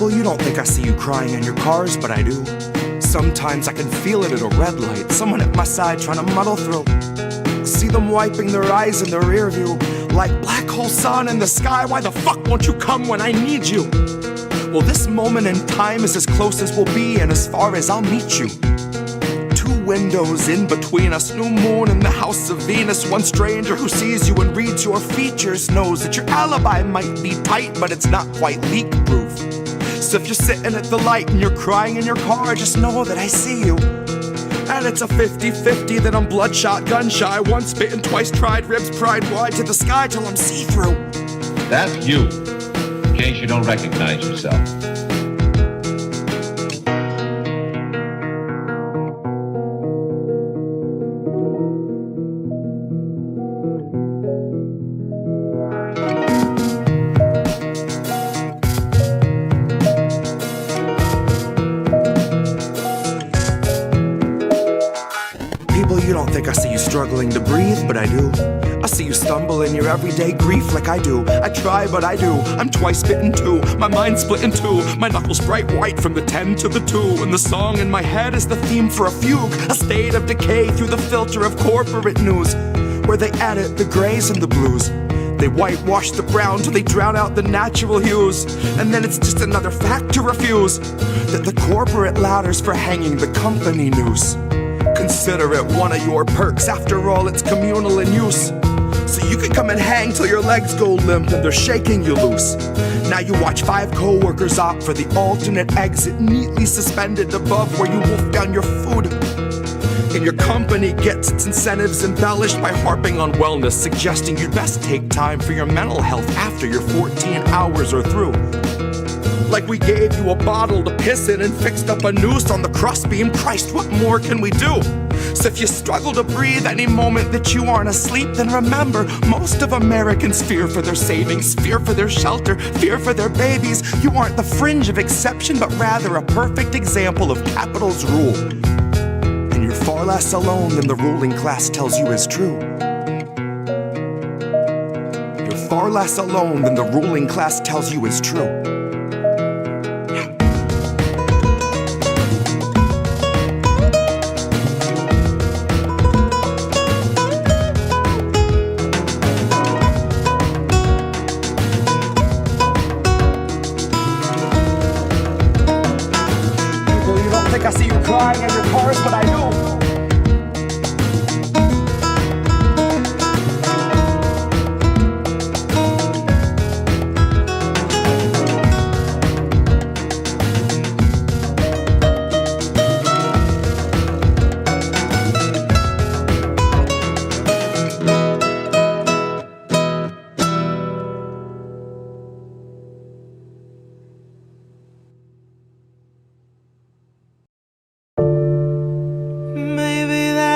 People, you don't think I see you crying in your cars, but I do. Sometimes I can feel it at a red light, someone at my side trying to muddle through. See them wiping their eyes in the rear view, like black hole sun in the sky. Why the fuck won't you come when I need you? Well, this moment in time is as close as we'll be and as far as I'll meet you. Two windows in between us, new moon in the house of Venus. One stranger who sees you and reads your features knows that your alibi might be tight, but it's not quite leak-proof. So if you're sitting at the light and you're crying in your car, just know that I see you. And it's a 50-50 that I'm bloodshot, gun-shy, once bitten, twice tried, ribs pried wide to the sky till I'm see-through. That's you, in case you don't recognize yourself. You don't think I see you struggling to breathe, but I do. I see you stumble in your everyday grief like I do. I try, but I do. I'm twice bitten too. My mind's split in two. My knuckles bright white from the 10 to the 2. And the song in my head is the theme for a fugue, a state of decay through the filter of corporate news, where they edit the grays and the blues. They whitewash the brown till they drown out the natural hues. And then it's just another fact to refuse, that the corporate ladders for hanging the company noose. Consider it one of your perks, after all it's communal in use. So you can come and hang till your legs go limp and they're shaking you loose. Now you watch 5 co-workers opt for the alternate exit, neatly suspended above where you wolf down your food. And your company gets its incentives embellished by harping on wellness, suggesting you'd best take time for your mental health after your 14 hours are through. Like we gave you a bottle to piss in and fixed up a noose on the crossbeam. Christ, what more can we do? So if you struggle to breathe any moment that you aren't asleep, then remember, most of Americans fear for their savings, fear for their shelter, fear for their babies. You aren't the fringe of exception, but rather a perfect example of capital's rule. And you're far less alone than the ruling class tells you is true. You're far less alone than the ruling class tells you is true. I see you crying in your cars, but I do.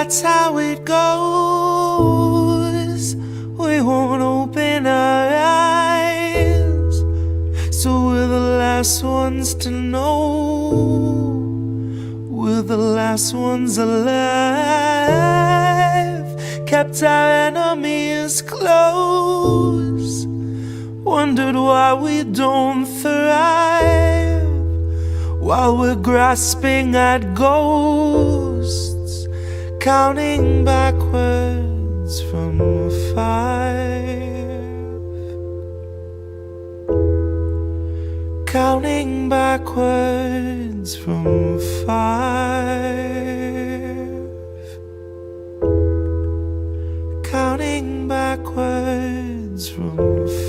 That's how it goes. We won't open our eyes, so we're the last ones to know. We're the last ones alive. Kept our enemies close. Wondered why we don't thrive while we're grasping at ghosts. Counting backwards from 5. Counting backwards from 5. Counting backwards from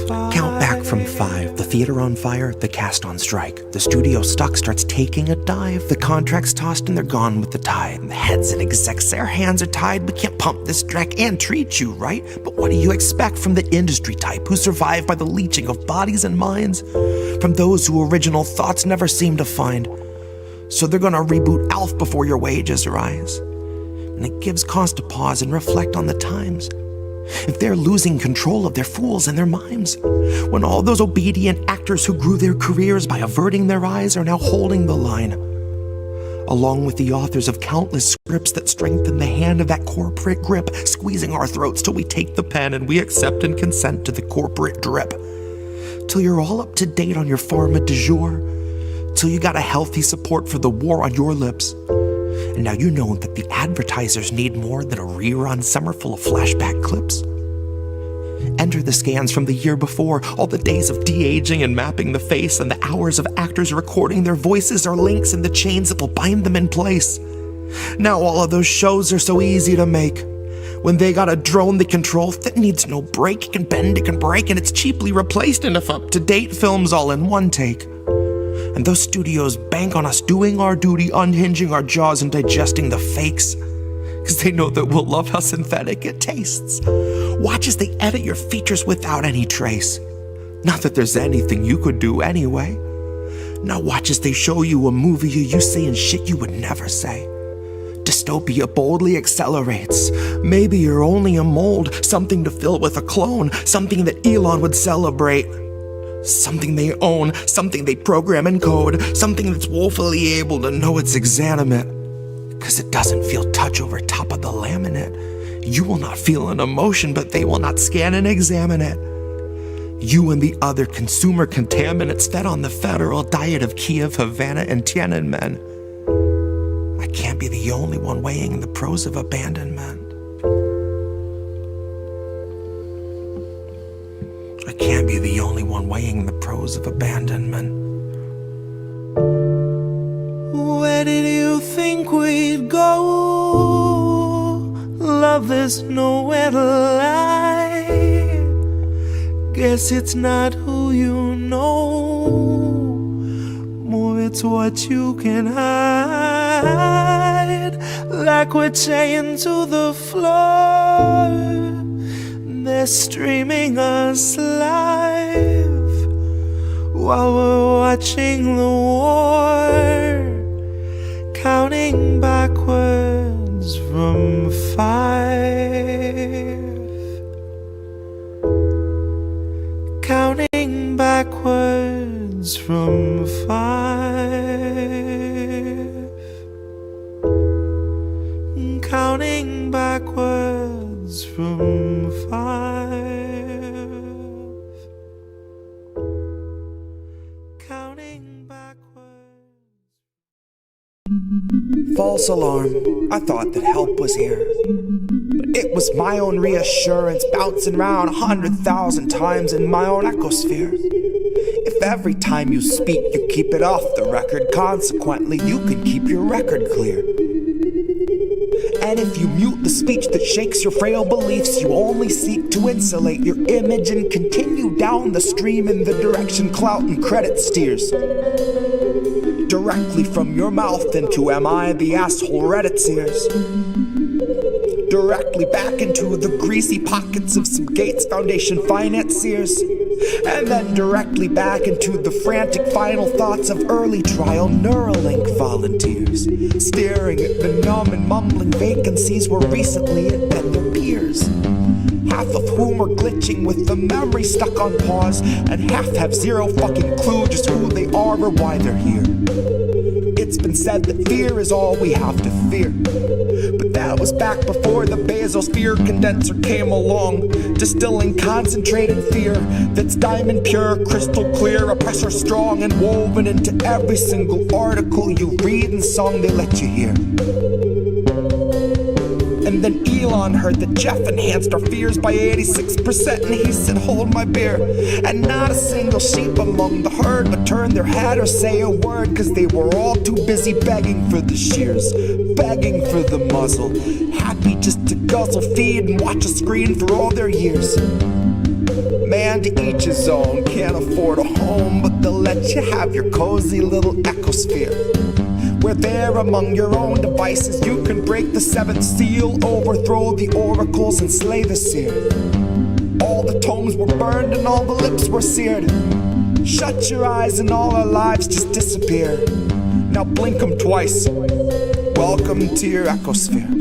5. Count back from 5. The theater on fire, the cast on strike. The studio stock starts taking a dive. The contract's tossed and they're gone with the tide. And the heads and execs, their hands are tied. We can't pump this dreck and treat you right. But what do you expect from the industry type who survive by the leeching of bodies and minds? From those who original thoughts never seem to find. So they're gonna reboot ALF before your wages rise. And it gives cause to pause and reflect on the times. If they're losing control of their fools and their mimes, when all those obedient actors who grew their careers by averting their eyes are now holding the line, along with the authors of countless scripts that strengthen the hand of that corporate grip, squeezing our throats till we take the pen and we accept and consent to the corporate drip. Till you're all up to date on your pharma du jour, till you got a healthy support for the war on your lips. And now you know that the advertisers need more than a rerun summer full of flashback clips. Enter the scans from the year before, all the days of de-aging and mapping the face, and the hours of actors recording their voices are links in the chains that will bind them in place. Now all of those shows are so easy to make. When they got a drone they control that needs no break, it can bend, it can break, and it's cheaply replaced enough up-to-date films all in one take. And those studios bank on us doing our duty, unhinging our jaws and digesting the fakes. Cause they know that we'll love how synthetic it tastes. Watch as they edit your features without any trace. Not that there's anything you could do anyway. Now watch as they show you a movie you saying shit you would never say. Dystopia boldly accelerates. Maybe you're only a mold, something to fill with a clone, something that Elon would celebrate. Something they own, something they program and code, something that's woefully able to know it's exanimate. Cause it doesn't feel touch over top of the laminate. You will not feel an emotion, but they will not scan and examine it. You and the other consumer contaminants fed on the federal diet of Kiev, Havana, and Tiananmen. I can't be the only one weighing the pros of abandonment. I can't be the only one weighing the pros of abandonment. Where did you think we'd go? Love, there's nowhere to lie. Guess it's not who you know, more it's what you can hide. Like we're chained to the floor, they're streaming us live while we're watching the war, counting backwards from 5. Counting backwards from 5. Counting backwards from 5. Counting backwards. False alarm. I thought that help was here. But it was my own reassurance bouncing round 100,000 times in my own ecosphere. If every time you speak you keep it off the record, consequently you can keep your record clear. And if you mute the speech that shakes your frail beliefs, you only seek to insulate your image and continue down the stream in the direction clout and credit steers. Directly from your mouth into am I the asshole Reddit's ears. Directly back into the greasy pockets of some Gates Foundation financiers. And then directly back into the frantic final thoughts of early trial Neuralink volunteers, staring at the numb and mumbling vacancies where recently had been their peers. Half of whom are glitching with the memory stuck on pause, and half have zero fucking clue just who they are or why they're here. It's been said that fear is all we have to fear, but that was back before the basosphere condenser came along, distilling concentrated fear that's diamond pure, crystal clear, oppressor strong, and woven into every single article you read and song they let you hear. And then Elon heard that Jeff enhanced our fears by 86%, and he said, hold my beer. And not a single sheep among the herd would turn their head or say a word, cause they were all too busy begging for the shears, begging for the muzzle, happy just to guzzle, feed, and watch a screen for all their years. Man, to each his own, can't afford a home, but they'll let you have your cozy little ecosphere, where there among your own devices you can break the seventh seal, overthrow the oracles and slay the seer. All the tomes were burned and all the lips were seared. Shut your eyes and all our lives just disappear. Now blink them twice. Welcome to your ecosphere.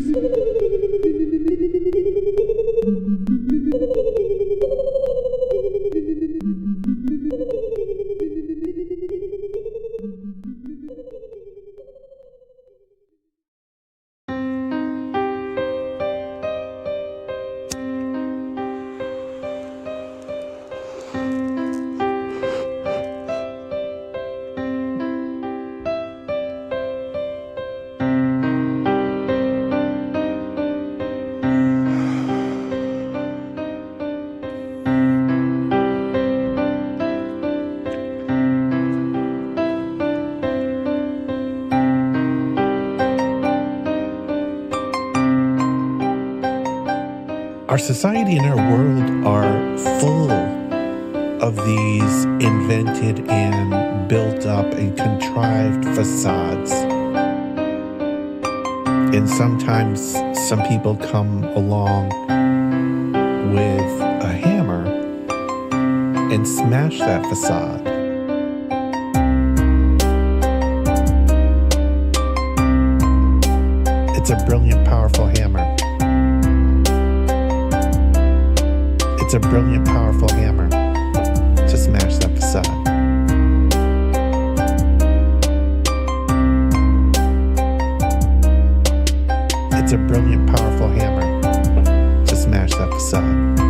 Our society and our world are full of these invented and built up and contrived facades. And sometimes some people come along with a hammer and smash that facade. It's a brilliant, powerful hammer. It's a brilliant, powerful hammer to smash that facade. It's a brilliant, powerful hammer to smash that facade.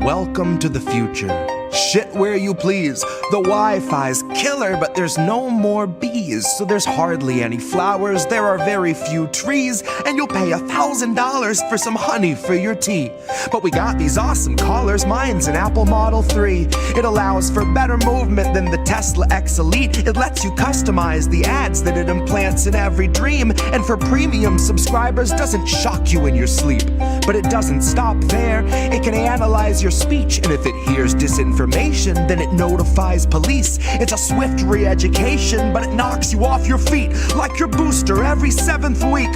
Welcome to the future. Shit where you please. The Wi-Fi's killer, but there's no more bees. So there's hardly any flowers, there are very few trees, and you'll pay $1,000 for some honey for your tea. But we got these awesome collars, mine's an Apple Model 3. It allows for better movement than the Tesla X Elite. It lets you customize the ads that it implants in every dream. And for premium subscribers, doesn't shock you in your sleep. But it doesn't stop there. It can analyze your speech, and if it hears disinformation, then it notifies police. It's a swift re-education, but it knocks you off your feet like your booster every 7th week.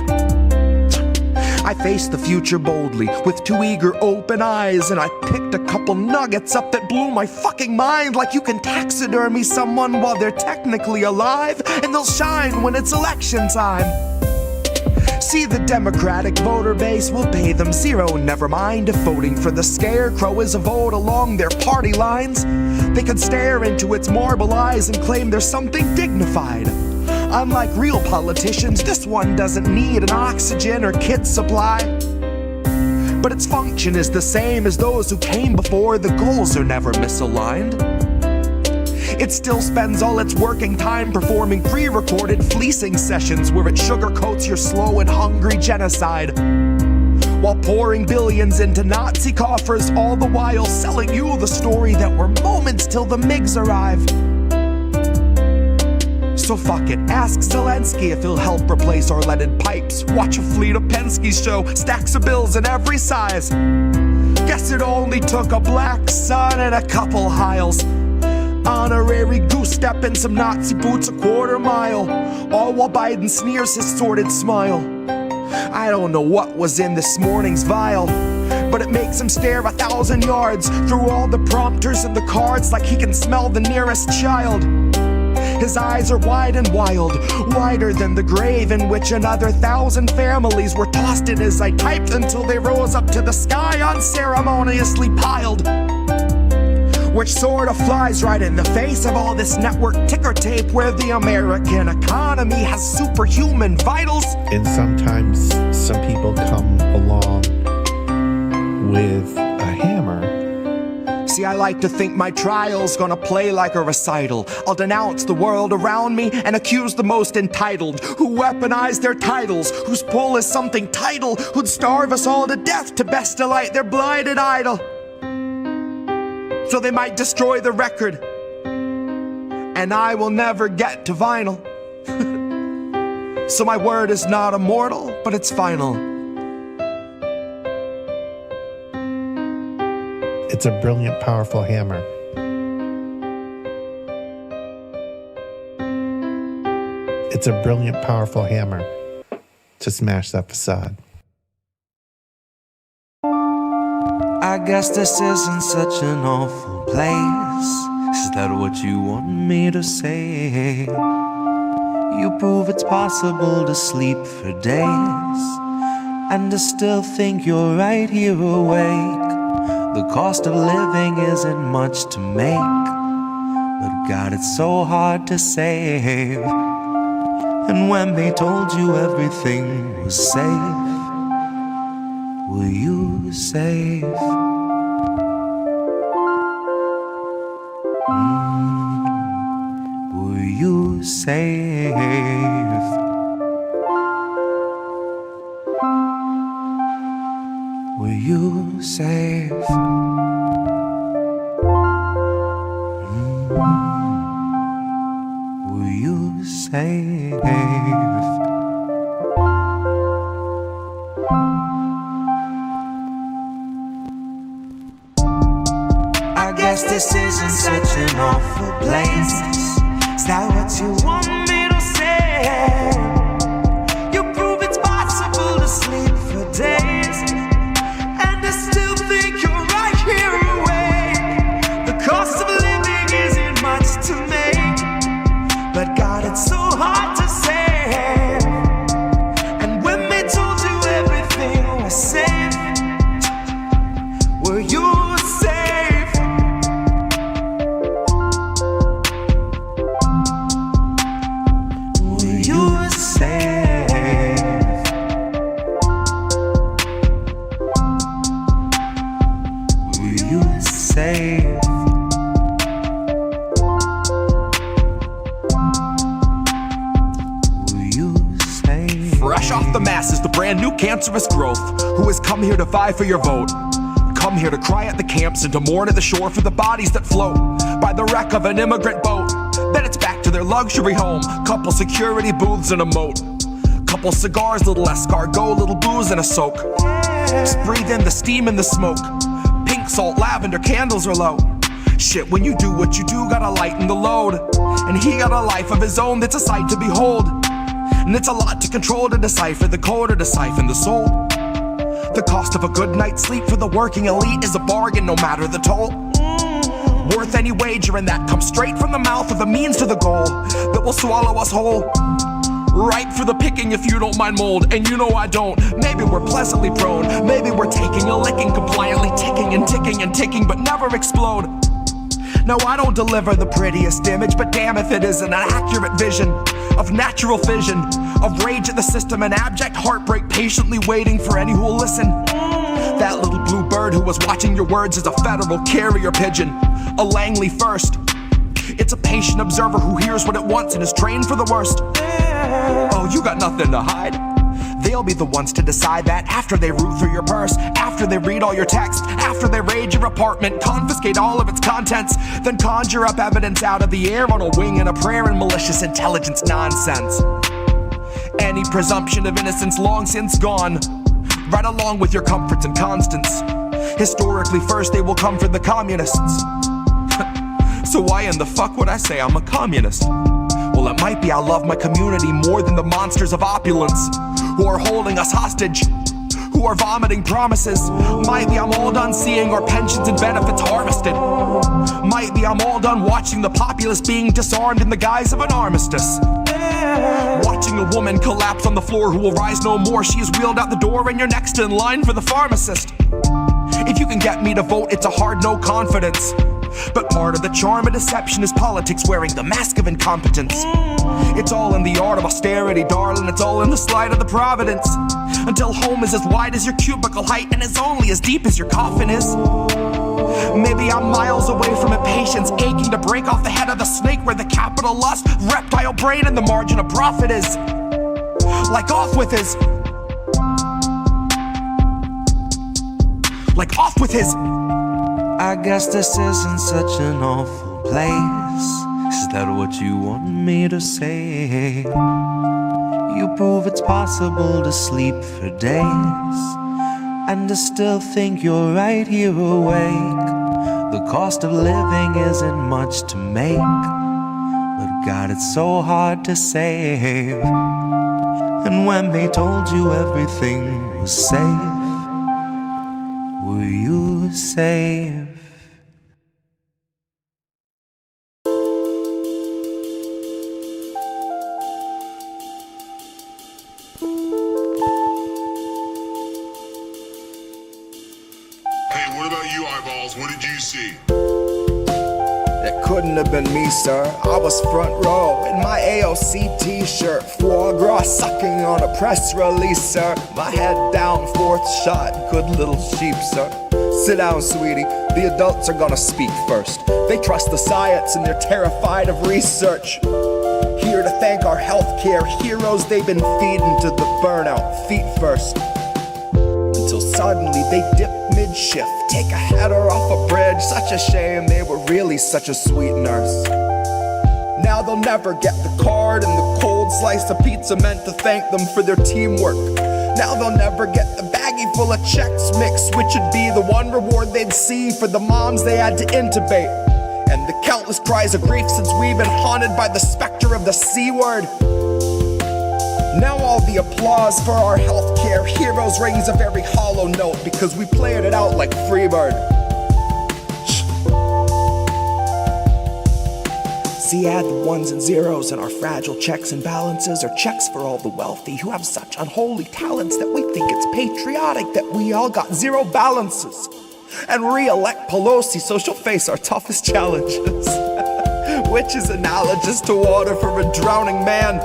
I faced the future boldly with 2 eager open eyes, and I picked a couple nuggets up that blew my fucking mind. Like you can taxidermy someone while they're technically alive, and they'll shine when it's election time. See, the Democratic voter base will pay them zero. Never mind if voting for the scarecrow is a vote along their party lines. They could stare into its marble eyes and claim there's something dignified. Unlike real politicians, this one doesn't need an oxygen or kit supply. But its function is the same as those who came before. The goals are never misaligned. It still spends all its working time performing pre-recorded fleecing sessions where it sugarcoats your slow and hungry genocide, while pouring billions into Nazi coffers, all the while selling you the story that we're moments till the MiGs arrive. So fuck it, ask Zelensky if he'll help replace our leaded pipes. Watch a fleet of Penske's show, stacks of bills in every size. Guess it only took a black sun and a couple Hiles. Honorary goose step and some Nazi boots a quarter mile, all while Biden sneers his sordid smile. I don't know what was in this morning's vial, but it makes him stare 1,000 yards through all the prompters and the cards like he can smell the nearest child. His eyes are wide and wild, wider than the grave in which another 1,000 families were tossed in as I typed until they rose up to the sky unceremoniously piled. Which sort of flies right in the face of all this network ticker tape where the American economy has superhuman vitals. And sometimes some people come along with a hammer. See, I like to think my trial's gonna play like a recital. I'll denounce the world around me and accuse the most entitled, who weaponize their titles, whose pull is something title, who'd starve us all to death to best delight their blinded idol. So they might destroy the record, and I will never get to vinyl. So my word is not immortal, but it's final. It's a brilliant, powerful hammer. It's a brilliant, powerful hammer to smash that facade. I guess this isn't such an awful place. Is that what you want me to say? You prove it's possible to sleep for days and to still think you're right here awake. The cost of living isn't much to make, but God, it's so hard to save. And when they told you everything was safe, were you safe? Were you safe? Were you safe? Were you safe? this isn't such an awful place. Is that what you want me to say? You prove it's possible to sleep for days, and I still think you're right here awake. The cost of living isn't much to make, but God, it's so hard to say. And when they told you everything was safe, were you safe? Were you safe? Were you safe? Fresh off the masses, the brand new cancerous growth, who has come here to vie for your vote. Come here to cry at the camps and to mourn at the shore for the bodies that float by the wreck of an immigrant boat. Then it's back to their luxury home, couple security booths and a moat, couple cigars, little escargot, little booze and a soak. Just breathe in the steam and the smoke. Pink salt, lavender, candles are low. Shit, when you do what you do, gotta lighten the load. And he got a life of his own that's a sight to behold. And it's a lot to control, to decipher the code or to siphon the soul. The cost of a good night's sleep for the working elite is a bargain, no matter the toll. Worth any wager, and that comes straight from the mouth of the means to the goal that will swallow us whole. Ripe for the picking if you don't mind mold, and you know I don't. Maybe we're pleasantly prone, maybe we're taking a licking, compliantly ticking and ticking and ticking, but never explode. No, I don't deliver the prettiest image, but damn if it isn't an accurate vision of natural fission, of rage at the system and abject heartbreak, patiently waiting for any who will listen. That little blue bird who was watching your words is a federal carrier pigeon, a Langley first. It's a patient observer who hears what it wants and is trained for the worst. Oh, you got nothing to hide. They'll be the ones to decide that after they root through your purse, after they read all your text, after they raid your apartment, confiscate all of its contents, then conjure up evidence out of the air on a wing and a prayer and malicious intelligence nonsense. Any presumption of innocence long since gone, right along with your comforts and constants. Historically first they will come for the communists. So why in the fuck would I say I'm a communist? Well, it might be I love my community more than the monsters of opulence who are holding us hostage, who are vomiting promises. Might be I'm all done seeing our pensions and benefits harvested. Might be I'm all done watching the populace being disarmed in the guise of an armistice. Watching a woman collapse on the floor who will rise no more. She is wheeled out the door and you're next in line for the pharmacist. If you can get me to vote, it's a hard no confidence. But part of the charm of deception is politics wearing the mask of incompetence. It's all in the art of austerity, darling. It's all in the slide of the providence. Until home is as wide as your cubicle height and is only as deep as your coffin is. Maybe I'm miles away from impatience, aching to break off the head of the snake where the capital lust, reptile brain, and the margin of profit is. Like off with his. Like off with his. I guess this isn't such an awful place. Is that what you want me to say? You prove it's possible to sleep for days, and I still think you're right here awake. The cost of living isn't much to make, but God, it's so hard to save. And when they told you everything was safe, were you safe? Hey, what about you, eyeballs? What did you see? It couldn't have been me, sir. I was front row in my AOC t-shirt, foie gras sucking on a press release, sir. My head down, fourth shot, good little sheep, sir. Sit down, sweetie, the adults are gonna speak first. They trust the science and they're terrified of research. Here to thank our healthcare heroes, they've been feeding to the burnout, feet first. Until suddenly they dip mid-shift, take a header off a bridge. Such a shame, they were really such a sweet nurse. Now they'll never get the card and the cold slice of pizza meant to thank them for their teamwork. Now they'll never get the baggie full of checks mixed, which would be the one reward they'd see for the moms they had to intubate. and the countless cries of grief since we've been haunted by the specter of the C word. Now all the applause for our healthcare heroes rings a very hollow note because we played it out like Freebird. See, add the ones and zeros in our fragile checks and balances, or checks for all the wealthy who have such unholy talents that we think it's patriotic that we all got zero balances. And re-elect Pelosi so she'll face our toughest challenges, which is analogous to water for a drowning man.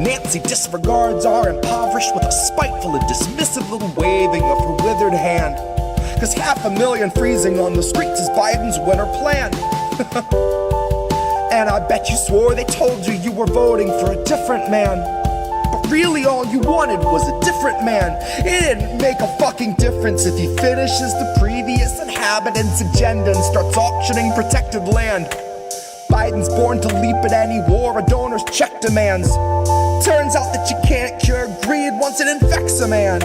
Nancy disregards our impoverished with a spiteful and dismissive little waving of her withered hand. Cause 500,000 freezing on the streets is Biden's winter plan. And I bet you swore they told you were voting for a different man. But really all you wanted was a different man. It didn't make a fucking difference if he finishes the previous inhabitant's agenda and starts auctioning protected land. Biden's born to leap at any war a donor's check demands. Turns out that you can't cure greed once it infects a man.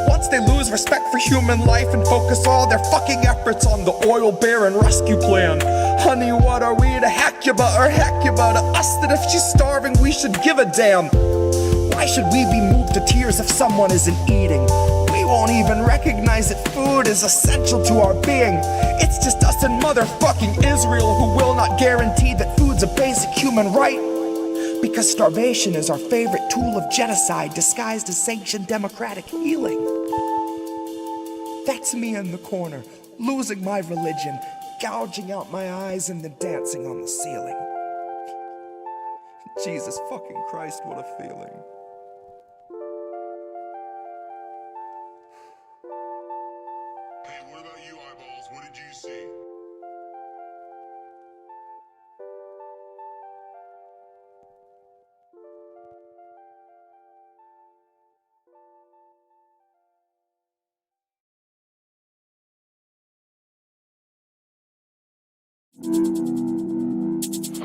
Once they lose respect for human life and focus all their fucking efforts on the oil baron rescue plan. Honey, what are we to Hecuba or Hecuba to us that if she's starving we should give a damn? Why should we be moved to tears if someone isn't eating? We won't even recognize that food is essential to our being. It's just us and motherfucking Israel who will not guarantee that food's a basic human right. Because starvation is our favorite tool of genocide disguised as sanctioned democratic healing. That's me in the corner, losing my religion, gouging out my eyes and then dancing on the ceiling. Jesus fucking Christ, what a feeling. Hey, what about you, eyeballs? What did you see?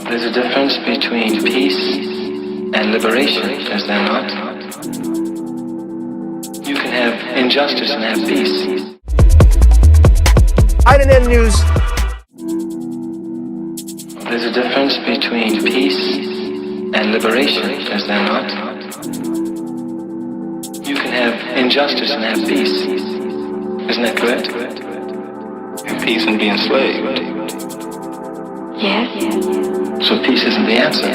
There's a difference between peace and liberation, is there not? You can have injustice and have peace. INN News. There's a difference between peace and liberation, is there not? You can have injustice and have peace. Isn't that correct? Have peace and be enslaved. Yes. So peace isn't the answer.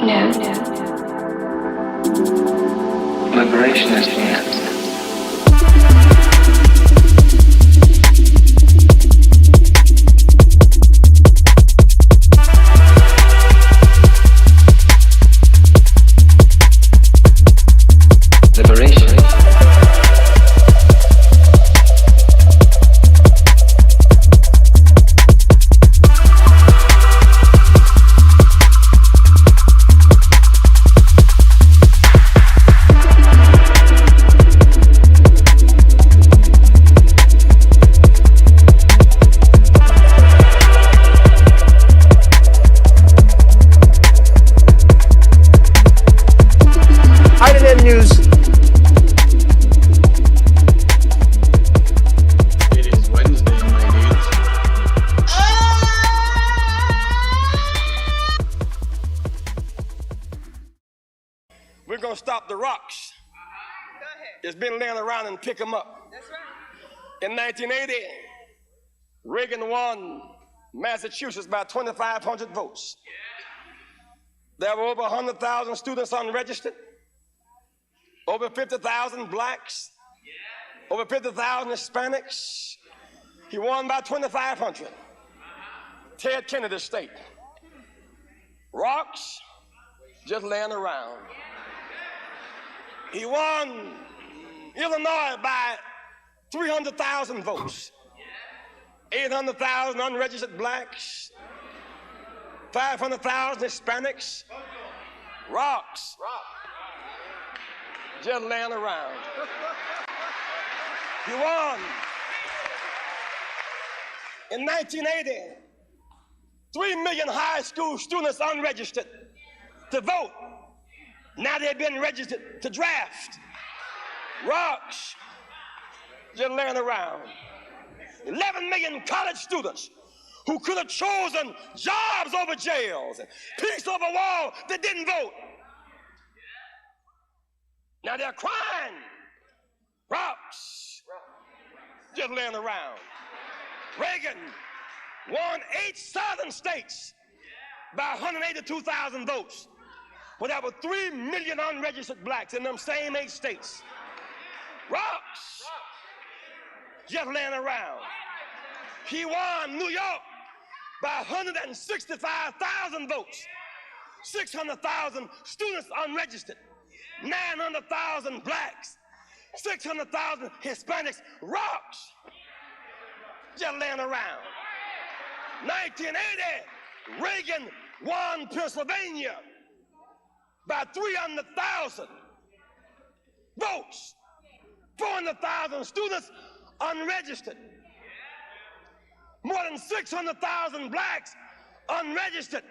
No. Liberation is the answer. Liberation. INN News. It is Wednesday, my dudes. We're gonna stop the rocks. It's been laying around and pick them up. That's right. In 1980, Reagan won Massachusetts by 2,500 votes. There were over 100,000 students unregistered, over 50,000 blacks, over 50,000 Hispanics. He won by 2,500. Ted Kennedy State. Rocks just laying around. He won Illinois by 300,000 votes. 800,000 unregistered blacks, 500,000 Hispanics. Rocks just laying around. He won. In 1980, 3 million high school students unregistered to vote. Now they've been registered to draft. Rocks just laying around. 11 million college students who could have chosen jobs over jails and peace over wall that didn't vote. Now they're crying. Rocks just laying around. Reagan won 8 southern states by 182,000 votes. But there were 3 million unregistered blacks in them same 8 states. Rocks just laying around. He won New York by 165,000 votes. 600,000 students unregistered. 900,000 blacks. 600,000 Hispanics. Rocks just laying around. 1980, Reagan won Pennsylvania by 300,000 votes. 400,000 students unregistered. More than 600,000 blacks unregistered.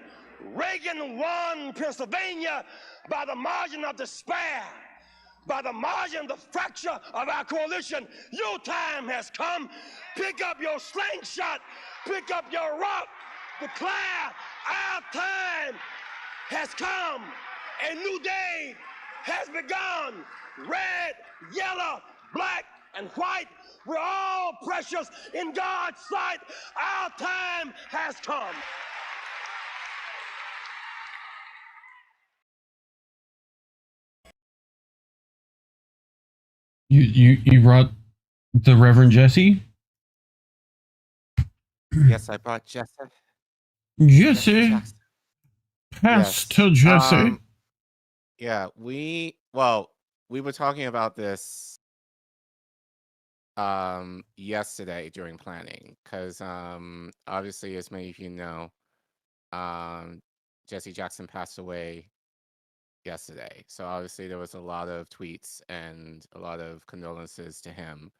Reagan won Pennsylvania by the margin of despair, by the margin of the fracture of our coalition. Your time has come. Pick up your slingshot, pick up your rock, declare our time has come. A new day has begun. Red, yellow, black, and white, we're all precious in God's sight. Our time has come. You brought the Reverend Jesse? Yes, I brought Jesse. Jesse. Pastor Jesse. Yeah, we were talking about this yesterday during planning, because obviously, as many of you know, Jesse Jackson passed away yesterday. So obviously there was a lot of tweets and a lot of condolences to him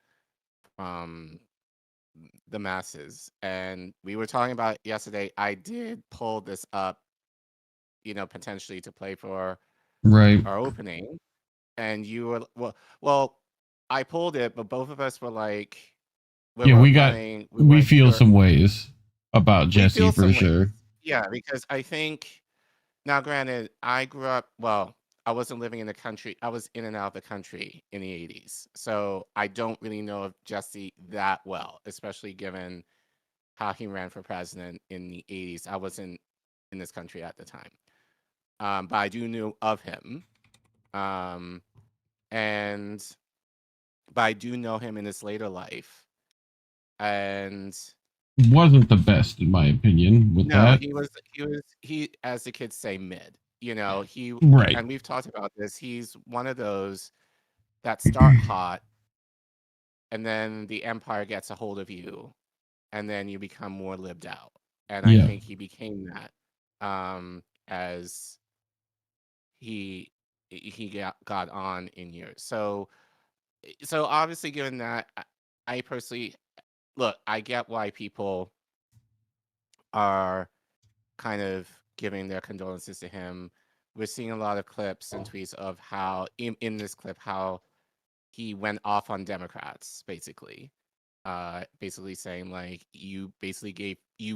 from the masses. And we were talking about yesterday. I did pull this up, potentially to play for our opening. And you were well, I pulled it, but both of us were like, we feel some ways about Jesse for sure. Yeah, because I think, now granted, I grew up, I wasn't living in the country. I was in and out of the country in the 80s. So I don't really know of Jesse that well, especially given how he ran for president in the 80s. I wasn't in this country at the time. But I do know of him. But I do know him in his later life. And wasn't the best, in my opinion, with that. He, as the kids say, mid. Right. And we've talked about this. He's one of those that start hot, and then the empire gets a hold of you, and then you become more lived out. And I think he became that as he got on in years. So obviously, given that, I personally look, I get why people are kind of giving their condolences to him. We're seeing a lot of clips and tweets of how, in this clip, how he went off on Democrats, basically saying, like, you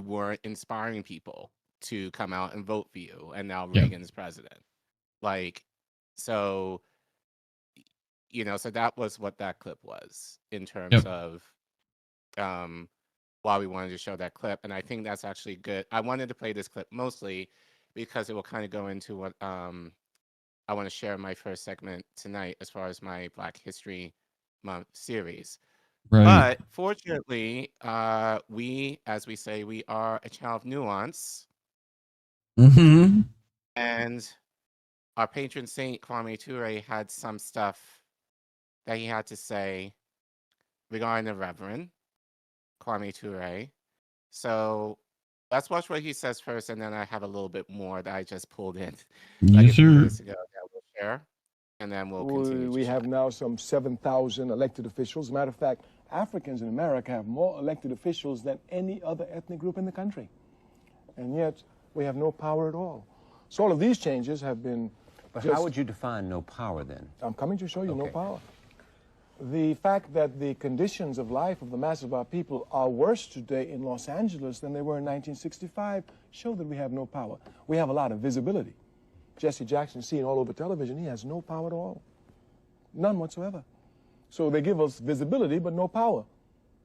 weren't inspiring people to come out and vote for you, and now Reagan's president. Like, so that was what that clip was in terms of why we wanted to show that clip. And I think that's actually good. I wanted to play this clip mostly because it will kind of go into what I want to share in my first segment tonight as far as my Black History Month series. Right. But fortunately, we, as we say, we are a channel of nuance. Mm-hmm. And our patron saint, Kwame Ture, had some stuff that he had to say regarding the Reverend Kwame Ture. So let's watch what he says first, and then I have a little bit more that I just pulled in Yes, a few sir. minutes ago that we'll share, and then we'll continue. We have now some 7,000 elected officials. Matter of fact, Africans in America have more elected officials than any other ethnic group in the country. And yet, we have no power at all. So all of these changes have been... But how would you define no power then? I'm coming to show you no power. The fact that the conditions of life of the masses of our people are worse today in Los Angeles than they were in 1965 show that we have no power. We have a lot of visibility. Jesse Jackson seen all over television. He has no power at all. None whatsoever. So they give us visibility but no power.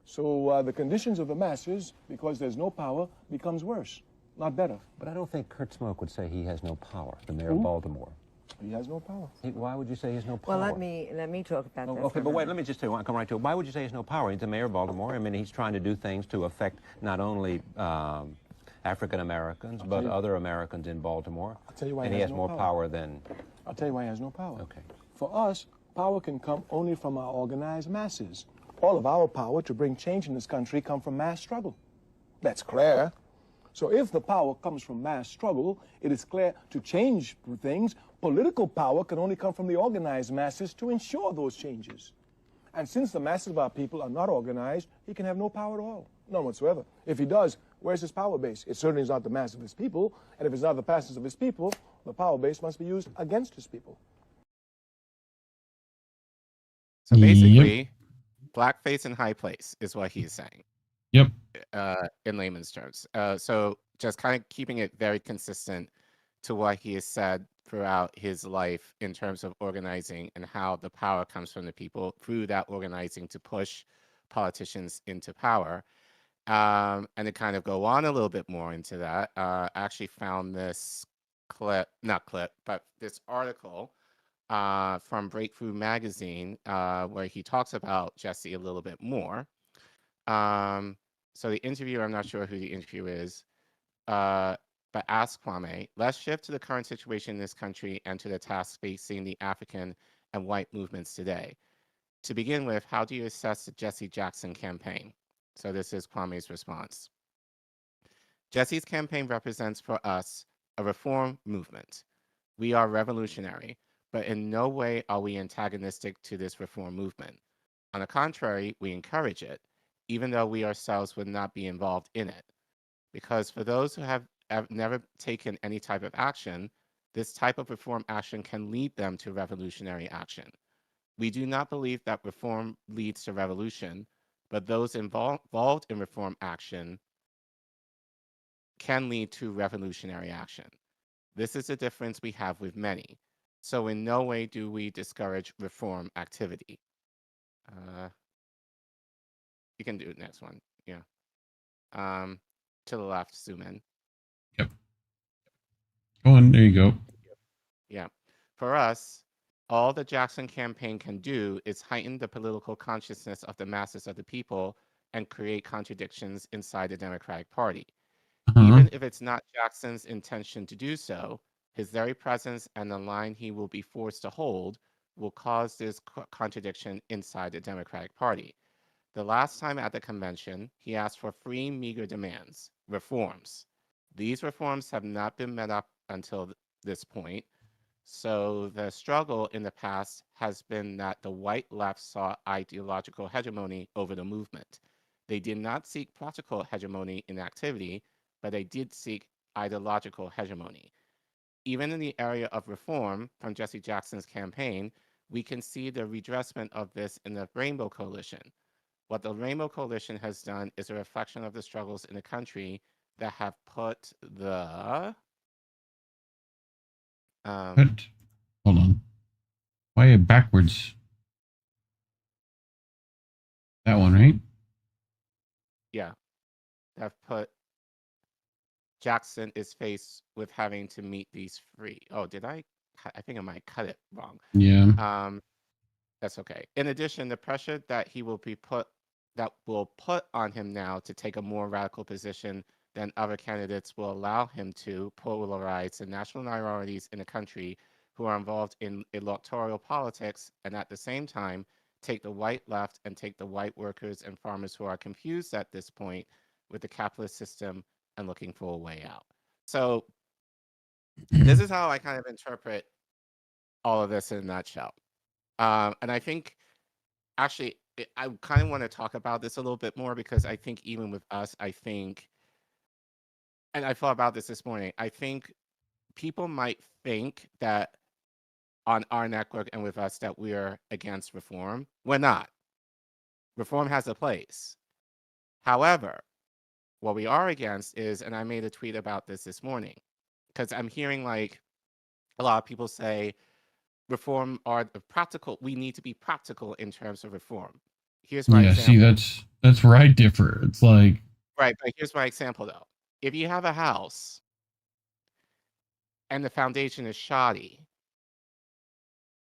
So the conditions of the masses, because there's no power, becomes worse, not better. But I don't think Kurt Smoke would say he has no power, the mayor of Baltimore. He has no power. Why would you say he has no power? Well, let me talk about that. Okay, but wait, let me just tell you, I'll come right to it. Why would you say he has no power? He's the mayor of Baltimore. I mean, he's trying to do things to affect not only African Americans, but other Americans in Baltimore. I'll tell you why and he has more power than... I'll tell you why he has no power. Okay. For us, power can come only from our organized masses. All of our power to bring change in this country come from mass struggle. That's clear. So if the power comes from mass struggle, it is clear to change things. Political power can only come from the organized masses to ensure those changes. And since the masses of our people are not organized, he can have no power at all, none whatsoever. If he does, where's his power base? It certainly is not the mass of his people, and if it's not the masses of his people, the power base must be used against his people. So basically, blackface in high place is what he's saying. Yep. In layman's terms. So just kind of keeping it very consistent to what he has said throughout his life in terms of organizing and how the power comes from the people through that organizing to push politicians into power. And to kind of go on a little bit more into that, I actually found this this article from Breakthrough Magazine where he talks about Jesse a little bit more. So the interviewer, I'm not sure who the interviewer is, but asked Kwame, let's shift to the current situation in this country and to the tasks facing the African and white movements today. To begin with, how do you assess the Jesse Jackson campaign? So this is Kwame's response. Jesse's campaign represents for us a reform movement. We are revolutionary, but in no way are we antagonistic to this reform movement. On the contrary, we encourage it, even though we ourselves would not be involved in it. Because for those who have never taken any type of action, this type of reform action can lead them to revolutionary action. We do not believe that reform leads to revolution, but those involved in reform action can lead to revolutionary action. This is the difference we have with many. So in no way do we discourage reform activity. You can do the next one. Yeah. To the left, zoom in. Yep. Go on. There you go. Yeah. For us, all the Jackson campaign can do is heighten the political consciousness of the masses of the people and create contradictions inside the Democratic Party. Even if it's not Jackson's intention to do so, his very presence and the line he will be forced to hold will cause this contradiction inside the Democratic Party. The last time at the convention, he asked for three meager demands: reforms. These reforms have not been met up until this point. So the struggle in the past has been that the white left saw ideological hegemony over the movement. They did not seek practical hegemony in activity, but they did seek ideological hegemony. Even in the area of reform from Jesse Jackson's campaign, we can see the redressment of this in the Rainbow Coalition. What the Rainbow Coalition has done is a reflection of the struggles in the country that have put the... Hold on. Why are you backwards? That one, right? Yeah. Have put... Jackson is faced with having to meet these three. Oh, did I? I think I might cut it wrong. Yeah. That's okay. In addition, the pressure that will put on him now to take a more radical position than other candidates will allow him to polarize the national minorities in the country who are involved in electoral politics, and at the same time take the white left and take the white workers and farmers who are confused at this point with the capitalist system and looking for a way out. So this is how I kind of interpret all of this in a nutshell. And I think, actually, I kind of want to talk about this a little bit more because I think even with us, and I thought about this morning, I think people might think that on our network and with us that we're against reform. We're not. Reform has a place. However, what we are against is, and I made a tweet about this morning, because I'm hearing like a lot of people say reform are the practical. We need to be practical in terms of reform. Here's my example. See, that's where I differ. It's like, right, but here's my example though. If you have a house and the foundation is shoddy,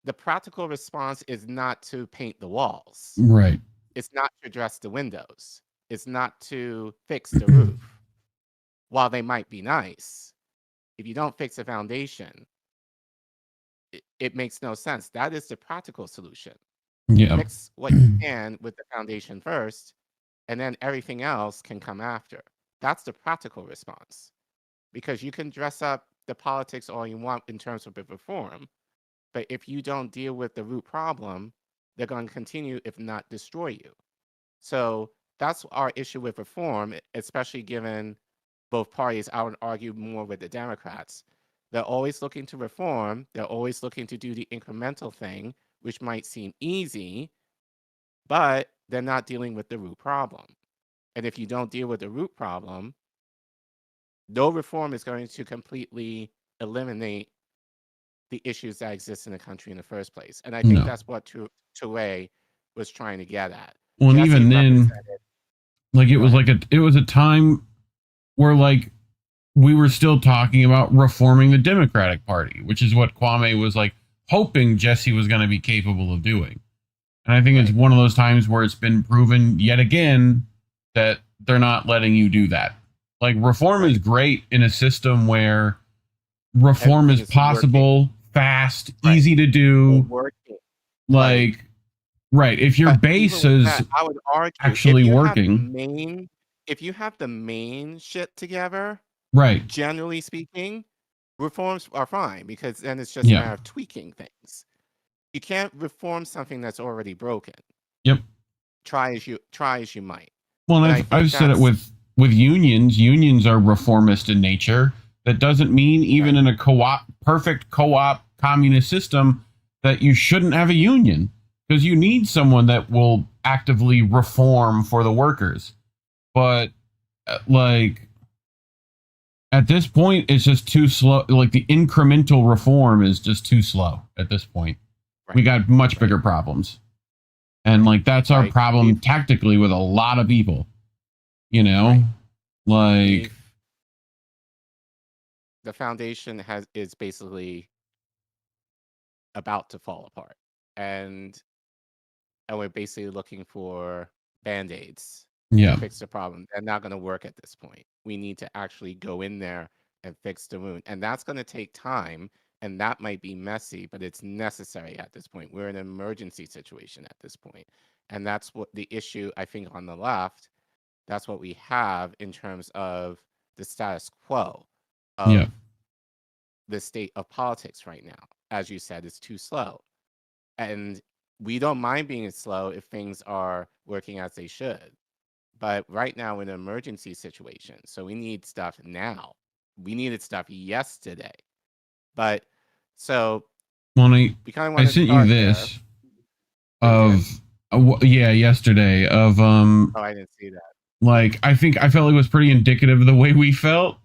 the practical response is not to paint the walls. right. It's not to dress the windows. It's not to fix the roof. While they might be nice, if you don't fix the foundation, it makes no sense. That is the practical solution. Yeah. Fix what you can with the foundation first, and then everything else can come after. That's the practical response. Because you can dress up the politics all you want in terms of reform, but if you don't deal with the root problem, they're going to continue, if not destroy you. So that's our issue with reform, especially given both parties. I would argue more with the Democrats. They're always looking to reform. They're always looking to do the incremental thing, which might seem easy, but they're not dealing with the root problem. And if you don't deal with the root problem, no reform is going to completely eliminate the issues that exist in the country in the first place. And I think that's what Toure was trying to get at. Well, and even then, like it was a time where like we were still talking about reforming the Democratic Party, which is what Kwame was like hoping Jesse was going to be capable of doing. And I think it's one of those times where it's been proven yet again that they're not letting you do that. Like reform is great in a system where reform is possible, fast, easy to do. Like, if your base is I would argue, actually working. If you have the main shit together, right? Generally speaking, reforms are fine because then it's just a matter of tweaking things. You can't reform something that's already broken. Yep. Try as you might. Well, and I've said it with unions. Unions are reformist in nature. That doesn't mean even in a perfect co-op communist system that you shouldn't have a union, because you need someone that will actively reform for the workers. But like at this point, it's just too slow. Like the incremental reform is just too slow at this point. Right. We got much bigger problems. And like, that's our problem tactically with a lot of people, you know, like the foundation is basically about to fall apart, and we're basically looking for band-aids to fix the problem. They're not going to work at this point. We need to actually go in there and fix the wound, and that's going to take time, and that might be messy, but it's necessary at this point. We're in an emergency situation at this point, and that's what the issue, I think, on the left, that's what we have in terms of the status quo of the state of politics right now. As you said, it's too slow. And we don't mind being slow if things are working as they should. But right now, we're in an emergency situation. So we need stuff now. We needed stuff yesterday. But so I sent you this yesterday of oh, I didn't see that. Like I felt like it was pretty indicative of the way we felt.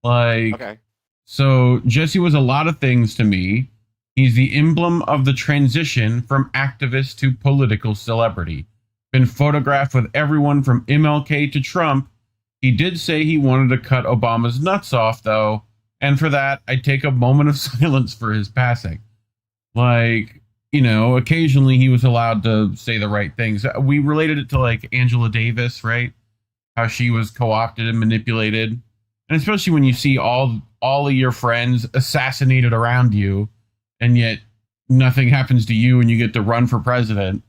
Like so Jesse was a lot of things to me. He's the emblem of the transition from activist to political celebrity. Been photographed with everyone from MLK to Trump. He did say he wanted to cut Obama's nuts off, though, and for that, I'd take a moment of silence for his passing. Like, you know, occasionally he was allowed to say the right things. We related it to, like, Angela Davis, right? How she was co-opted and manipulated. And especially when you see all of your friends assassinated around you, and yet nothing happens to you and you get to run for president.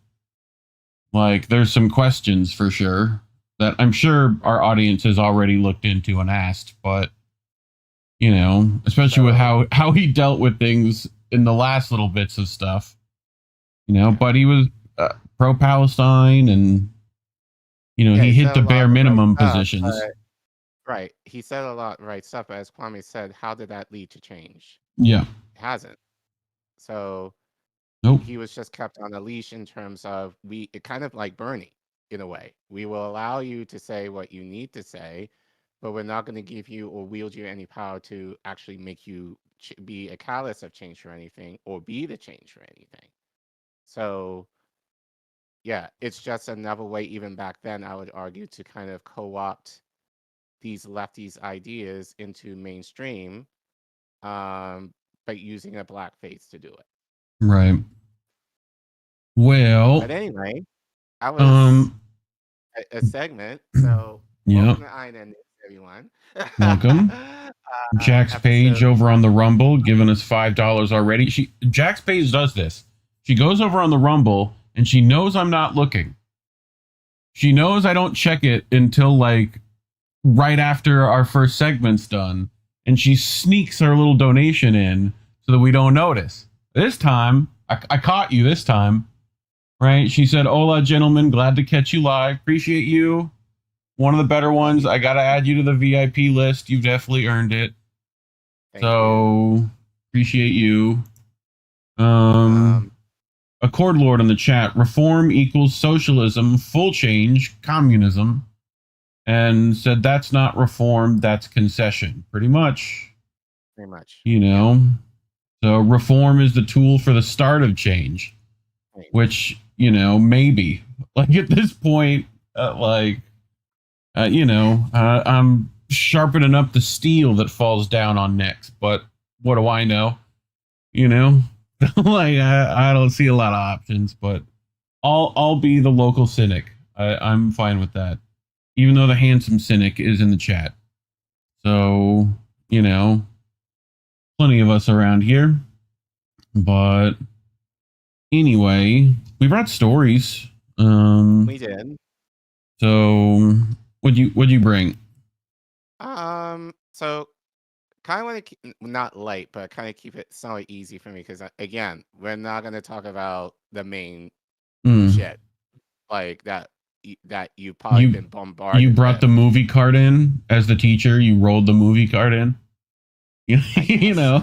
Like, there's some questions for sure that I'm sure our audience has already looked into and asked, but, you know, especially with how he dealt with things in the last little bits of stuff, you know, but he was pro-Palestine and, you know, he hit the bare minimum positions. Right. He said a lot of right stuff, but as Kwame said, how did that lead to change? Yeah. It hasn't. So nope. He was just kept on a leash in terms of it kind of like Bernie. in a way. We will allow you to say what you need to say, but we're not going to give you or wield you any power to actually make you be a catalyst of change for anything or be the change for anything. So, yeah, it's just another way, even back then, I would argue, to kind of co-opt these lefties' ideas into mainstream, but using a black face to do it. Right. Well, But anyway, that was a segment. So welcome to INN News, everyone. Welcome. Jack's Page over on the Rumble giving us $5 already. Jack's Page does this. She goes over on the Rumble and she knows I'm not looking. She knows I don't check it until like right after our first segment's done, and she sneaks her little donation in so that we don't notice. This time, I caught you this time, right? She said, "Hola, gentlemen, glad to catch you live. Appreciate you. One of the better ones. I got to add you to the VIP list. You've definitely earned it." Thank you. Appreciate you. Accord Lord in the chat. Reform equals socialism, full change, communism. And said that's not reform, that's concession. Pretty much. Pretty much. You know. So reform is the tool for the start of change. Which, you know, maybe. Like at this point, I'm sharpening up the steel that falls down on necks. But what do I know? You know? Like I don't see a lot of options, but I'll be the local cynic. I'm fine with that. Even though the handsome cynic is in the chat. So, you know, plenty of us around here. But anyway, we brought stories. We did. So what'd you bring? So kind of want to keep, not light, but kind of keep it somewhat easy for me because again, we're not going to talk about the main shit like that you've probably been bombarded. You brought the movie card in as the teacher. You rolled the movie card in. You know.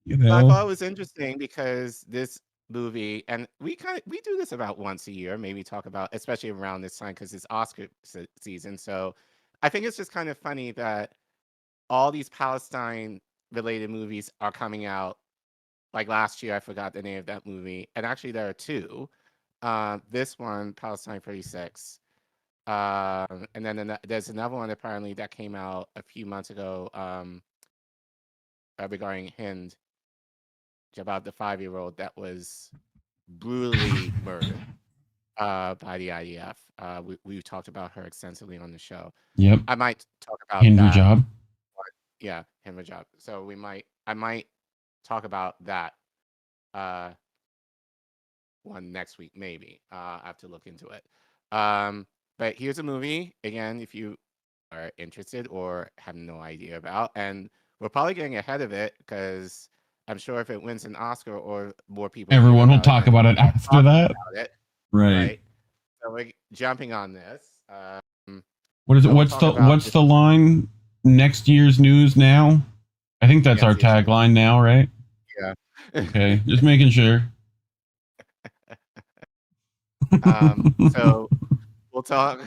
You know. I thought it was interesting because this movie, and we do this about once a year, maybe talk about, especially around this time because it's Oscar season. So I think it's just kind of funny that all these Palestine related movies are coming out. Like last year, I forgot the name of that movie, and actually there are two. This one, Palestine 36, and then there's another one apparently that came out a few months ago regarding Hind, about the 5-year-old that was brutally murdered by the IDF. We've talked about her extensively on the show. Yep. I might talk about Hind that. Rajab. Yeah, Hind Rajab. So I might talk about that one next week, maybe. I have to look into it. But here's a movie, again, if you are interested or have no idea about. And we're probably getting ahead of it because I'm sure if it wins an Oscar or more people... Everyone will talk about it after that. Right. So we're jumping on this. What is it? What's the line? Next year's news now? I think that's our tagline now, right? Yeah. Okay, just making sure. So we'll talk.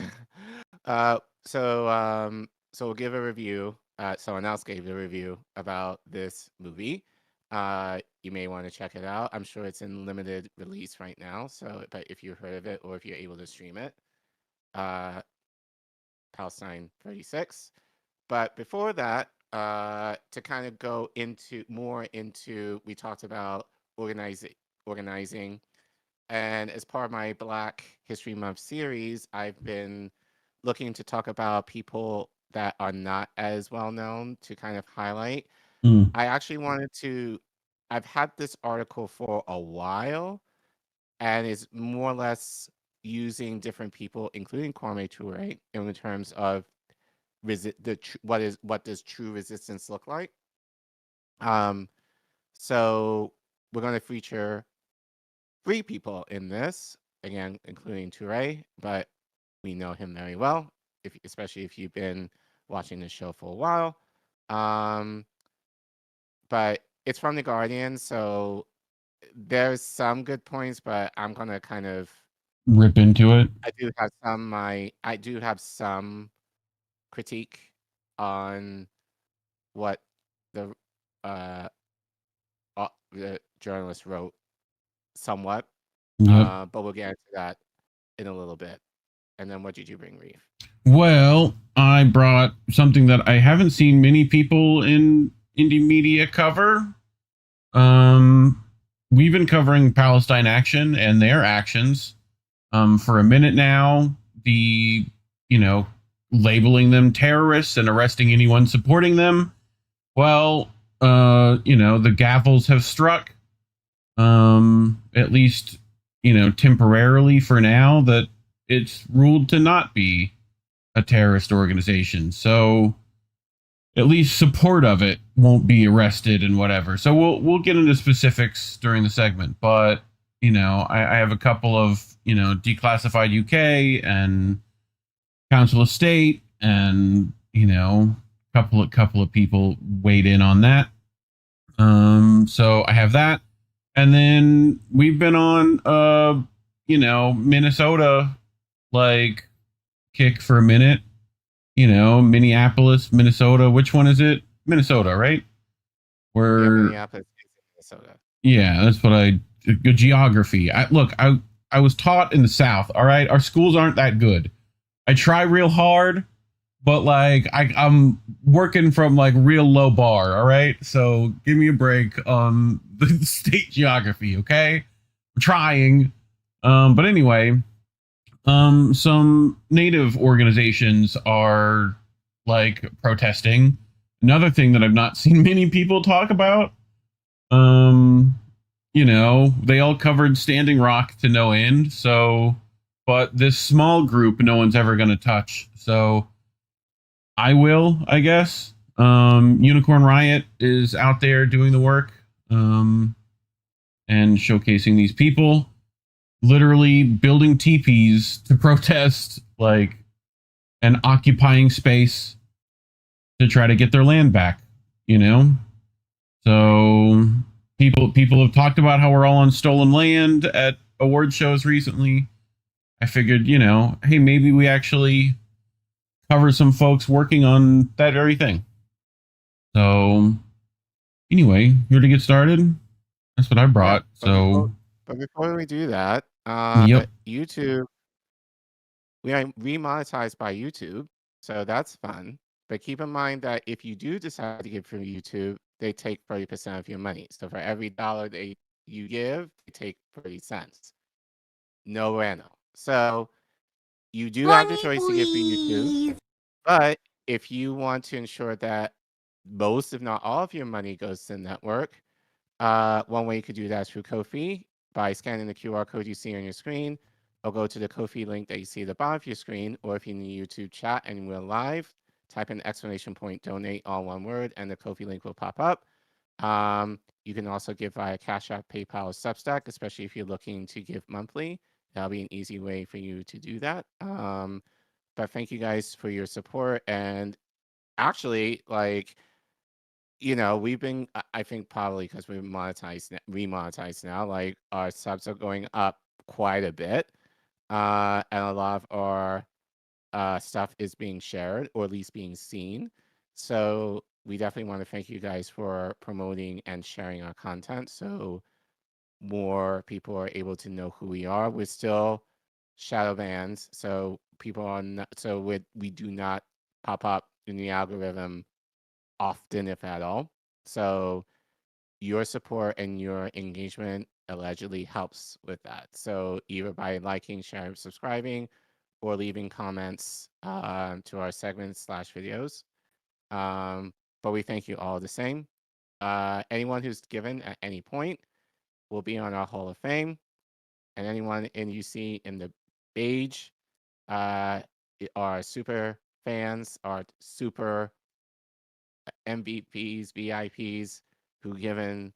So we'll give a review. Someone else gave a review about this movie. You may want to check it out. I'm sure it's in limited release right now. So, but if you heard of it or if you're able to stream it, Palestine 36. But before that, to kind of go more into, we talked about organizing. And as part of my Black History Month series, I've been looking to talk about people that are not as well known to kind of highlight. I actually I've had this article for a while, and it's more or less using different people, including Kwame Ture, in terms of what does true resistance look like. So we're going to feature 3 people in this, again, including Ture, but we know him very well, especially if you've been watching the show for a while. But it's from The Guardian, so there's some good points, but I'm going to kind of rip into it. I do have some critique on what the journalist wrote somewhat. Yep. But we'll get into that in a little bit. And then what did you bring, Reef? Well, I brought something that I haven't seen many people in indie media cover. We've been covering Palestine action and their actions for a minute now. Labeling them terrorists and arresting anyone supporting them. Well, the gaffles have struck. At least, temporarily for now, that it's ruled to not be a terrorist organization. So at least support of it won't be arrested and whatever. So we'll get into specifics during the segment. But, I have a couple of, Declassified UK and Council of State and, couple of people weighed in on that. So I have that. And then we've been on, Minnesota, kick for a minute. Minneapolis, Minnesota. Which one is it? Minnesota, right? Minneapolis, Minnesota. Yeah, that's what geography. I was taught in the South, all right? Our schools aren't that good. I try real hard, but I'm working from real low bar, all right? So give me a break on the state geography, okay? I'm trying. But anyway, some native organizations are protesting. Another thing that I've not seen many people talk about, they all covered Standing Rock to no end. So, but this small group, no one's ever going to touch. So I will, I guess. Unicorn Riot is out there doing the work, and showcasing these people, literally building teepees to protest, and occupying space to try to get their land back, So people have talked about how we're all on stolen land at award shows recently. I figured, hey, maybe we actually cover some folks working on that very thing. So anyway, here to get started. That's what I brought. But before we do that, YouTube, we are remonetized by YouTube, so that's fun. But keep in mind that if you do decide to give from YouTube, they take 30% of your money. So for every dollar you give, they take 30 cents. No random. So you do have the choice to give from YouTube. But if you want to ensure that most, if not all of your money goes to the network, one way you could do that is through Ko-fi by scanning the QR code you see on your screen, or go to the Ko-fi link that you see at the bottom of your screen, or if you're in the YouTube chat and we're live, type in ! donate, all one word, and the Ko-fi link will pop up. You can also give via Cash App, PayPal, or Substack, especially if you're looking to give monthly. That'll be an easy way for you to do that. But thank you guys for your support. And actually, we've been, I think probably because we're remonetized now, our subs are going up quite a bit. And a lot of our stuff is being shared, or at least being seen. So we definitely want to thank you guys for promoting and sharing our content, so more people are able to know who we are. We're still shadow bans, so people are not, so we do not pop up in the algorithm often, if at all. So your support and your engagement allegedly helps with that. So either by liking, sharing, subscribing, or leaving comments to our segments / videos. But we thank you all the same. Anyone who's given at any point will be on our Hall of Fame. And anyone you see in the page are super fans, are super MVPs, VIPs, who given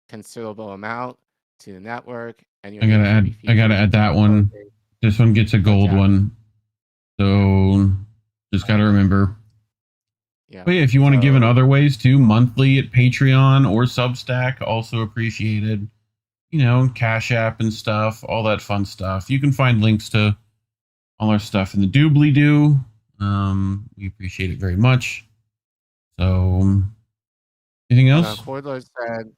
considerable amount to the network. And I gotta add that one. This one gets a gold one. So just gotta remember. Yeah. But yeah, if you want to give in other ways too, monthly at Patreon or Substack, also appreciated. Cash App and stuff, all that fun stuff. You can find links to all our stuff in the doobly-doo. We appreciate it very much. So, anything else? Cordler said,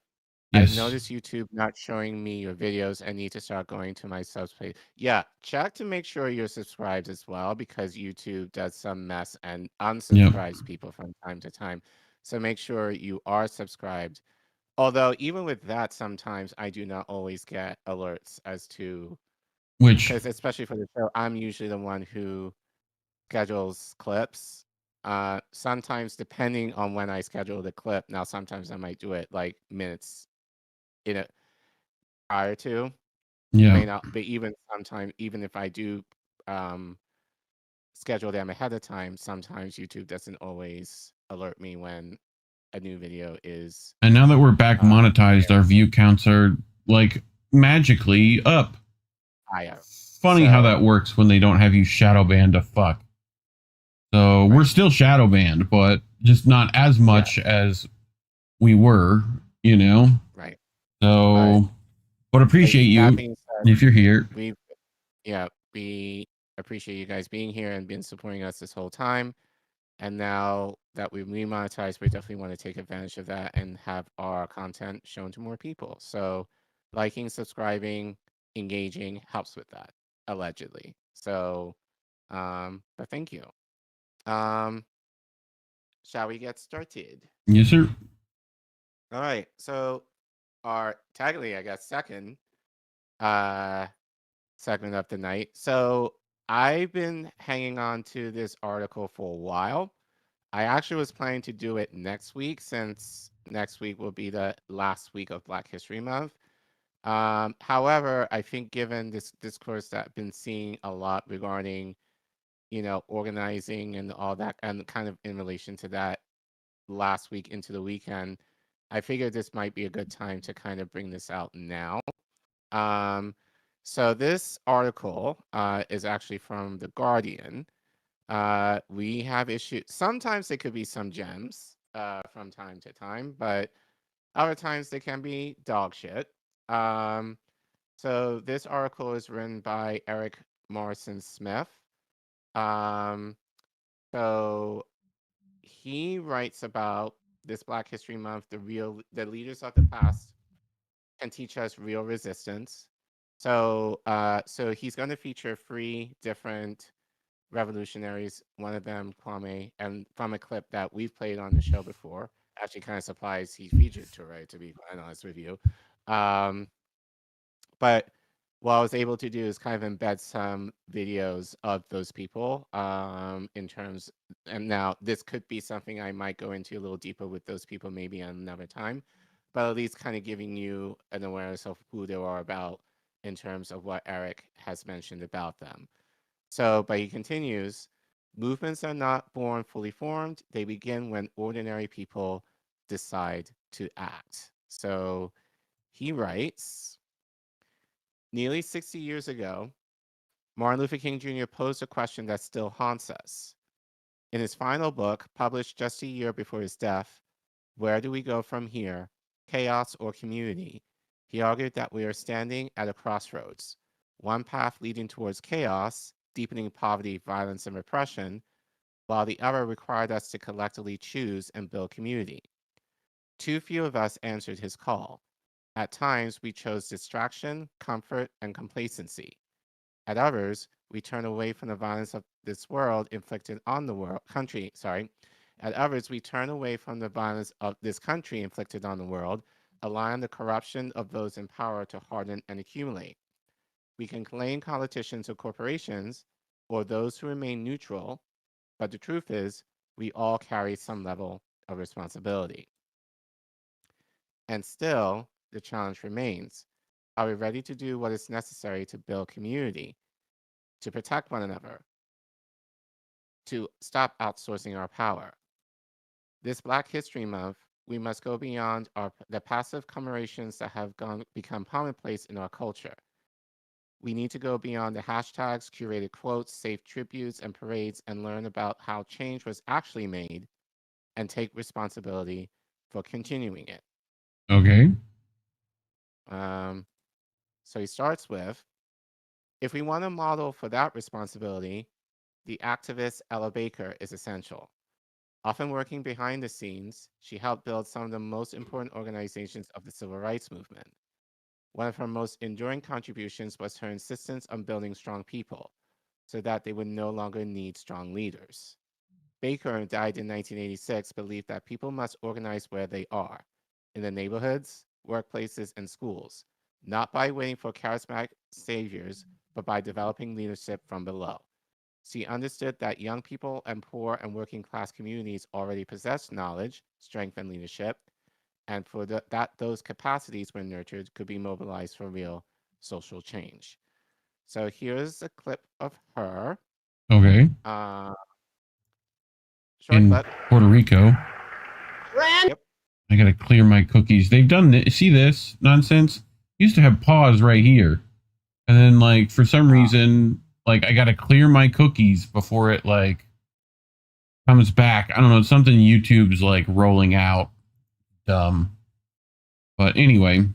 Yes. I've noticed YouTube not showing me your videos and need to start going to my subs page. Yeah, check to make sure you're subscribed as well, because YouTube does some mess and unsubscribes people from time to time. So make sure you are subscribed. Although even with that, sometimes I do not always get alerts as to which, because especially for the show, I'm usually the one who schedules clips. Sometimes depending on when I schedule the clip, now sometimes I might do it like minutes prior to. Yeah. May not, but even sometimes, even if I do schedule them ahead of time, sometimes YouTube doesn't always alert me when a new video is. And now that we're back monetized, our view counts are like magically up. Higher. Funny how that works when they don't have you shadow banned to fuck. So we're still shadow banned, but just not as much as we were, Right. So, but appreciate you if you're here. We appreciate you guys being here and been supporting us this whole time. And now that we've remonetized, we definitely want to take advantage of that and have our content shown to more people. So liking, subscribing, engaging helps with that, allegedly. So, but thank you. Shall we get started? Yes, sir. All right. So our technically, I guess, second segment of the night. So I've been hanging on to this article for a while. I actually was planning to do it next week, since next week will be the last week of Black History Month. However, I think given this discourse that I've been seeing a lot regarding, organizing and all that, and kind of in relation to that last week into the weekend, I figured this might be a good time to kind of bring this out now. So this article is actually from The Guardian. We have issues. Sometimes there could be some gems from time to time, but other times they can be dog shit. So this article is written by Eric Morrison-Smith. So he writes about this Black History Month, the leaders of the past can teach us real resistance. So so he's going to feature 3 different revolutionaries, one of them Kwame, and from a clip that we've played on the show before. Actually kind of surprised he featured Toure, to be quite honest with you. But what I was able to do is kind of embed some videos of those people in terms, and now this could be something I might go into a little deeper with those people maybe another time, but at least kind of giving you an awareness of who they are about in terms of what Eric has mentioned about them. So, but he continues, movements are not born fully formed. They begin when ordinary people decide to act. So he writes, nearly 60 years ago, Martin Luther King Jr. posed a question that still haunts us. In his final book, published just a year before his death, Where Do We Go From Here? Chaos or Community? He argued that we are standing at a crossroads. One path leading towards chaos, deepening poverty, violence, and repression, while the other required us to collectively choose and build community. Too few of us answered his call. At times, we chose distraction, comfort, and complacency. At others, we turn away from the violence of this world inflicted on the country. At others, we turn away from the violence of this country inflicted on the world, allowing the corruption of those in power to harden and accumulate. We can blame politicians or corporations, or those who remain neutral, but the truth is, we all carry some level of responsibility. And still, the challenge remains. Are we ready to do what is necessary to build community, to protect one another, to stop outsourcing our power? This Black History Month, we must go beyond the passive commemorations that have become commonplace in our culture. We need to go beyond the hashtags, curated quotes, safe tributes, and parades, and learn about how change was actually made and take responsibility for continuing it. Okay. So he starts with, if we want a model for that responsibility, the activist Ella Baker is essential. Often working behind the scenes, she helped build some of the most important organizations of the civil rights movement. One of her most enduring contributions was her insistence on building strong people so that they would no longer need strong leaders. Baker, who died in 1986, believed that people must organize where they are, in the neighborhoods, workplaces, and schools, not by waiting for charismatic saviors, but by developing leadership from below. She understood that young people and poor and working class communities already possessed knowledge, strength, and leadership, and for that those capacities, when nurtured, could be mobilized for real social change. So here's a clip of her. Okay. Short In clip. Puerto Rico. Yep. I gotta clear my cookies. They've done this. See this nonsense? Used to have pause right here. And then, like, for some reason, like, I gotta clear my cookies before it, like, comes back. I don't know. Something YouTube's, like, rolling out. Dumb. But anyway.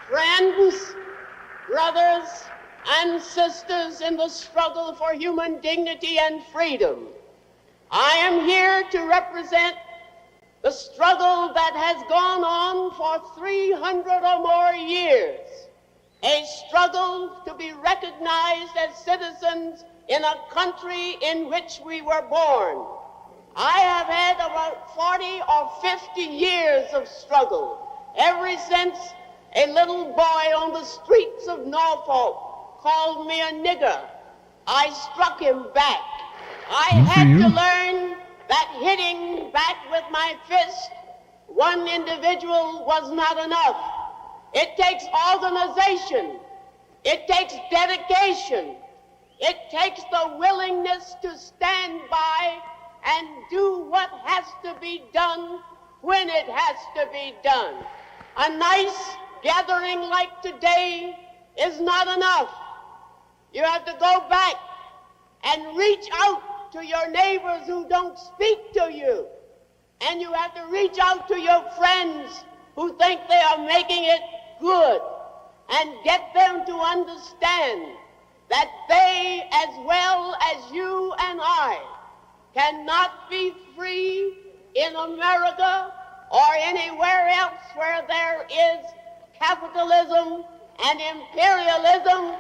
Friends, brothers, and sisters in the struggle for human dignity and freedom, I am here to represent the struggle that has gone on for 300 or more years, a struggle to be recognized as citizens in a country in which we were born. I have had about 40 or 50 years of struggle, ever since a little boy on the streets of Norfolk called me a nigger. I struck him back. I had to learn that hitting back with my fist one individual was not enough. It takes organization. It takes dedication. It takes the willingness to stand by and do what has to be done when it has to be done. A nice gathering like today is not enough. You have to go back and reach out to your neighbors who don't speak to you. And you have to reach out to your friends who think they are making it good and get them to understand that they, as well as you and I, cannot be free in America or anywhere else where there is capitalism and imperialism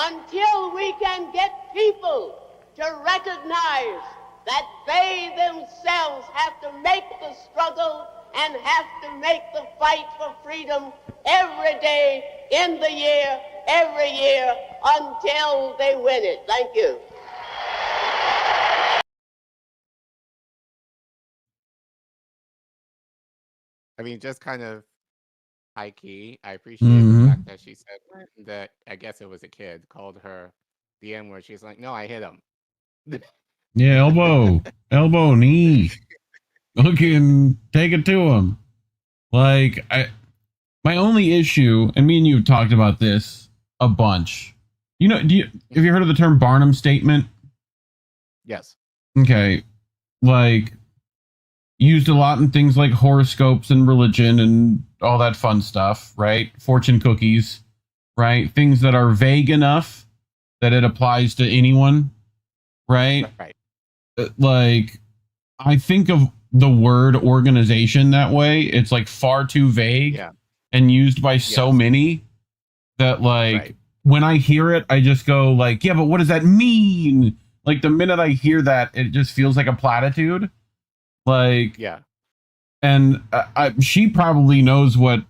until we can get people to recognize that they themselves have to make the struggle and have to make the fight for freedom every day in the year, every year, until they win it. Thank you. I mean, just kind of high key. I appreciate the fact that she said that, I guess it was a kid, called her the N word. She's like, no, I hit him. Yeah, elbow, knee. Looking, take it to him. Like, my only issue, and me and you have talked about this a bunch. You know, have you heard of the term Barnum statement? Yes. Okay. Like, used a lot in things like horoscopes and religion and all that fun stuff, right? Fortune cookies, right? Things that are vague enough that it applies to anyone, right? Right. Like, I think of the word organization that way. It's like far too vague and used by so many that, like, when I hear it, I just go like, yeah, but what does that mean? Like, the minute I hear that, it just feels like a platitude. Like, and she probably knows what,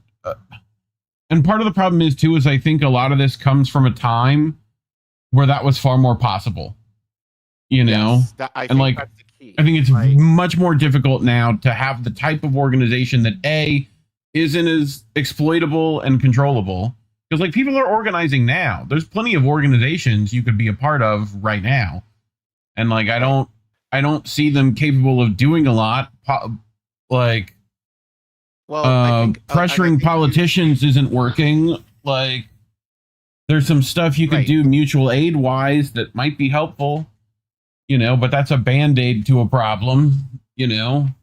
and part of the problem is too, is I think a lot of this comes from a time where that was far more possible, you know? I think it's much more difficult now to have the type of organization that isn't as exploitable and controllable, because like people are organizing now. There's plenty of organizations you could be a part of right now. And like, I don't see them capable of doing a lot. Like, pressuring politicians isn't working. Like, There's some stuff you could do mutual aid wise that might be helpful, but that's a band-aid to a problem,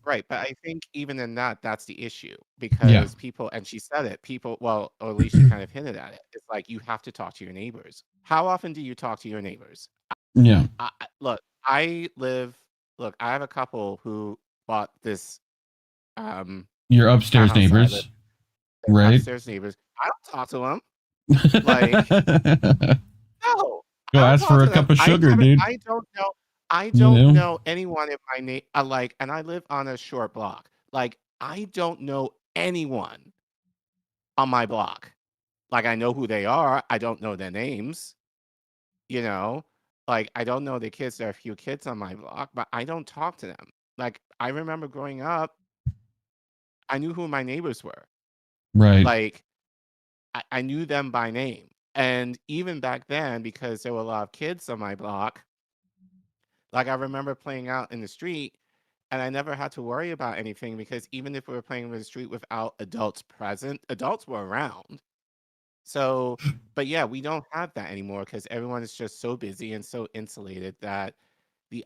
Right, but I think even in that, that's the issue because people, and she said it, people, well, or at least she kind of hinted at it. It's like you have to talk to your neighbors. How often do you talk to your neighbors? Yeah. Look, I have a couple who bought this. Your upstairs townhouse that I neighbors, live- right? Upstairs neighbors. I don't talk to them. Like, no. Go I don't ask talk for to a them. cup of I sugar, haven't- dude. I don't know. I You don't know? know anyone in my and I live on a short block. Like, I don't know anyone on my block. Like, I know who they are. I don't know their names. Like, I don't know the kids. There are a few kids on my block, but I don't talk to them. Like, I remember growing up, I knew who my neighbors were. Right. Like, I knew them by name. And even back then, because there were a lot of kids on my block, like I remember playing out in the street and I never had to worry about anything because even if we were playing in the street without adults present, adults were around. So, but yeah, we don't have that anymore because everyone is just so busy and so insulated that the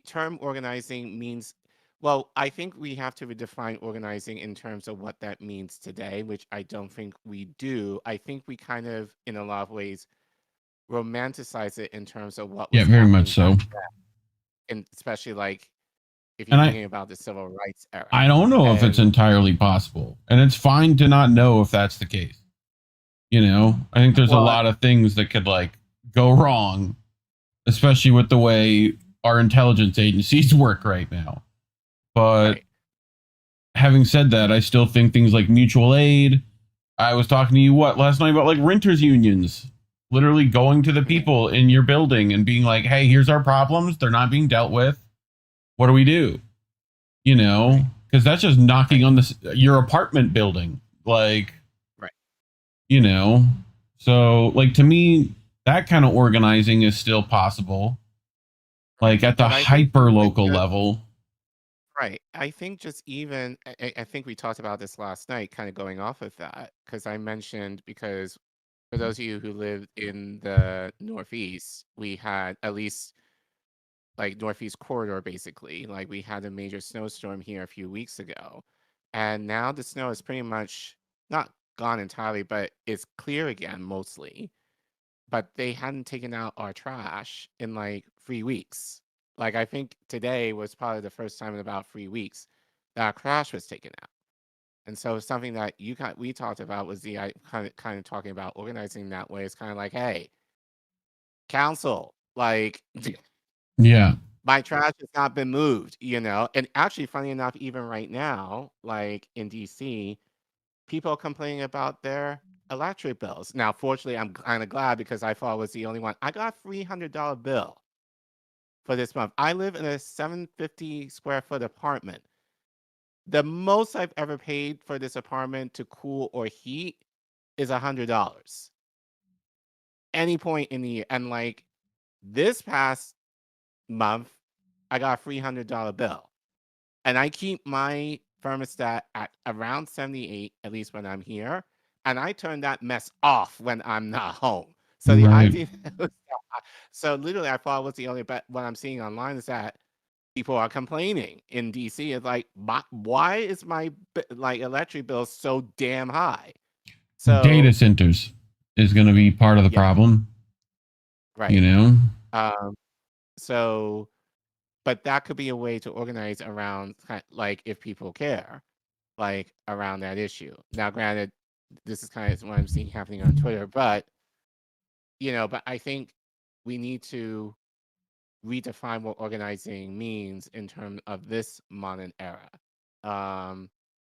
term organizing means, well, I think we have to redefine organizing in terms of what that means today, which I don't think we do. I think we kind of, in a lot of ways, romanticize it in terms of what was Very happening much so. back then. And especially like if you're And thinking about the civil rights era. I don't know if it's entirely possible, and it's fine to not know if that's the case. I think there's a lot of things that could go wrong, especially with the way our intelligence agencies work right now. But having said that, I still think things like mutual aid. I was talking to you last night about renters unions, literally going to the people in your building and being like, hey, here's our problems. They're not being dealt with. What do we do? Because that's just knocking on your apartment building. So to me, that kind of organizing is still possible. At the hyper local level. Right. I think just even, I think we talked about this last night, kind of going off of that, because I mentioned, because for those of you who lived in the Northeast, we had at least Northeast corridor, basically. We had a major snowstorm here a few weeks ago. And now the snow is pretty much not gone entirely, but it's clear again, mostly. But they hadn't taken out our trash in 3 weeks. I think today was probably the first time in about 3 weeks that our trash was taken out. And so something that we talked about was the kind of talking about organizing that way. It's kind of like, hey, council, yeah, my trash has not been moved, And actually, funny enough, even right now, in DC, people are complaining about their electric bills. Now, fortunately, I'm kind of glad because I thought I was the only one. I got a $300 bill for this month. I live in a 750 square foot apartment. The most I've ever paid for this apartment to cool or heat is $100. Any point in the year. And this past month, I got a $300 bill. And I keep my thermostat at around 78, at least when I'm here. And I turn that mess off when I'm not home. So the idea was so literally I thought I was the only, but what I'm seeing online is that people are complaining in DC. It's why is my electric bill so damn high? So data centers is going to be part of the problem. Right. So, but that could be a way to organize around, if people care, around that issue. Now, granted, this is kind of what I'm seeing happening on Twitter, but but I think we need to redefine what organizing means in terms of this modern era,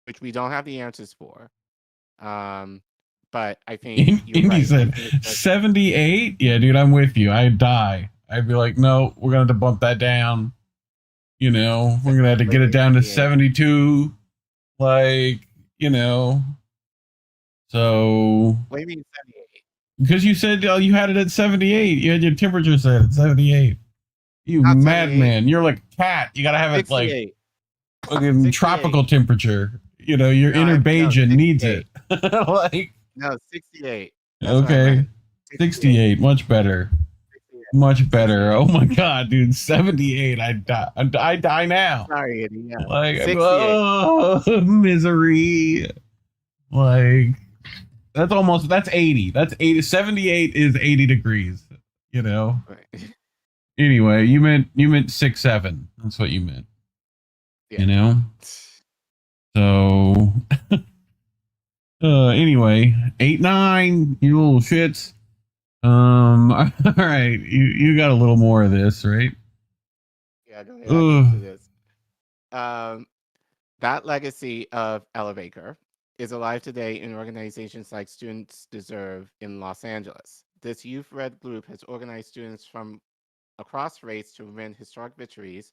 which we don't have the answers for. But I think Indy said 78. Yeah, dude, I'm with you. I'd die. I'd be like, no, we're gonna have to bump that down. We're gonna have to get it down to 72. So. What do you mean 78? Because you said you had it at 78. You had your temperature set at 78. You madman. You're like a cat. You got to have it 68. tropical temperature. Your inner Bajan needs it. No, 68. Okay. 68. Much better. Much better. Oh my God, dude. 78. I die now. Sorry, Eddie. Yeah. Like, 68. oh, misery. Like, that's 80. That's 80. 78 is 80 degrees, you know? Right. Anyway, you meant 6'7". That's what you meant. Yeah. You know? So, anyway, 8'9", you little shits. All right. You got a little more of this, right? Yeah, go ahead. I'll get to this. That legacy of Elevator is alive today in organizations like Students Deserve in Los Angeles. This youth-led group has organized students from across race to win historic victories,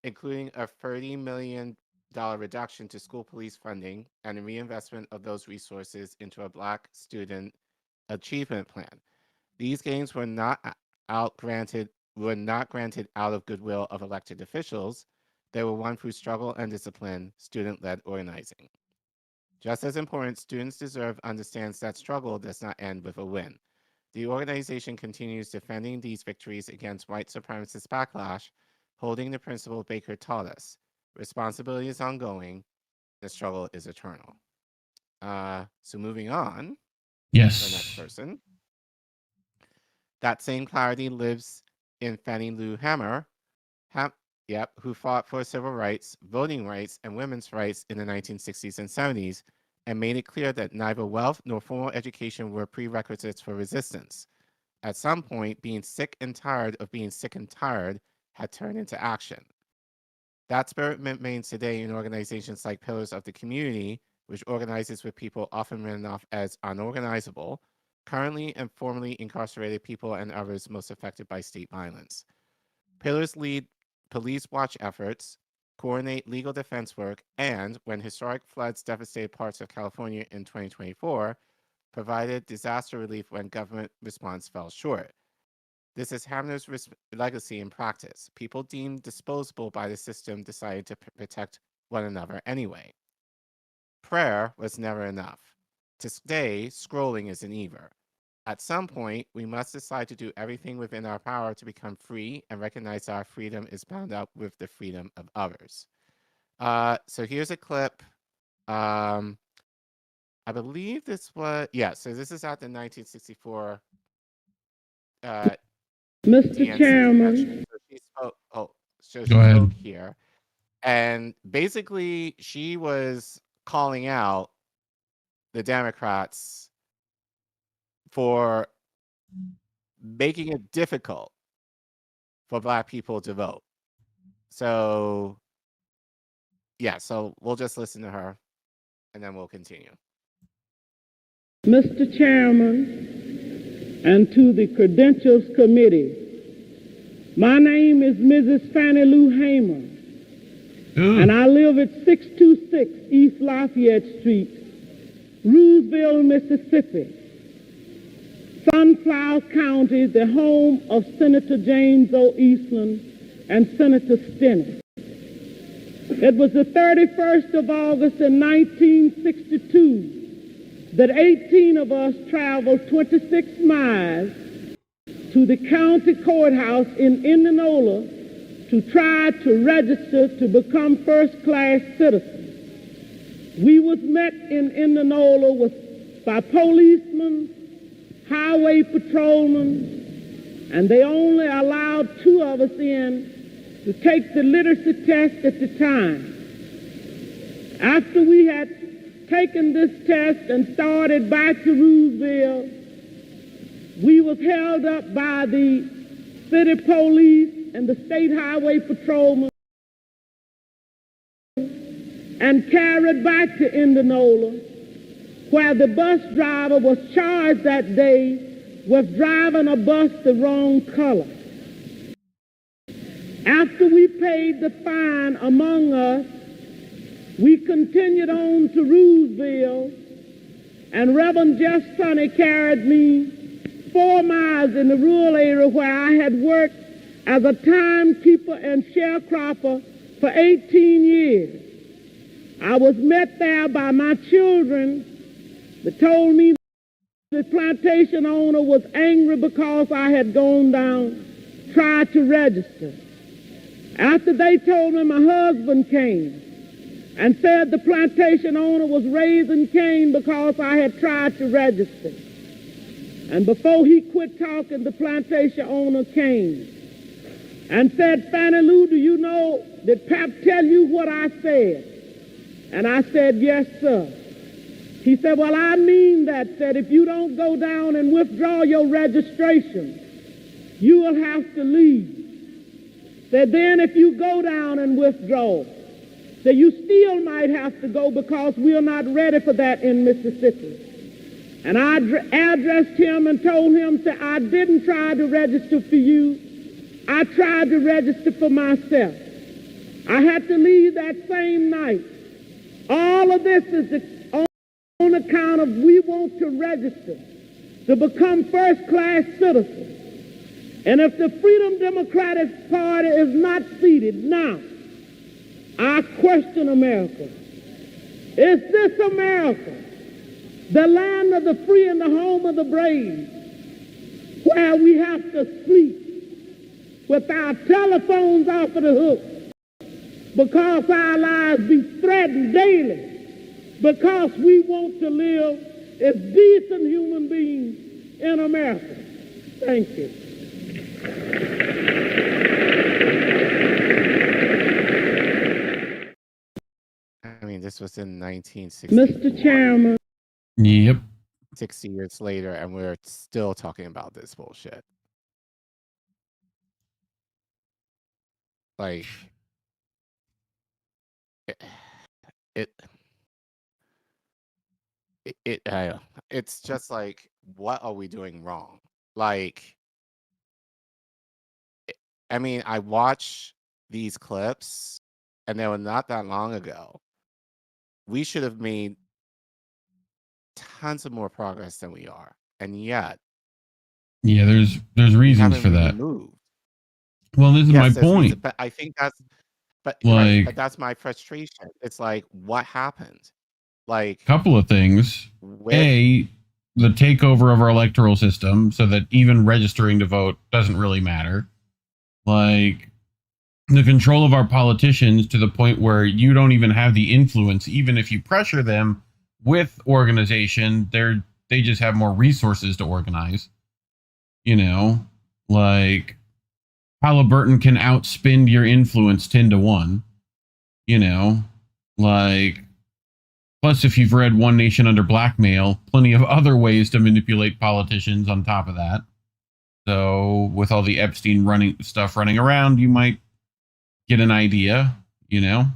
including a $30 million reduction to school police funding and a reinvestment of those resources into a Black student achievement plan. These gains were not granted out of goodwill of elected officials. They were won through struggle and discipline, student-led organizing. Just as important, Students Deserve understands that struggle does not end with a win. The organization continues defending these victories against white supremacist backlash, holding the principle Baker taught us. Responsibility is ongoing. The struggle is eternal. So moving on. Yes. The next person. That same clarity lives in Fannie Lou Hamer, who fought for civil rights, voting rights, and women's rights in the 1960s and 70s, and made it clear that neither wealth nor formal education were prerequisites for resistance. At some point, being sick and tired of being sick and tired had turned into action. That spirit remains today in organizations like Pillars of the Community, which organizes with people often written off as unorganizable, currently and formerly incarcerated people and others most affected by state violence. Pillars lead police watch efforts, coordinate legal defense work, and, when historic floods devastated parts of California in 2024, provided disaster relief when government response fell short. This is Hamner's legacy in practice. People deemed disposable by the system decided to protect one another anyway. Prayer was never enough. Today, scrolling isn't either. At some point, we must decide to do everything within our power to become free and recognize our freedom is bound up with the freedom of others. So here's a clip. I believe this was, so this is at the 1964 Mr. Chairman. She spoke here. And basically, she was calling out the Democrats for making it difficult for Black people to vote. So, so we'll just listen to her and then we'll continue. Mr. Chairman, and to the Credentials Committee, my name is Mrs. Fannie Lou Hamer, and I live at 626 East Lafayette Street, Roosevelt, Mississippi. Sunflower County, the home of Senator James O. Eastland and Senator Stennis. It was the 31st of August in 1962 that 18 of us traveled 26 miles to the county courthouse in Indianola to try to register to become first-class citizens. We was met in Indianola by policemen, highway patrolmen, and they only allowed 2 of us in to take the literacy test at the time. After we had taken this test and started back to Roosevelt, we was held up by the city police and the state highway patrolmen and carried back to Indianola, where the bus driver was charged that day with driving a bus the wrong color. After we paid the fine among us, we continued on to Roosevelt, and Reverend Jeff Sonny carried me 4 miles in the rural area where I had worked as a timekeeper and sharecropper for 18 years. I was met there by my children that told me the plantation owner was angry because I had gone down, tried to register. After they told me, my husband came and said the plantation owner was raising Cain because I had tried to register. And before he quit talking, the plantation owner came and said, Fannie Lou, do you know, did Pap tell you what I said? And I said, yes, sir. He said, well, I mean that if you don't go down and withdraw your registration, you will have to leave. Said then if you go down and withdraw, so you still might have to go because we are not ready for that in Mississippi. And I addressed him and told him, say, I didn't try to register for you. I tried to register for myself. I had to leave that same night. All of this is on account of we want to register to become first-class citizens. And if the Freedom Democratic Party is not seated now, I question America. Is this America, the land of the free and the home of the brave, where we have to sleep with our telephones off of the hook because our lives be threatened daily, because we want to live as decent human beings in America? Thank you. I mean, this was in 1960. Mr. Chairman. Yep. 60 years later, and we're still talking about this bullshit. Like, it's just like, what are we doing wrong? Like, I mean, I watch these clips, and they were not that long ago. We should have made tons of more progress than we are, and yet, Yeah, there's reasons for haven't that. moved. Well, this is my Yes, there's reason, point. but I think that's, but Like, but that's my frustration. It's like, what happened? Like, couple of things. where? A, the takeover of our electoral system so that even registering to vote doesn't really matter. Like, the control of our politicians to the point where you don't even have the influence, even if you pressure them with organization, they just have more resources to organize. You know, like Halliburton can outspend your influence 10-1. You know, like, plus if you've read One Nation Under Blackmail, plenty of other ways to manipulate politicians on top of that. So with all the Epstein running around, you might get an idea, you know?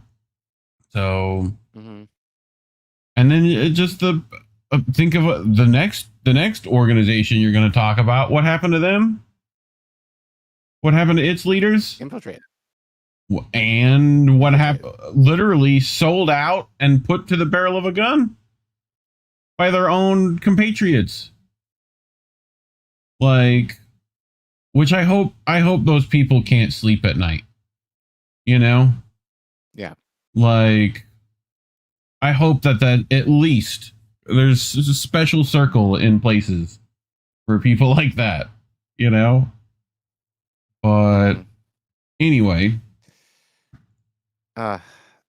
So, and then just think of the next organization you're going to talk about. What happened to them? What happened to its leaders? Infiltrated. And what happened? Literally sold out and put to the barrel of a gun by their own compatriots. Like, which I hope those people can't sleep at night. You know? Yeah. Like, I hope that at least there's a special circle in places for people like that, you know? But anyway.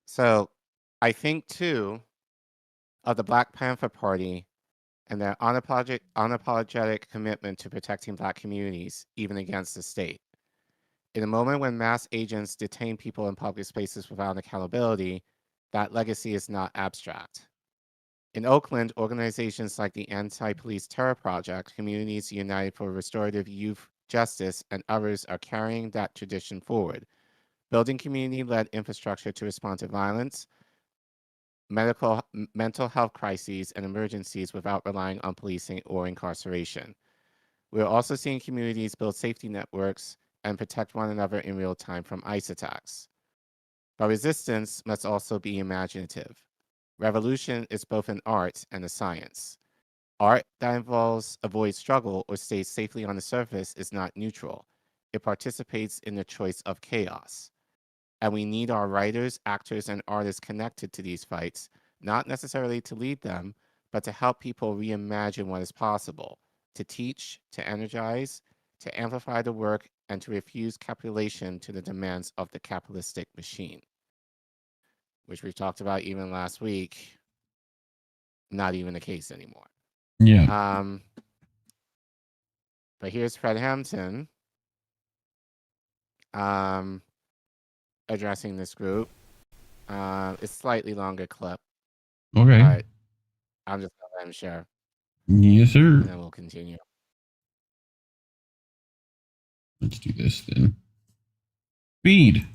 So I think too of the Black Panther Party and their unapologetic commitment to protecting Black communities, even against the state. In a moment when mass agents detain people in public spaces without accountability, that legacy is not abstract. In Oakland, organizations like the Anti-Police Terror Project, Communities United for Restorative Youth Justice, and others are carrying that tradition forward, building community-led infrastructure to respond to violence, mental health crises, and emergencies without relying on policing or incarceration. We're also seeing communities build safety networks and protect one another in real time from ICE attacks. But resistance must also be imaginative. Revolution is both an art and a science. Art that avoids struggle or stays safely on the surface is not neutral. It participates in the choice of chaos. And we need our writers, actors, and artists connected to these fights, not necessarily to lead them, but to help people reimagine what is possible, to teach, to energize, to amplify the work, and to refuse capitulation to the demands of the capitalistic machine, which we talked about even last week. Not even the case anymore. Yeah. But here's Fred Hampton addressing this group. It's slightly longer clip. Okay. But I'm just gonna let him share. Yes, sir. And then we'll continue. Let's do this then. Speed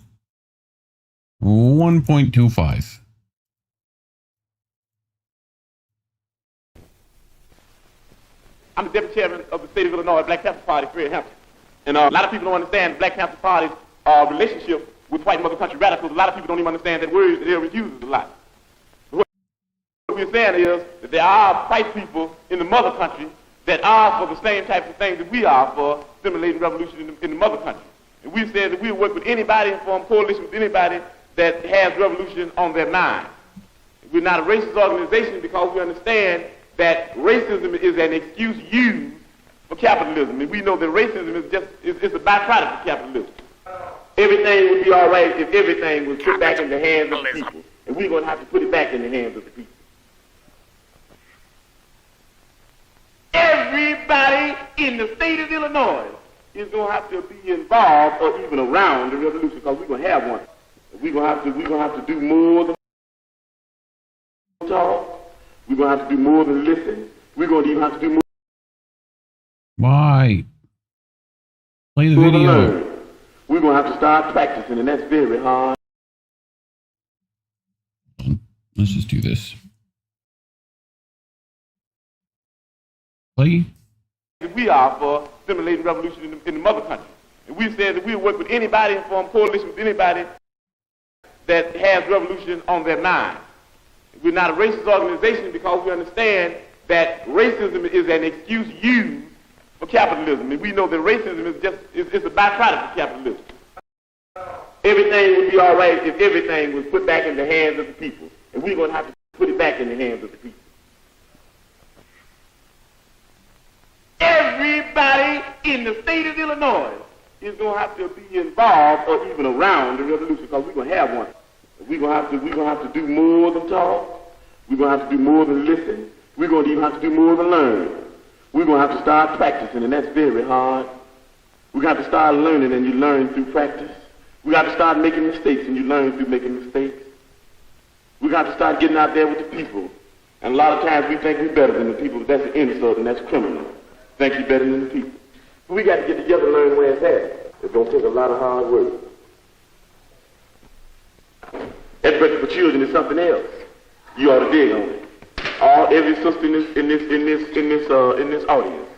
1.25. I'm the deputy chairman of the state of Illinois Black Panther Party, Fred Hampton. And a lot of people don't understand the Black Panther Party's relationship with white mother country radicals. A lot of people don't even understand that word that it uses a lot. What we're saying is that there are white people in the mother country that are for the same types of things that we are for stimulating revolution in the mother country. And we've said that we'll work with anybody and form coalition with anybody that has revolution on their mind. We're not a racist organization because we understand that racism is an excuse used for capitalism. And we know that racism is a byproduct of capitalism. Everything would be all right if everything was put back in the hands of the people. And we're going to have to put it back in the hands of the people. Everybody in the state of Illinois is going to have to be involved or even around the revolution because we're going to have one. We're going to have to do more than talk. We're going to have to do more than listen. We're going to even have to do more. Why? Play the video. We're going to have to start practicing, and that's very hard. Let's just do this. Play. We are for stimulating revolution in the mother country. And we've said that we'll work with anybody and form coalition with anybody that has revolution on their mind. We're not a racist organization because we understand that racism is an excuse used for capitalism. And we know that racism is a byproduct of capitalism. Everything would be all right if everything was put back in the hands of the people. And we're going to have to put it back in the hands of the people. Everybody in the state of Illinois is going to have to be involved or even around the revolution because we're going to have one. We're going to have to do more than talk. We're going to have to do more than listen. We're going to even have to do more than learn. We're going to have to start practicing, and that's very hard. We're going to have to start learning, and you learn through practice. We got to start making mistakes, and you learn through making mistakes. We got to start getting out there with the people. And a lot of times we think we're better than the people, but that's an insult, and that's criminal. Think you're better than the people. We got to get together and learn where it's at. It's going to take a lot of hard work. That breakfast for children is something else. You ought to dig on it. Every sister in this audience.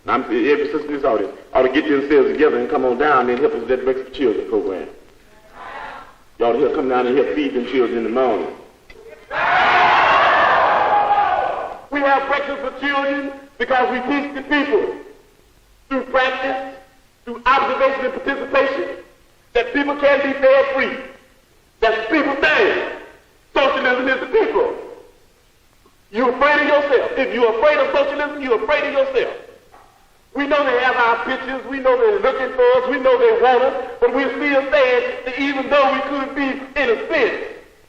Now, every sister in this audience ought to get themselves together and come on down and help us with that breakfast for children program. You ought to come down and help feed them children in the morning. We have breakfast for children because we teach the people through practice, through observation and participation, that people can be fed free. That's the people thing. Socialism is the people. You're afraid of yourself. If you're afraid of socialism, you're afraid of yourself. We know they have our pictures. We know they're looking for us. We know they want us. But we're still saying that even though we could be in a sense,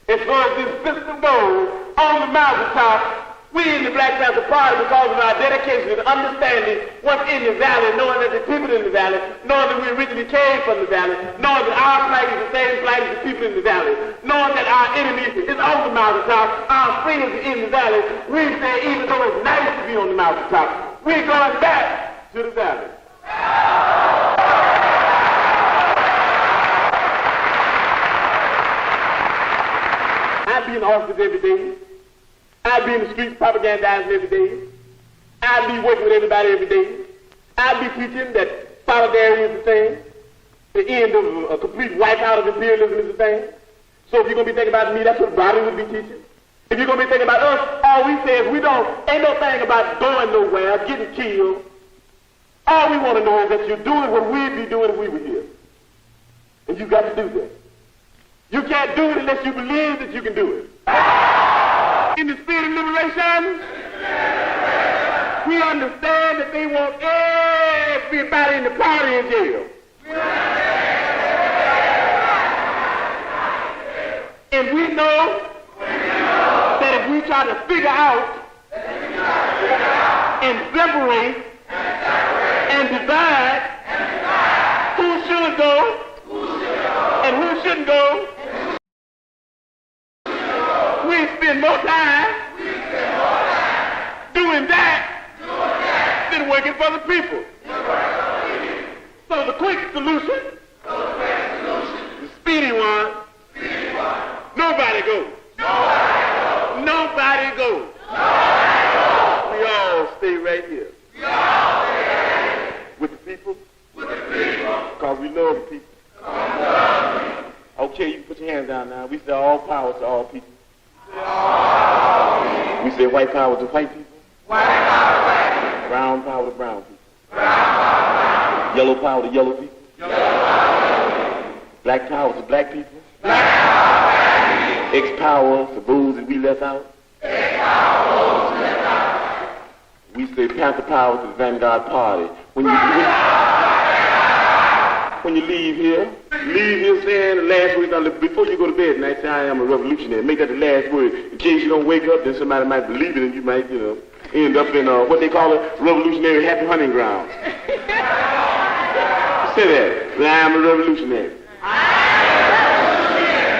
as far as this system goes, on the mountaintop, we in the Black Panther Party, because of our dedication and understanding what's in the valley, knowing that the people in the valley, knowing that we originally came from the valley, knowing that our flag is the same flag as the people in the valley, knowing that our enemy is on the mountaintop, our friends are in the valley, we say even though it's nice to be on the mountaintop, we're going back to the valley. I be in the office every day. I be in the streets propagandizing every day. I be working with everybody every day. I be teaching that solidarity is the thing. The end of a complete wipeout of imperialism is the thing. So if you're going to be thinking about me, that's what Bobby would be teaching. If you're going to be thinking about us, all we say is ain't no thing about going nowhere, getting killed. All we want to know is that you're doing what we'd be doing if we were here. And you got to do that. You can't do it unless you believe that you can do it. In the spirit of liberation, we understand that they want everybody in the party in jail. And we know that if we try to figure out and separate and divide who should go and who shouldn't go, we spend more time doing that than working for the people. So the quick solution, the speedy one, nobody goes. Nobody goes. We all stay right here. With the people. Because we love the people. Okay, you can put your hands down now. We say all power to all people. We say white power to white people. Brown power to brown people. Yellow power to yellow people. Black power to black people. X power to those that we left out. We say Panther power to the Vanguard Party. When you leave here saying the last word, before you go to bed tonight, say I am a revolutionary. Make that the last word. In case you don't wake up, then somebody might believe it and you might, end up in what they call a revolutionary happy hunting ground. Say that. I am a revolutionary.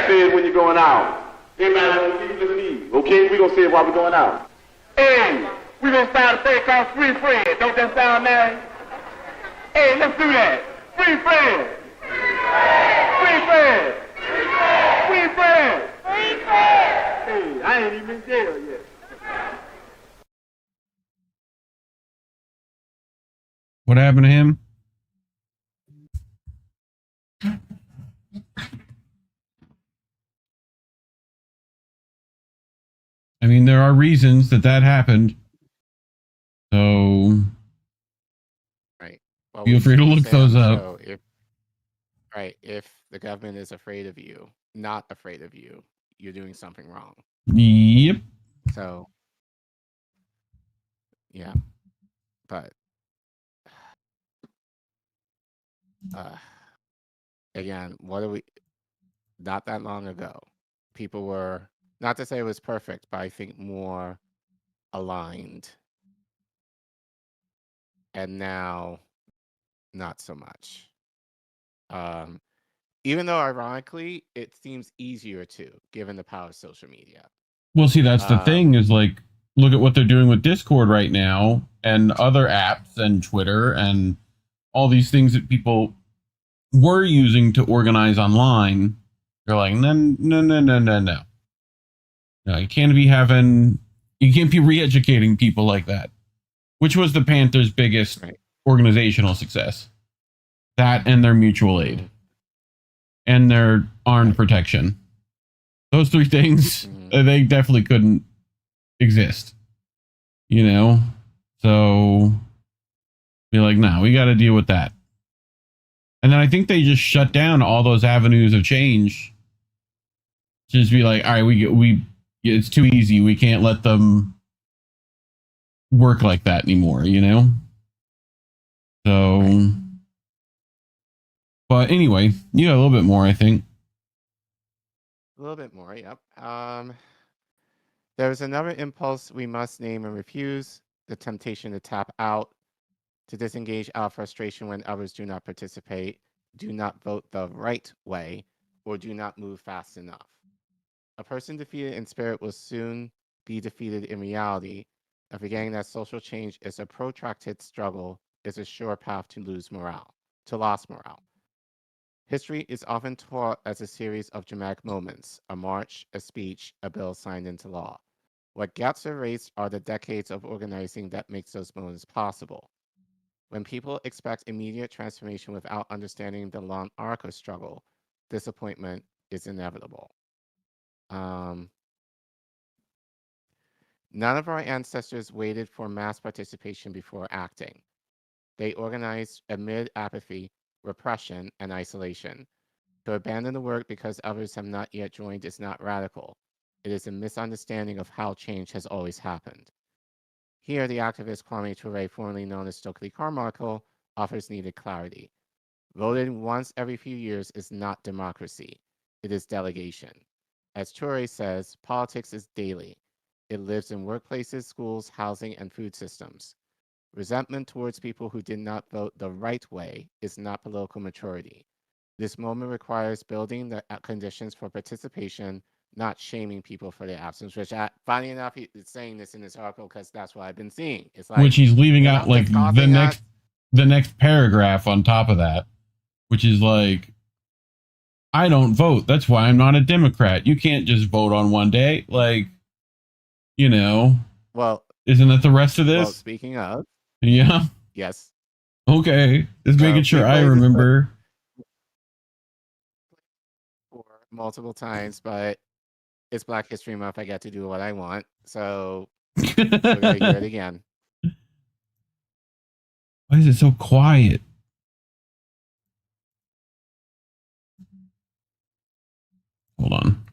Say it when you're going out. Everybody want to listen to you. Okay, we're going to say it while we're going out. Hey, we're going to start a thing called Free Fred. Don't that sound nice? Hey, let's do that. Free Fred. Free Fred. Free Fred. Free Fred. Hey, I ain't even in jail yet. What happened to him? I mean, there are reasons that happened. So, right. Well, feel free to look those up. If the government is afraid of you, not afraid of you, you're doing something wrong. Yep. So, yeah. But, again, not that long ago, people were, not to say it was perfect, but I think more aligned. And now, not so much. Even though, ironically, it seems easier to, given the power of social media. Well, see, that's the thing is like, look at what they're doing with Discord right now and other apps and Twitter and all these things that people were using to organize online. They're like, no. No, you can't be re-educating people like that, which was the Panthers' biggest organizational success. That and their mutual aid and their armed protection. Those three things, they definitely couldn't exist, So be like, no, we got to deal with that. And then I think they just shut down all those avenues of change. Just be like, all right, we it's too easy. We can't let them work like that anymore, So, but anyway, you got a little bit more, I think. A little bit more, yep. There is another impulse we must name and refuse, the temptation to tap out, to disengage our frustration when others do not participate, do not vote the right way, or do not move fast enough. A person defeated in spirit will soon be defeated in reality, and forgetting that social change is a protracted struggle is a sure path to lost morale. History is often taught as a series of dramatic moments, a march, a speech, a bill signed into law. What gets erased are the decades of organizing that makes those moments possible. When people expect immediate transformation without understanding the long arc of struggle, disappointment is inevitable. None of our ancestors waited for mass participation before acting. They organized amid apathy, repression, and isolation. To abandon the work because others have not yet joined is not radical. It is a misunderstanding of how change has always happened. Here, the activist Kwame Ture, formerly known as Stokely Carmichael, offers needed clarity. Voting once every few years is not democracy. It is delegation. As Ture says, politics is daily. It lives in workplaces, schools, housing, and food systems. Resentment towards people who did not vote the right way is not political maturity. This moment requires building the conditions for participation, not shaming people for their absence, which funny enough, he's saying this in this article because that's what I've been seeing. It's like, which he's leaving out like the next paragraph on top of that, which is like, I don't vote. That's why I'm not a Democrat. You can't just vote on one day. Like, you know. Well, isn't that the rest of this? Well, speaking of. Yeah. Yes. Okay. Just making sure I remember. Multiple times, but it's Black History Month. I get to do what I want. So we're going to do it again. Why is it so quiet? Hold on.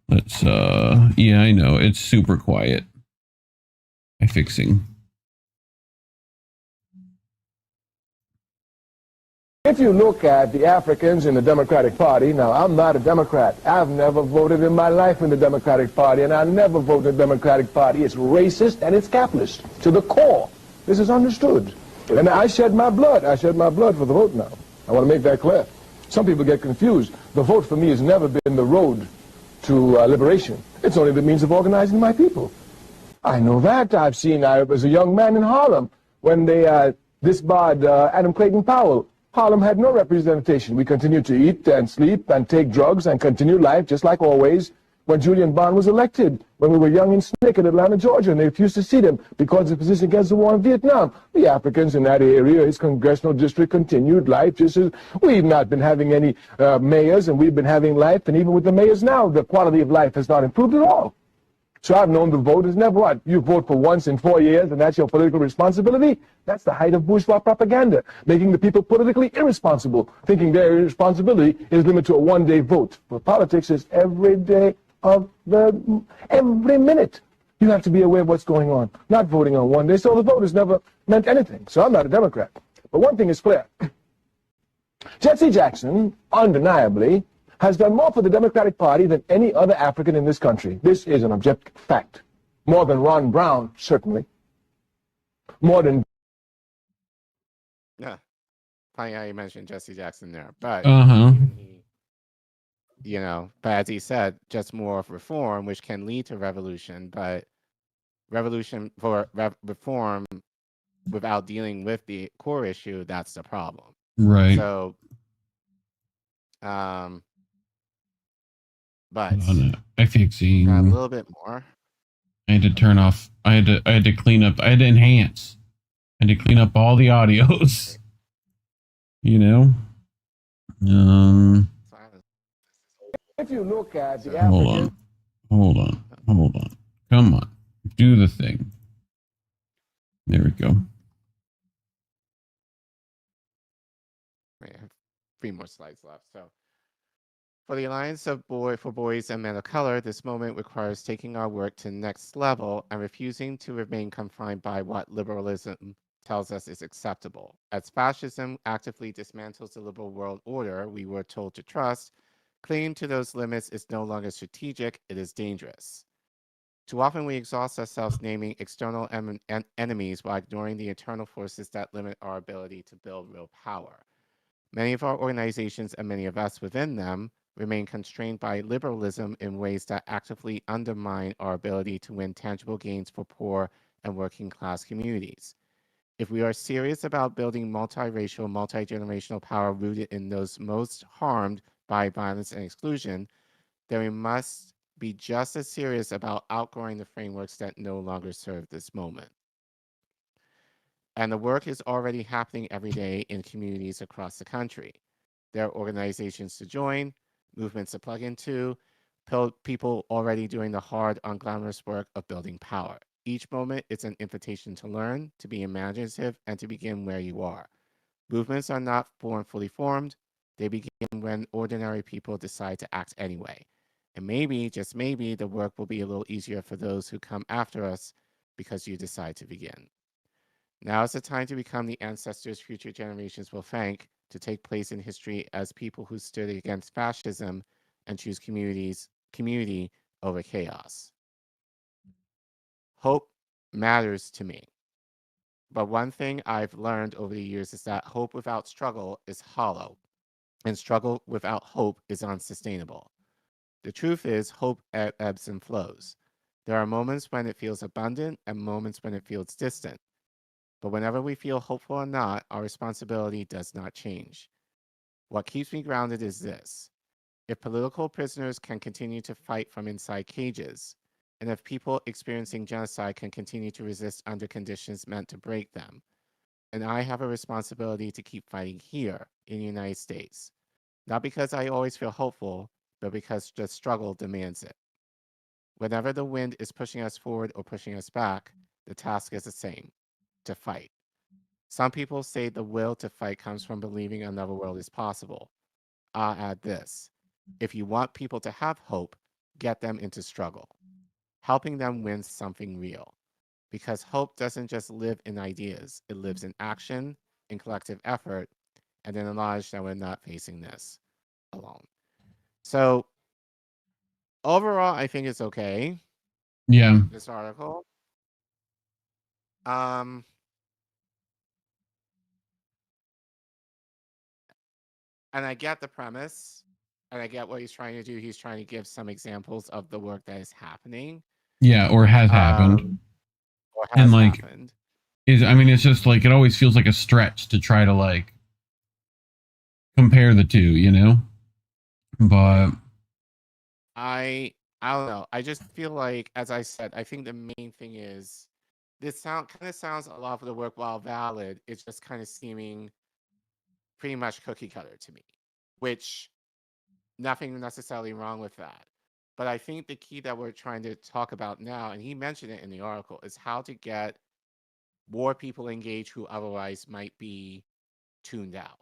Let's yeah, I know. It's super quiet. I'm fixing. If you look at the Africans in the Democratic Party, now I'm not a Democrat. I've never voted in my life in the Democratic Party, and I never vote in the Democratic Party. It's racist and it's capitalist to the core. This is understood. And I shed my blood. I shed my blood for the vote now. I want to make that clear. Some people get confused. The vote for me has never been the road to liberation. It's only the means of organizing my people. I know that. I've seen, I was a young man in Harlem when they disbarred Adam Clayton Powell. Harlem had no representation. We continued to eat and sleep and take drugs and continue life just like always when Julian Bond was elected, when we were young and sick in Atlanta, Georgia, and they refused to see them because of the position against the war in Vietnam. The Africans in that area, his congressional district, continued life just as we've not been having any mayors, and we've been having life, and even with the mayors now, the quality of life has not improved at all. So I've known the vote is never what? You vote for once in 4 years and that's your political responsibility? That's the height of bourgeois propaganda, making the people politically irresponsible, thinking their irresponsibility is limited to a one-day vote. But politics is every day of every minute. You have to be aware of what's going on, not voting on one day. So the vote has never meant anything. So I'm not a Democrat. But one thing is clear. Jesse Jackson, undeniably, has done more for the Democratic Party than any other African in this country. This is an objective fact. More than Ron Brown, certainly. More than... Yeah. Funny how you mentioned Jesse Jackson there. But, you know, but as he said, just more of reform, which can lead to revolution. But revolution for reform without dealing with the core issue, that's the problem. Right. So, but I fixing a little bit more. I had to turn off. I had to clean up. I had to enhance. I had to clean up all the audios. You know. If you look at the Hold on. Come on. Do the thing. There we go. I have 3 more slides left. So, for the Alliance for Boys and Men of Color, this moment requires taking our work to the next level and refusing to remain confined by what liberalism tells us is acceptable. As fascism actively dismantles the liberal world order we were told to trust, clinging to those limits is no longer strategic, it is dangerous. Too often we exhaust ourselves naming external enemies while ignoring the internal forces that limit our ability to build real power. Many of our organizations and many of us within them remain constrained by liberalism in ways that actively undermine our ability to win tangible gains for poor and working class communities. If we are serious about building multiracial, multi-generational power rooted in those most harmed by violence and exclusion, then we must be just as serious about outgrowing the frameworks that no longer serve this moment. And the work is already happening every day in communities across the country. There are organizations to join, movements to plug into, people already doing the hard, unglamorous work of building power. Each moment, it's an invitation to learn, to be imaginative, and to begin where you are. Movements are not born fully formed. They begin when ordinary people decide to act anyway. And maybe, just maybe, the work will be a little easier for those who come after us because you decide to begin. Now is the time to become the ancestors future generations will thank, to take place in history as people who stood against fascism and choose community over chaos. Hope matters to me. But one thing I've learned over the years is that hope without struggle is hollow, and struggle without hope is unsustainable. The truth is, hope ebbs and flows. There are moments when it feels abundant and moments when it feels distant. But whenever we feel hopeful or not, our responsibility does not change. What keeps me grounded is this: if political prisoners can continue to fight from inside cages, and if people experiencing genocide can continue to resist under conditions meant to break them, and I have a responsibility to keep fighting here in the United States, not because I always feel hopeful, but because the struggle demands it. Whenever the wind is pushing us forward or pushing us back, the task is the same: to fight. Some people say the will to fight comes from believing another world is possible. I'll add this: if you want people to have hope, get them into struggle. Helping them win something real. Because hope doesn't just live in ideas, it lives in action, in collective effort, and in the knowledge that we're not facing this alone. So, overall, I think it's okay. Yeah. This article. And I get the premise, and I get what he's trying to do. He's trying to give some examples of the work that is happening. Yeah, or has happened. Or has And like, happened. it's just like, it always feels like a stretch to try to like compare the two, you know? But I don't know. I just feel like, as I said, I think the main thing is this kind of sounds a lot of the work, while valid, it's just kind of seeming pretty much cookie cutter to me, which nothing necessarily wrong with that. But I think the key that we're trying to talk about now, and he mentioned it in the article, is how to get more people engaged who otherwise might be tuned out.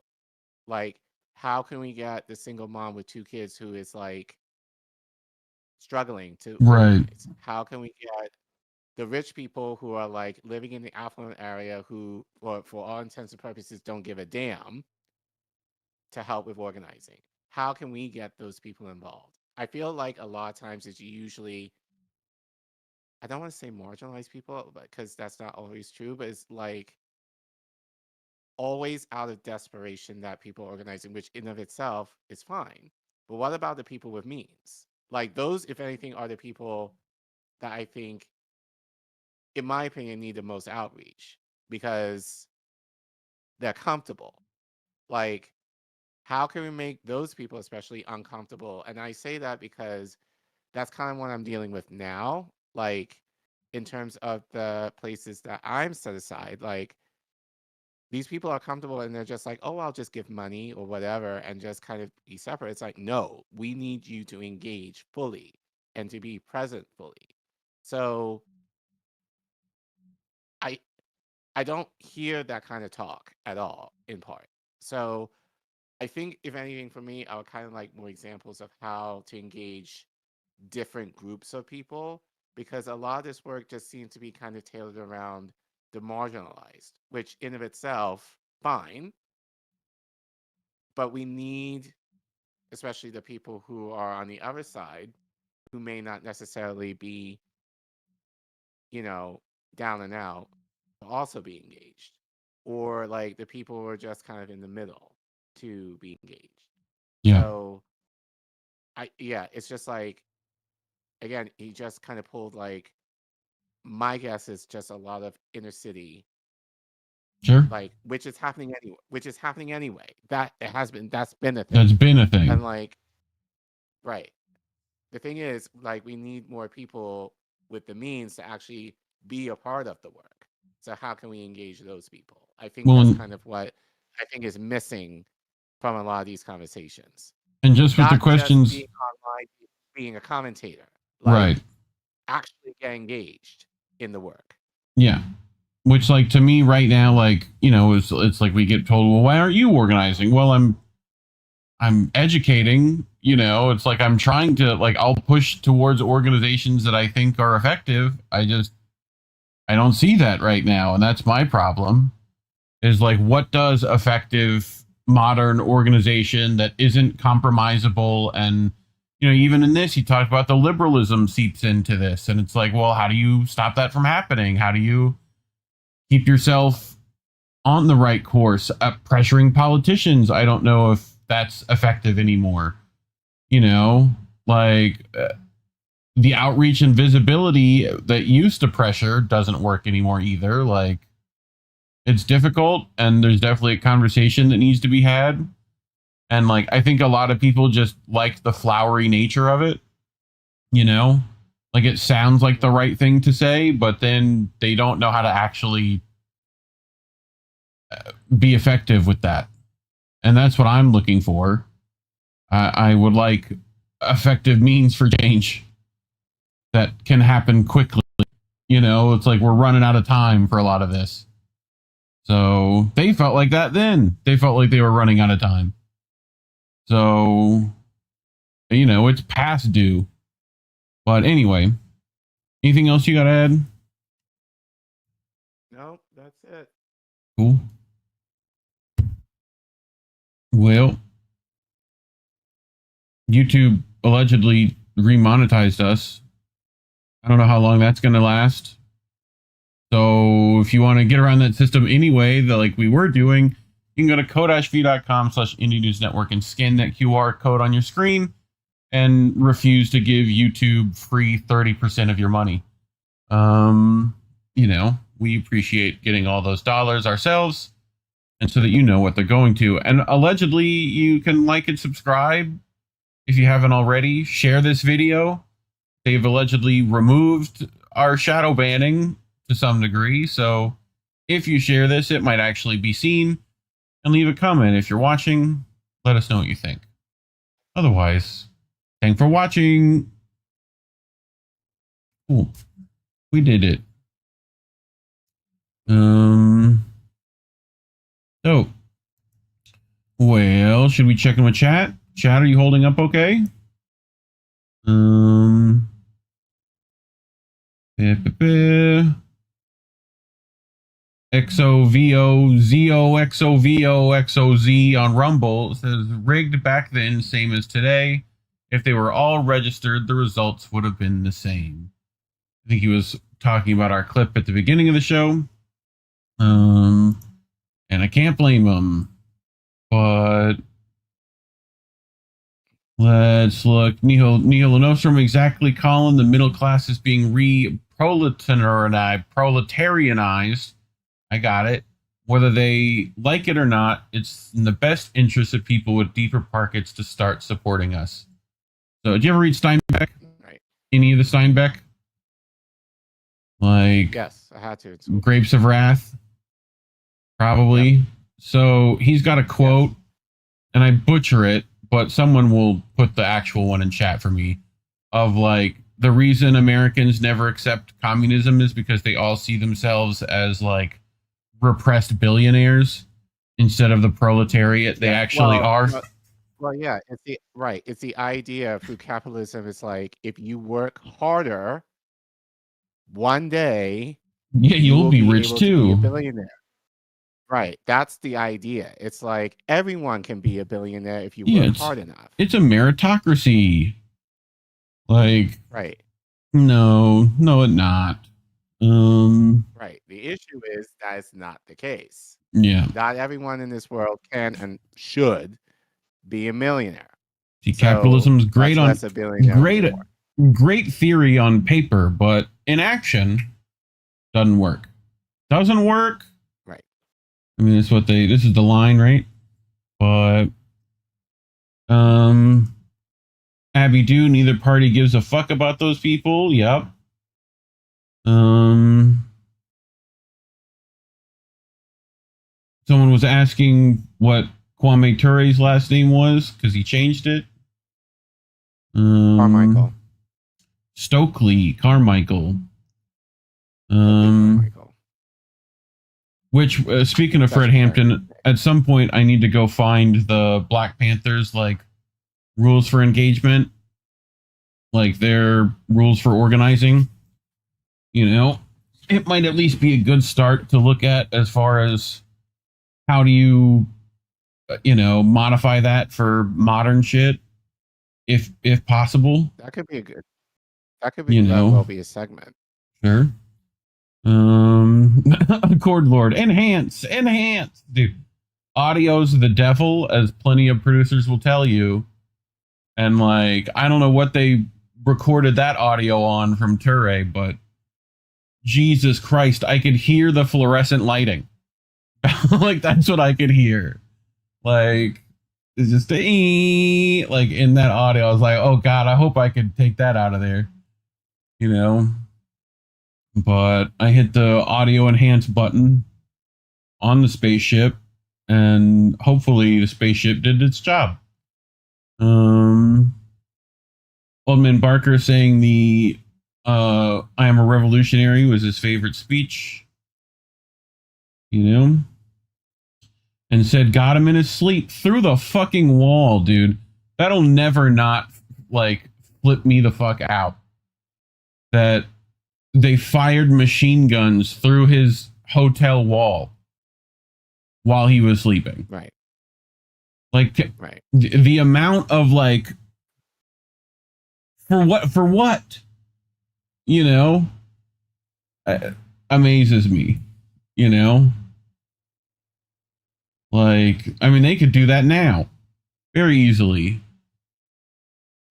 Like, how can we get the single mom with 2 kids who is like struggling to Right. organize? How can we get the rich people who are like living in the affluent area who, for all intents and purposes, don't give a damn, to help with organizing? How can we get those people involved? I feel like a lot of times it's usually, I don't want to say marginalized people, because that's not always true, but it's like always out of desperation that people are organizing, which in of itself is fine. But what about the people with means? Like, those, if anything, are the people that I think, in my opinion, need the most outreach, because they're comfortable. Like, how can we make those people especially uncomfortable? And I say that because that's kind of what I'm dealing with now. Like, in terms of the places that I'm set aside, like, these people are comfortable and they're just like, oh, I'll just give money or whatever and just kind of be separate. It's like, no, we need you to engage fully and to be present fully. So I don't hear that kind of talk at all, in part. So I think, if anything, for me, I would kind of like more examples of how to engage different groups of people, because a lot of this work just seems to be kind of tailored around the marginalized, which in of itself, fine. But we need, especially the people who are on the other side, who may not necessarily be, down and out, to also be engaged. Or like the people who are just kind of in the middle to be engaged. Yeah. So it's just like, again, he just kind of pulled like, my guess is just a lot of inner city, Sure. like, which is happening anyway. That's been a thing. That's been a thing. And like, right. The thing is, like, we need more people with the means to actually be a part of the work. So how can we engage those people? I think that's kind of what I think is missing from a lot of these conversations. And just with Not the questions, just being online, being a commentator, like, right? Actually get engaged in the work. Yeah. Which, like, to me right now, like, it's like we get told, well, why aren't you organizing? Well, I'm educating, You know, it's like I'm trying to, like, I'll push towards organizations that I think are effective. I don't see that right now. And that's my problem, is like, what does effective modern organization that isn't compromisable? And, you know, even in this, he talked about the liberalism seeps into this. And it's like, well, how do you stop that from happening? How do you keep yourself on the right course? Pressuring politicians, I don't know if that's effective anymore. You know, like the outreach and visibility that used to pressure doesn't work anymore either. Like, it's difficult, and there's definitely a conversation that needs to be had. And like, I think a lot of people just like the flowery nature of it, you know, like it sounds like the right thing to say, but then they don't know how to actually be effective with that. And that's what I'm looking for. I would like effective means for change that can happen quickly. You know, it's like we're running out of time for a lot of this. So they felt like that then. They felt like they were running out of time. So, you know, it's past due. But anyway, anything else you got to add? No, that's it. Cool. Well, YouTube allegedly remonetized us. I don't know how long that's going to last. So if you want to get around that system anyway, like we were doing, you can go to ko-fi.com/Indie Network and scan that QR code on your screen and refuse to give YouTube free 30% of your money. You know, we appreciate getting all those dollars ourselves, and so that you know what they're going to. And allegedly, you can like and subscribe if you haven't already. Share this video. They've allegedly removed our shadow banning to some degree. So if you share this, it might actually be seen. And leave a comment. If you're watching, let us know what you think. Otherwise, thanks for watching. Cool. We did it. So, well, should we check in with chat? Chat, are you holding up okay? XOVOZOXOVOXOZ on Rumble says, rigged back then, same as today. If they were all registered, the results would have been the same. I think he was talking about our clip at the beginning of the show. And I can't blame him. But let's look. Nihil Nostrum, exactly, Collin. The middle class is being proletarianized. I got it. Whether they like it or not, it's in the best interest of people with deeper pockets to start supporting us. So, did you ever read Steinbeck? Right. Any of the Steinbeck? Like, yes, I had to. Grapes of Wrath? Probably. Yep. So, he's got a quote, and I butcher it, but someone will put the actual one in chat for me, of like, the reason Americans never accept communism is because they all see themselves as like repressed billionaires instead of the proletariat they actually are. Well, yeah, it's the idea through capitalism. It's like, if you work harder, one day, you'll be rich too. Be a billionaire. Right, that's the idea. It's like everyone can be a billionaire if you work hard enough. It's a meritocracy. Like, right. No, it's not. Right. The issue is that it's not the case. Yeah. Not everyone in this world can and should be a millionaire. See, capitalism's great on great theory on paper, but in action doesn't work. Doesn't work. Right. I mean, this is the line, right? But Abby Do, neither party gives a fuck about those people. Yep. Someone was asking what Kwame Ture's last name was because he changed it. Carmichael. Stokely Carmichael. Which, speaking of Fred Hampton, at some point I need to go find the Black Panthers like rules for engagement, like their rules for organizing, you know, it might at least be a good start to look at as far as how do you, you know, modify that for modern shit, if possible. That could be well be a segment. Sure. Accord Lord, enhance, dude. Audio's the devil, as plenty of producers will tell you. And like, I don't know what they recorded that audio on from Ture, but Jesus Christ, I could hear the fluorescent lighting. Like, that's what I could hear. Like, it's just like in that audio. I was like, oh God, I hope I could take that out of there. You know? But I hit the audio enhance button on the spaceship, and hopefully the spaceship did its job. Old Man Barker saying the I am a revolutionary was his favorite speech. You know? And said got him in his sleep through the fucking wall, dude. That'll never not like flip me the fuck out. That they fired machine guns through his hotel wall while he was sleeping. Right. Like, right. The amount of like, for what? You know, amazes me, you know? Like, I mean, they could do that now very easily.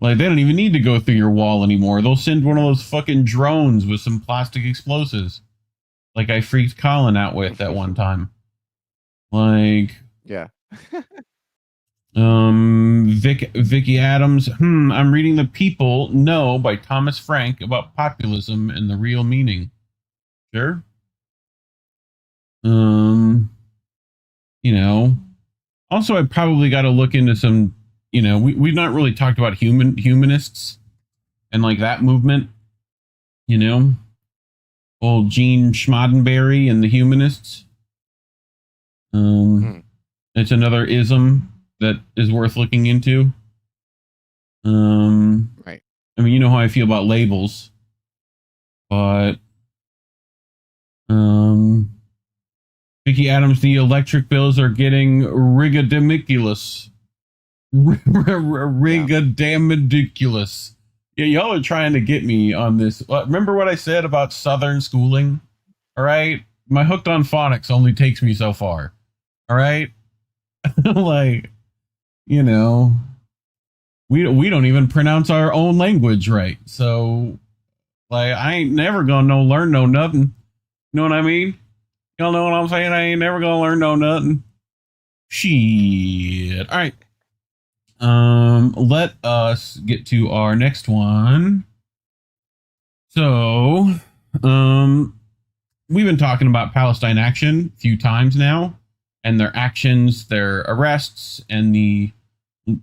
Like, they don't even need to go through your wall anymore. They'll send one of those fucking drones with some plastic explosives. Like I freaked Collin out with at one time. Like, yeah. Vicky Adams. I'm reading The People Know by Thomas Frank about populism and the real meaning. Sure. You know, also I probably got to look into some, you know, we've not really talked about humanists and like that movement, you know, old Gene Schmadenberry and the humanists. It's another ism that is worth looking into. Right. I mean, you know how I feel about labels, but Vicky Adams, the electric bills are getting ridiculous. Ridiculous. Yeah, y'all are trying to get me on this. Remember what I said about Southern schooling? All right, my hooked on phonics only takes me so far. All right, like, you know, we don't even pronounce our own language right. So, like, I ain't never gonna learn no nothing. You know what I mean? Y'all know what I'm saying? I ain't never gonna learn no nothing. Shit. All right. Let us get to our next one. So, we've been talking about Palestine Action a few times now, and their actions, their arrests, and the,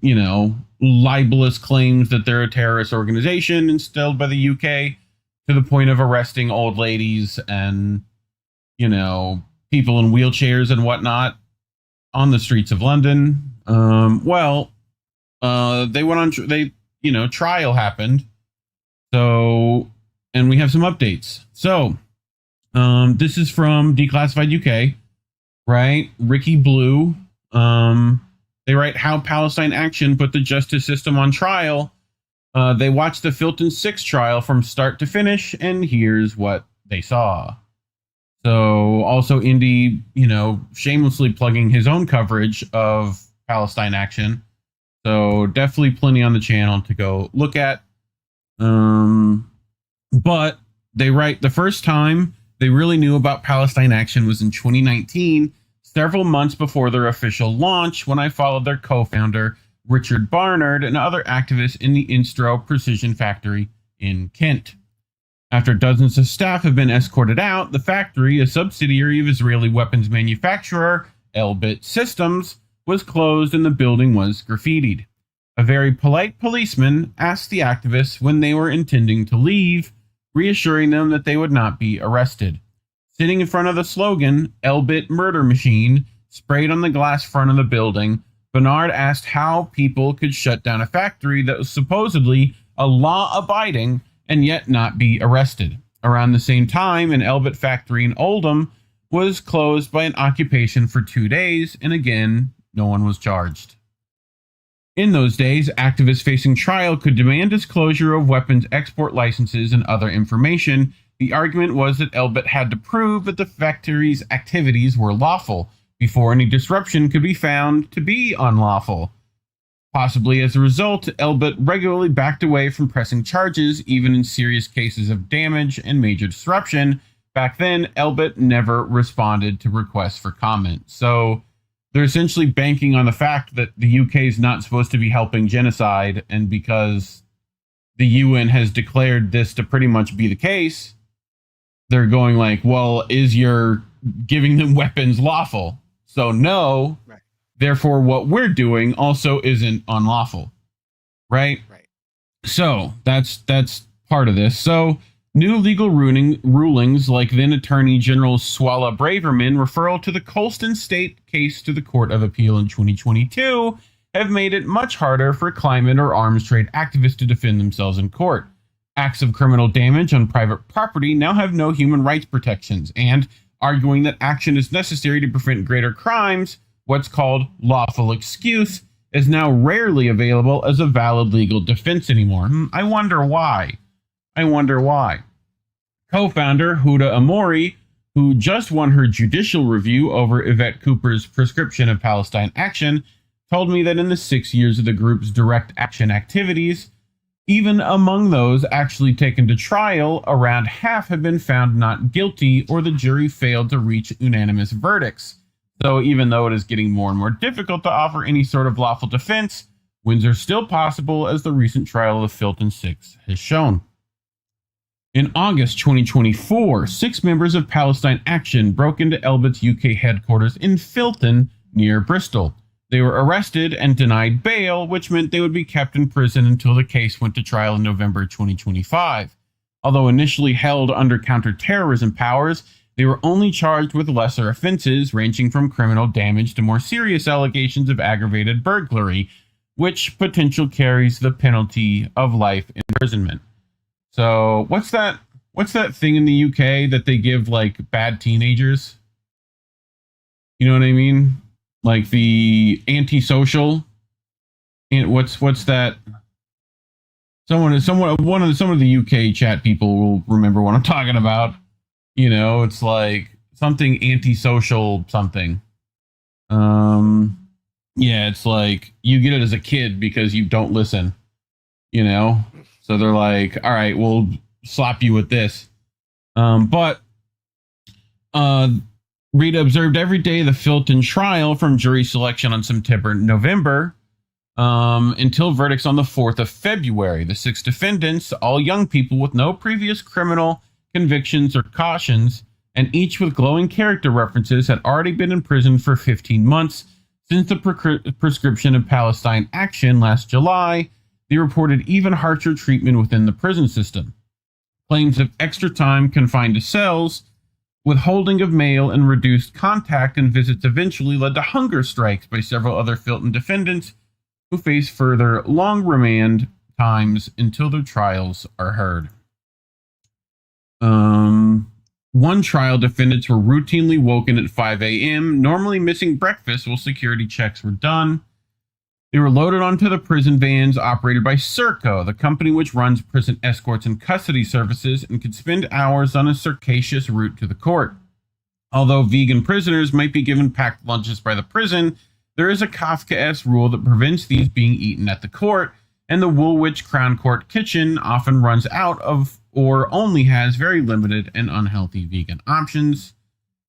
you know, libelous claims that they're a terrorist organization instilled by the UK to the point of arresting old ladies and, you know, people in wheelchairs and whatnot on the streets of London. They went on, trial happened. So, and we have some updates. So, this is from Declassified UK, right? Ricky Blue. They write how Palestine Action put the justice system on trial. They watched the Filton 6 trial from start to finish, and here's what they saw. So also Indy, you know, shamelessly plugging his own coverage of Palestine Action. So definitely plenty on the channel to go look at. But they write the first time they really knew about Palestine Action was in 2019, several months before their official launch, when I followed their co-founder, Richard Barnard, and other activists in the Instro Precision Factory in Kent. After dozens of staff have been escorted out, the factory, a subsidiary of Israeli weapons manufacturer Elbit Systems, was closed and the building was graffitied. A very polite policeman asked the activists when they were intending to leave, reassuring them that they would not be arrested. Sitting in front of the slogan, Elbit Murder Machine, sprayed on the glass front of the building, Bernard asked how people could shut down a factory that was supposedly a law-abiding and yet not be arrested. Around the same time, an Elbit factory in Oldham was closed by an occupation for 2 days, and again, no one was charged. In those days, activists facing trial could demand disclosure of weapons export licenses and other information. The argument was that Elbit had to prove that the factory's activities were lawful before any disruption could be found to be unlawful. Possibly as a result, Elbit regularly backed away from pressing charges, even in serious cases of damage and major disruption. Back then, Elbit never responded to requests for comment. So they're essentially banking on the fact that the UK is not supposed to be helping genocide, and because the UN has declared this to pretty much be the case, they're going like, well, is your giving them weapons lawful? So no, right. Therefore what we're doing also isn't unlawful, right? Right. So that's part of this. So new legal rulings, like then Attorney General Swala Braverman referral to the Colston State case to the Court of Appeal in 2022, have made it much harder for climate or arms trade activists to defend themselves in court. Acts of criminal damage on private property now have no human rights protections, and arguing that action is necessary to prevent greater crimes, what's called lawful excuse, is now rarely available as a valid legal defense anymore. I wonder why. Co-founder Huda Amori, who just won her judicial review over Yvette Cooper's prescription of Palestine action, told me that in the 6 years of the group's direct action activities, even among those actually taken to trial, around half have been found not guilty, or the jury failed to reach unanimous verdicts. So even though it is getting more and more difficult to offer any sort of lawful defense, wins are still possible, as the recent trial of the Filton Six has shown. In August 2024, 6 members of Palestine Action broke into Elbit's UK headquarters in Filton, near Bristol. They were arrested and denied bail, which meant they would be kept in prison until the case went to trial in November 2025. Although initially held under counterterrorism powers, they were only charged with lesser offenses, ranging from criminal damage to more serious allegations of aggravated burglary, which potential carries the penalty of life imprisonment. So what's that thing in the UK that they give like bad teenagers? You know what I mean? Like the antisocial, and what's that? Some of the UK chat people will remember what I'm talking about. You know, it's like something antisocial something. Yeah, it's like you get it as a kid because you don't listen. You know, so they're like, all right, we'll slap you with this. Rita observed every day of the Filton trial, from jury selection on November, until verdicts on the 4th of February. The 6 defendants, all young people with no previous criminal convictions or cautions, and each with glowing character references, had already been in prison for 15 months since the prescription of Palestine Action last July. They reported even harsher treatment within the prison system. Claims of extra time confined to cells, withholding of mail, and reduced contact and visits eventually led to hunger strikes by several other Filton defendants, who face further long remand times until their trials are heard. One trial, defendants were routinely woken at 5 a.m., normally missing breakfast while security checks were done. They were loaded onto the prison vans operated by Serco, the company which runs prison escorts and custody services, and could spend hours on a circuitous route to the court. Although vegan prisoners might be given packed lunches by the prison, there is a Kafkaesque rule that prevents these being eaten at the court, and the Woolwich Crown Court kitchen often runs out of or only has very limited and unhealthy vegan options.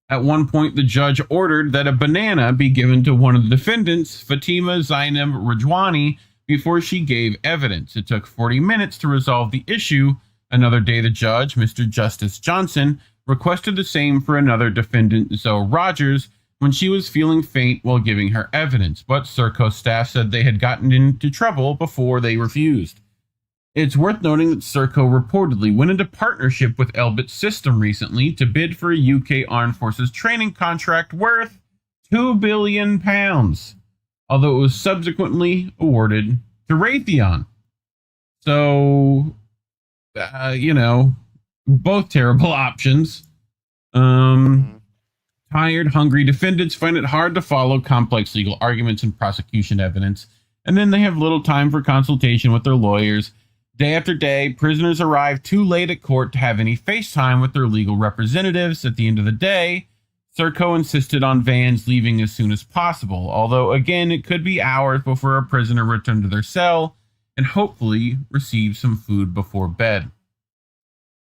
At one point, the judge ordered that a banana be given to one of the defendants, Fatima Zainab Rajwani, before she gave evidence. It took 40 minutes to resolve the issue. Another day, the judge, Mr. Justice Johnson, requested the same for another defendant, Zoe Rogers, when she was feeling faint while giving her evidence, but Serco staff said they had gotten into trouble before they refused. It's worth noting that Serco reportedly went into partnership with Elbit System recently to bid for a UK Armed Forces training contract worth £2 billion. although it was subsequently awarded to Raytheon. So, both terrible options. Tired, hungry defendants find it hard to follow complex legal arguments and prosecution evidence, and then they have little time for consultation with their lawyers. Day after day, prisoners arrive too late at court to have any face time with their legal representatives. At the end of the day, Serco insisted on vans leaving as soon as possible, although again, it could be hours before a prisoner returned to their cell and hopefully receive some food before bed.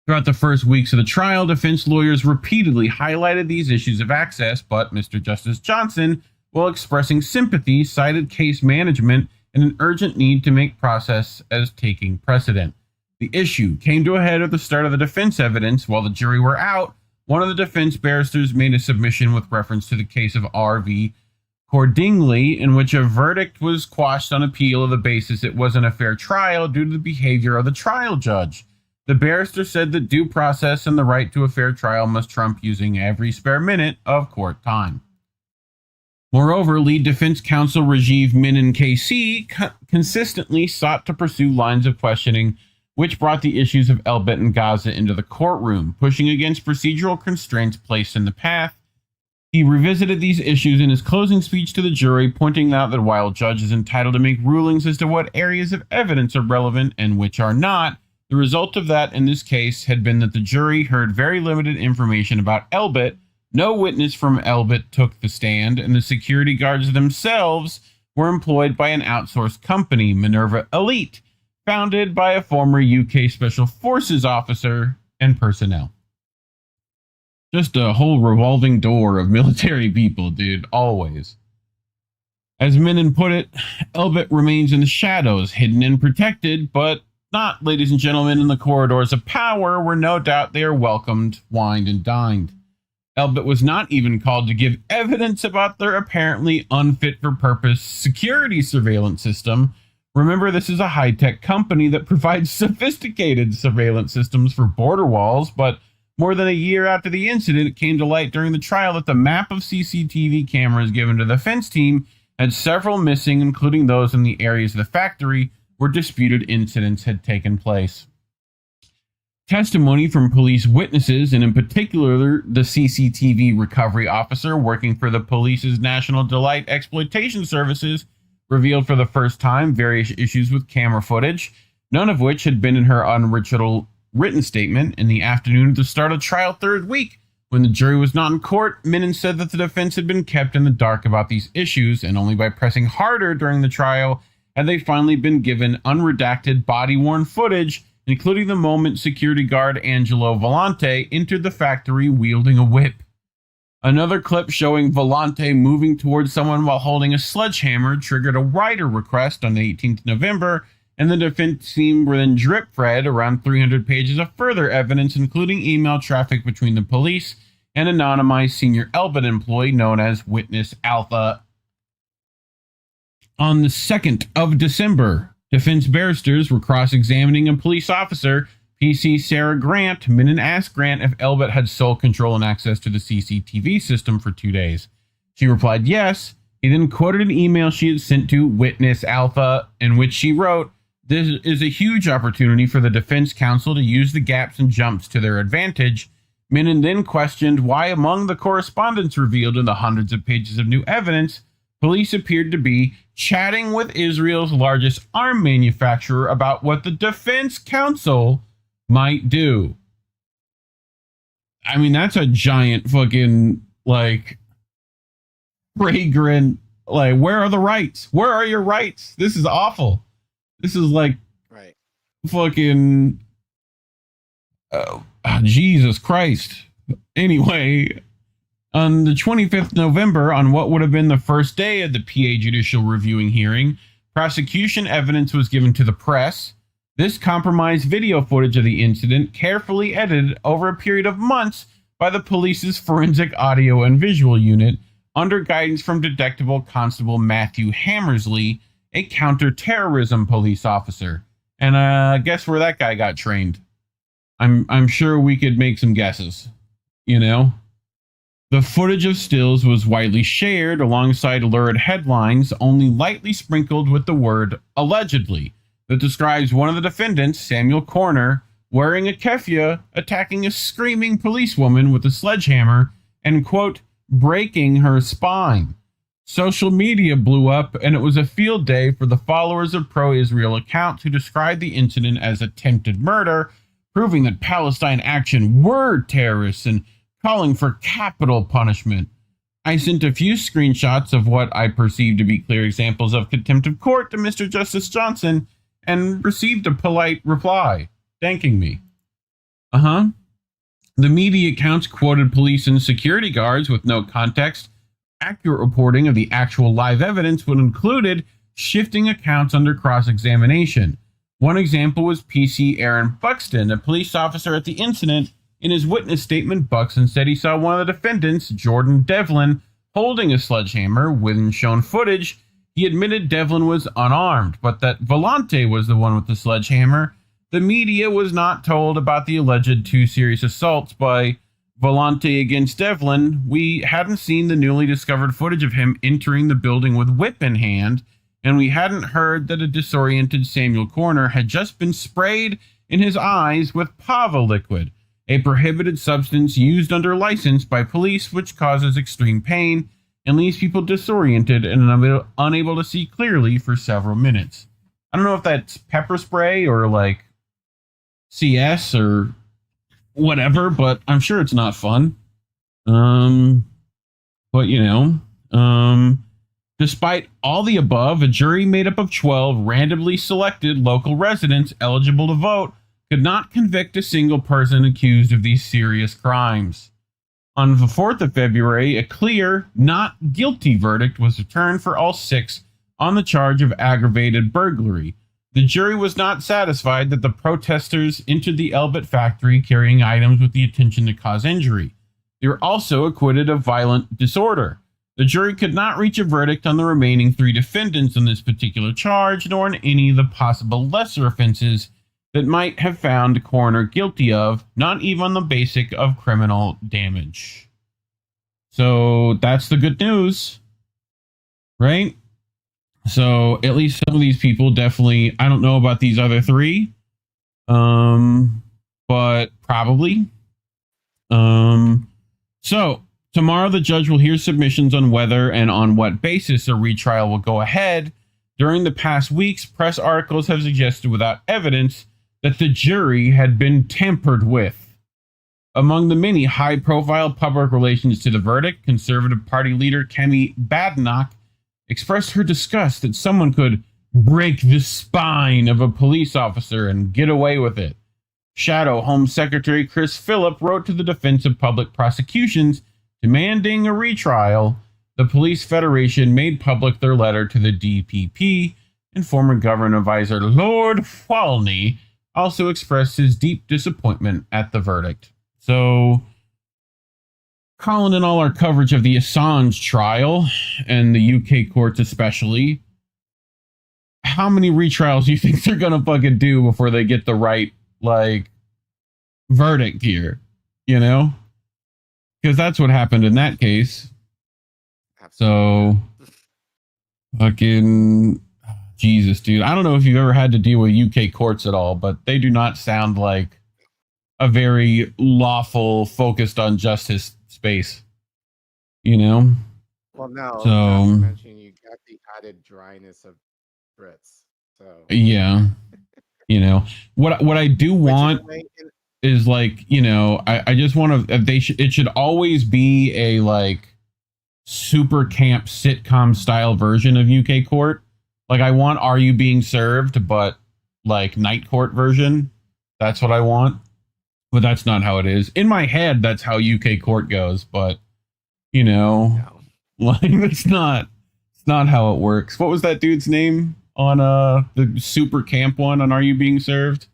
Throughout the first weeks of the trial, defense lawyers repeatedly highlighted these issues of access, but Mr. Justice Johnson, while expressing sympathy, cited case management and an urgent need to make process as taking precedent. The issue came to a head at the start of the defense evidence. While the jury were out, one of the defense barristers made a submission with reference to the case of R.V. Cordingley, in which a verdict was quashed on appeal on the basis it wasn't a fair trial due to the behavior of the trial judge. The barrister said that due process and the right to a fair trial must trump using every spare minute of court time. Moreover, lead defense counsel Rajiv Menon KC consistently sought to pursue lines of questioning which brought the issues of Elbit and Gaza into the courtroom, pushing against procedural constraints placed in the path. He revisited these issues in his closing speech to the jury, pointing out that while a judge is entitled to make rulings as to what areas of evidence are relevant and which are not, the result of that in this case had been that the jury heard very limited information about Elbit. No witness from Elbit took the stand, and the security guards themselves were employed by an outsourced company, Minerva Elite, founded by a former UK Special Forces officer and personnel. Just a whole revolving door of military people, dude, always. As Menon put it, Elbit remains in the shadows, hidden and protected, but not, ladies and gentlemen, in the corridors of power, where no doubt they are welcomed, wined, and dined. Elbit was not even called to give evidence about their apparently unfit-for-purpose security surveillance system. Remember, this is a high-tech company that provides sophisticated surveillance systems for border walls, but more than a year after the incident, it came to light during the trial that the map of CCTV cameras given to the defense team had several missing, including those in the areas of the factory where disputed incidents had taken place. Testimony from police witnesses, and in particular the CCTV recovery officer working for the police's National Delight Exploitation Services, revealed for the first time various issues with camera footage, none of which had been in her unoriginal written statement. In the afternoon of the start of trial third week, when the jury was not in court, Menon said that the defense had been kept in the dark about these issues, and only by pressing harder during the trial had they finally been given unredacted body-worn footage, including the moment security guard Angelo Volante entered the factory wielding a whip. Another clip showing Volante moving towards someone while holding a sledgehammer triggered a writer request on the 18th November, and the defense team were then drip-fed around 300 pages of further evidence, including email traffic between the police and anonymized senior Elbit employee known as Witness Alpha. On the 2nd of December, defense barristers were cross-examining a police officer, PC Sarah Grant. Menon asked Grant if Elbit had sole control and access to the CCTV system for 2 days. She replied yes. He then quoted an email she had sent to Witness Alpha, in which she wrote, "This is a huge opportunity for the defense counsel to use the gaps and jumps to their advantage." Menon then questioned why among the correspondence revealed in the hundreds of pages of new evidence, police appeared to be chatting with Israel's largest arm manufacturer about what the defense counsel might do. I mean, that's a giant fucking, fragrant, where are the rights? Where are your rights? This is awful. This is right. Fucking, Jesus Christ. Anyway, on the 25th November, on what would have been the first day of the PA judicial reviewing hearing, prosecution evidence was given to the press. This compromised video footage of the incident, carefully edited over a period of months by the police's forensic audio and visual unit, under guidance from Detective Constable Matthew Hammersley, a counter-terrorism police officer. And guess where that guy got trained? I'm sure we could make some guesses. You know? The footage of stills was widely shared alongside lurid headlines, only lightly sprinkled with the word allegedly, that describes one of the defendants, Samuel Corner, wearing a keffiyeh, attacking a screaming policewoman with a sledgehammer and, quote, breaking her spine. Social media blew up, and it was a field day for the followers of pro-Israel accounts who described the incident as attempted murder, proving that Palestine Action were terrorists and calling for capital punishment. I sent a few screenshots of what I perceived to be clear examples of contempt of court to Mr. Justice Johnson and received a polite reply, thanking me. The media accounts quoted police and security guards with no context. Accurate reporting of the actual live evidence would included shifting accounts under cross-examination. One example was PC Aaron Buxton, a police officer at the incident. In his witness statement, Buxton said he saw one of the defendants, Jordan Devlin, holding a sledgehammer. When shown footage, he admitted Devlin was unarmed, but that Volante was the one with the sledgehammer. The media was not told about the alleged 2 serious assaults by Volante against Devlin. We hadn't seen the newly discovered footage of him entering the building with whip in hand, and we hadn't heard that a disoriented Samuel Corner had just been sprayed in his eyes with Pava liquid, a prohibited substance used under license by police which causes extreme pain and leaves people disoriented and unable to see clearly for several minutes. I don't know if that's pepper spray or like CS or whatever, but I'm sure it's not fun. But you know, despite all the above, a jury made up of 12 randomly selected local residents eligible to vote could not convict a single person accused of these serious crimes. On the 4th of February, a clear, not guilty verdict was returned for all 6 on the charge of aggravated burglary. The jury was not satisfied that the protesters entered the Elbit factory carrying items with the intention to cause injury. They were also acquitted of violent disorder. The jury could not reach a verdict on the remaining 3 defendants on this particular charge, nor on any of the possible lesser offenses that might have found Corner guilty of, not even on the basic of criminal damage. So that's the good news, right? So at least some of these people definitely, I don't know about these other 3, but probably. So tomorrow the judge will hear submissions on whether and on what basis a retrial will go ahead. During the past weeks, press articles have suggested without evidence that the jury had been tampered with. Among the many high-profile public relations to the verdict, Conservative Party leader Kemi Badenoch expressed her disgust that someone could break the spine of a police officer and get away with it. Shadow Home Secretary Chris Phillip wrote to the Defense of Public Prosecutions demanding a retrial. The Police Federation made public their letter to the DPP, and former government advisor Lord Falney also expressed his deep disappointment at the verdict. So, Collin and all our coverage of the Assange trial, and the UK courts especially, how many retrials do you think they're gonna fucking do before they get the right, like, verdict here? You know? Because that's what happened in that case. So, fucking... Jesus, dude. I don't know if you've ever had to deal with UK courts at all, but they do not sound like a very lawful, focused on justice space. You know? Well, no. So, not to mention you got the added dryness of Brits. So yeah. You know, what I do want is like, you know, I just want to, it should always be a like super camp sitcom style version of UK court. Like, I want Are You Being Served, but like night court version. That's what I want. But that's not how it is. In my head, that's how UK court goes. But, you know, like it's not how it works. What was that dude's name on the super camp one on Are You Being Served?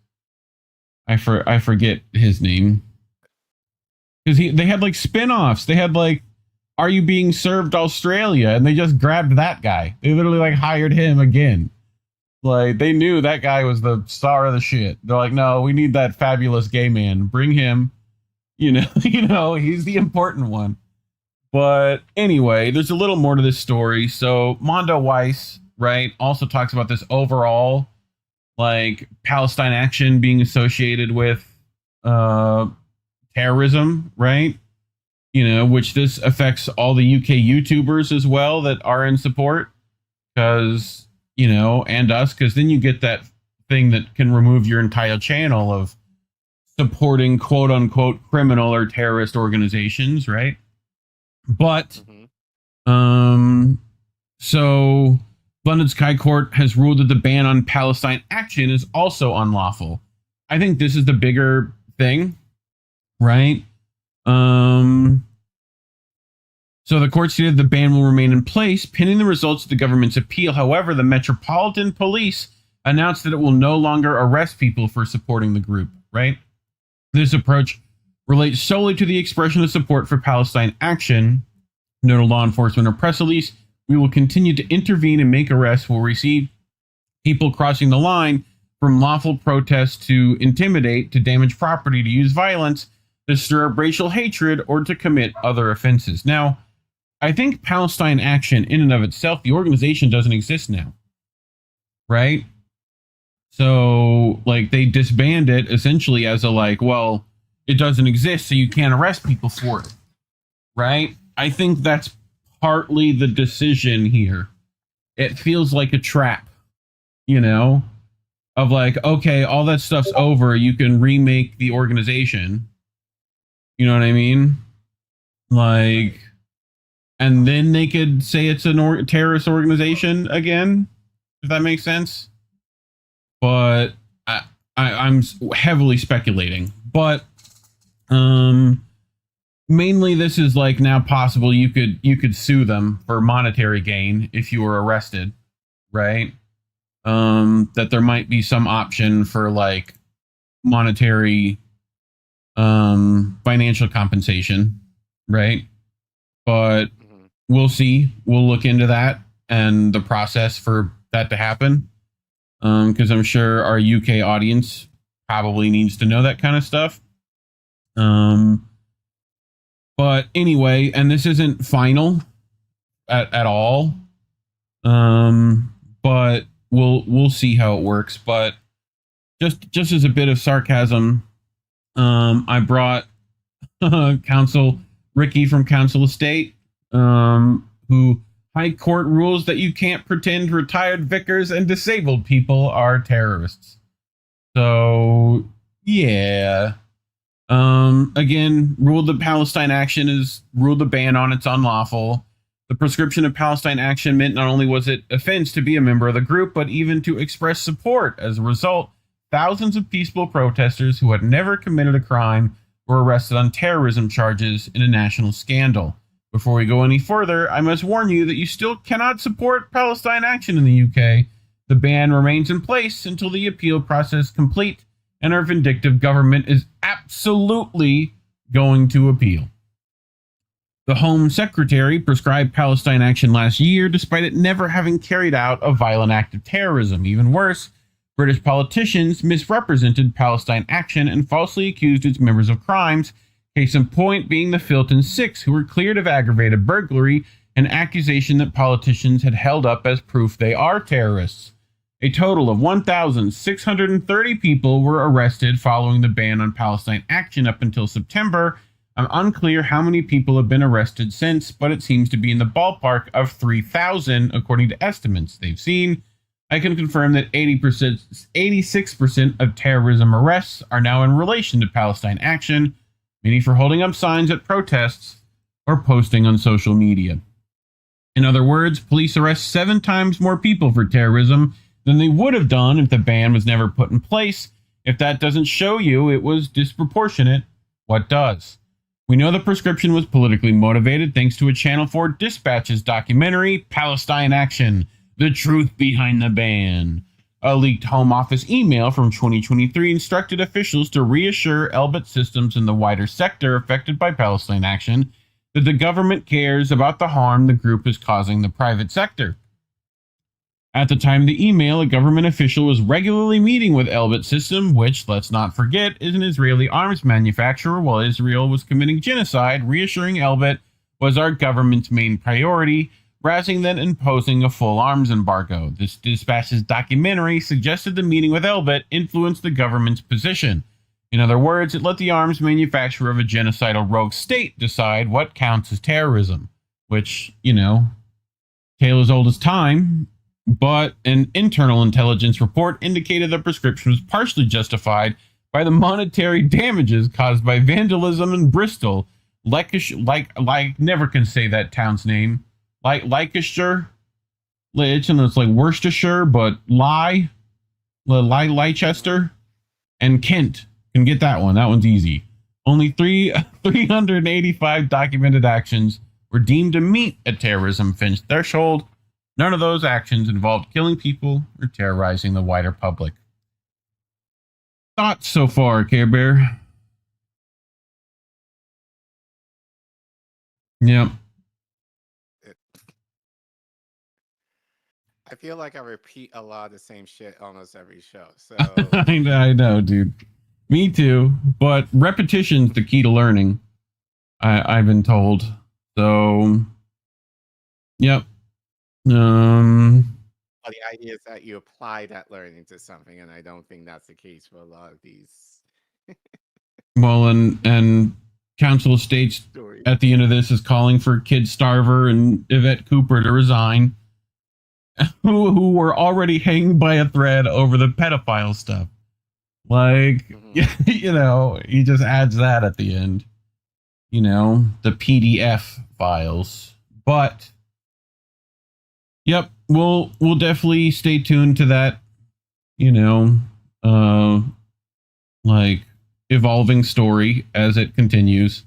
I forget his name. Because they had like spin-offs. They had like Are You Being Served Australia? And they just grabbed that guy. They literally like hired him again. Like they knew that guy was the star of the shit. They're like, no, we need that fabulous gay man. Bring him. You know, he's the important one. But anyway, there's a little more to this story. So Mondo Weiss, right, also talks about this overall, like, Palestine action being associated with terrorism, right? You know, which this affects all the UK YouTubers as well that are in support, because, you know, and us, because then you get that thing that can remove your entire channel of supporting quote unquote criminal or terrorist organizations, right? But so London Sky Court has ruled that the ban on Palestine action is also unlawful. I think this is the bigger thing, right? So the court stated the ban will remain in place pending the results of the government's appeal. However, the Metropolitan Police announced that it will no longer arrest people for supporting the group, right? This approach relates solely to the expression of support for Palestine action. Noted law enforcement or press release, we will continue to intervene and make arrests where we see people crossing the line from lawful protests to intimidate, to damage property, to use violence, to stir up racial hatred, or to commit other offenses. Now, I think Palestine action in and of itself, the organization doesn't exist now, right? So, like, they disband it essentially as a, like, well, it doesn't exist, so you can't arrest people for it, right? I think that's partly the decision here. It feels like a trap, you know, of like, okay, all that stuff's over, you can remake the organization. You know what I mean? Like, and then they could say it's a terrorist organization again, if that makes sense. But I'm heavily speculating. But mainly this is like now possible you could sue them for monetary gain if you were arrested, right? That there might be some option for like monetary financial compensation, right? But we'll see. We'll look into that and the process for that to happen. Because I'm sure our UK audience probably needs to know that kind of stuff. But anyway, and this isn't final at all. But we'll see how it works. But just as a bit of sarcasm, I brought Council Ricky from Council Estate, who High Court rules that you can't pretend retired vicars and disabled people are terrorists. So yeah. Again, ruled the Palestine action is ruled the ban on it's unlawful. The prescription of Palestine action meant not only was it offense to be a member of the group, but even to express support. As a result, thousands of peaceful protesters who had never committed a crime were arrested on terrorism charges in a national scandal. Before we go any further, I must warn you that you still cannot support Palestine action in the UK. The ban remains in place until the appeal process is complete, and our vindictive government is absolutely going to appeal. The Home Secretary prescribed Palestine action last year, despite it never having carried out a violent act of terrorism. Even worse, British politicians misrepresented Palestine action and falsely accused its members of crimes. Case in point being the Filton Six, who were cleared of aggravated burglary, an accusation that politicians had held up as proof they are terrorists. A total of 1,630 people were arrested following the ban on Palestine action up until September. I'm unclear how many people have been arrested since, but it seems to be in the ballpark of 3,000 according to estimates they've seen. I can confirm that 86% of terrorism arrests are now in relation to Palestine action, many for holding up signs at protests or posting on social media. In other words, police arrest 7 times more people for terrorism than they would have done if the ban was never put in place. If that doesn't show you it was disproportionate, what does? We know the prescription was politically motivated thanks to a Channel 4 Dispatches documentary, Palestine Action, The Truth Behind the Ban. A leaked Home Office email from 2023 instructed officials to reassure Elbit Systems in the wider sector affected by Palestine action that the government cares about the harm the group is causing the private sector. At the time of the email, a government official was regularly meeting with Elbit System, which, let's not forget, is an Israeli arms manufacturer, while Israel was committing genocide, reassuring Elbit was our government's main priority, rather than imposing a full arms embargo. This Dispatch's documentary suggested the meeting with Elbit influenced the government's position. In other words, it let the arms manufacturer of a genocidal rogue state decide what counts as terrorism, which, tale as old as time, but an internal intelligence report indicated the prescription was partially justified by the monetary damages caused by vandalism in Bristol. Never can say that town's name. Leicester. It's like Worcestershire, but Leicester and Kent. Can get that one. That one's easy. Only 385 documented actions were deemed to meet a terrorism offense threshold. None of those actions involved killing people or terrorizing the wider public. Thoughts so far, Care Bear? Yep. I feel like I repeat a lot of the same shit almost every show. So I know, dude. Me too. But repetition's the key to learning. I've been told. So, yep. Well, the idea is that you apply that learning to something, and I don't think that's the case for a lot of these. Well, and Council of States at the end of this is calling for Kid Starver and Yvette Cooper to resign, who were already hanging by a thread over the pedophile stuff. Like, he just adds that at the end. The PDF files. But, yep, we'll definitely stay tuned to that, evolving story as it continues.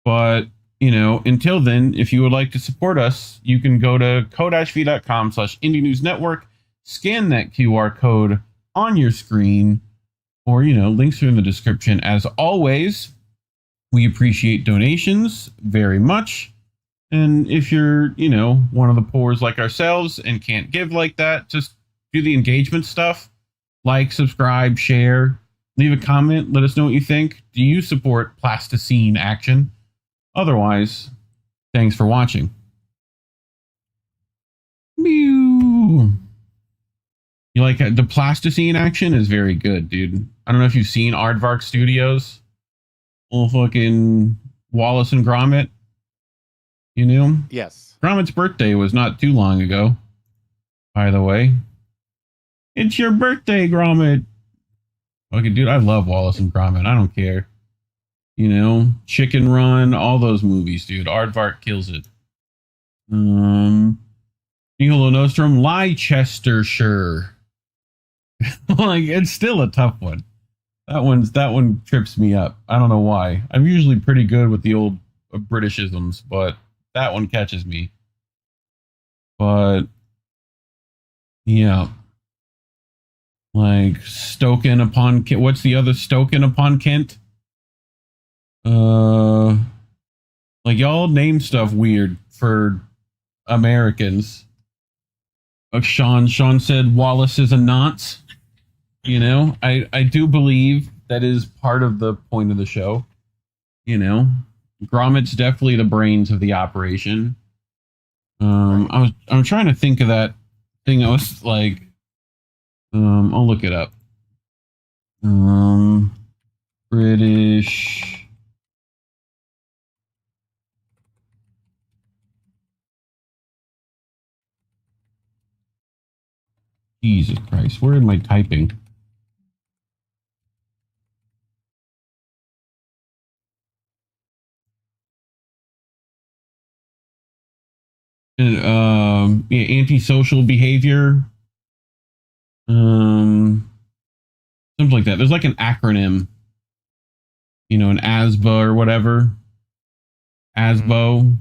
But, until then, if you would like to support us, you can go to ko-fi.com/Indie News Network, scan that QR code on your screen, or, links are in the description. As always, we appreciate donations very much. And if you're, one of the poors like ourselves and can't give like that, just do the engagement stuff. Like, subscribe, share, leave a comment. Let us know what you think. Do you support plasticine action? Otherwise, thanks for watching. Mew. You like the plasticine action is very good, dude. I don't know if you've seen Aardvark Studios. Little fucking Wallace and Gromit. Yes. Gromit's birthday was not too long ago, by the way. It's your birthday, Gromit. Okay, dude, I love Wallace and Gromit. I don't care. Chicken Run, all those movies, dude. Aardvark kills it. Nihilo Nostrum, Leicestershire. It's still a tough one. That one trips me up. I don't know why. I'm usually pretty good with the old Britishisms, but that one catches me. But yeah, Stoken upon Kent. What's the other Stoken upon Kent? Y'all name stuff weird for Americans. Sean said Wallace is a nonce. I do believe that is part of the point of the show. Gromit's definitely the brains of the operation. I'm trying to think of that thing. I was like, I'll look it up. British. Jesus Christ, where am I typing? Antisocial behavior. Something like that. There's like an acronym. An ASBA or whatever. ASBO.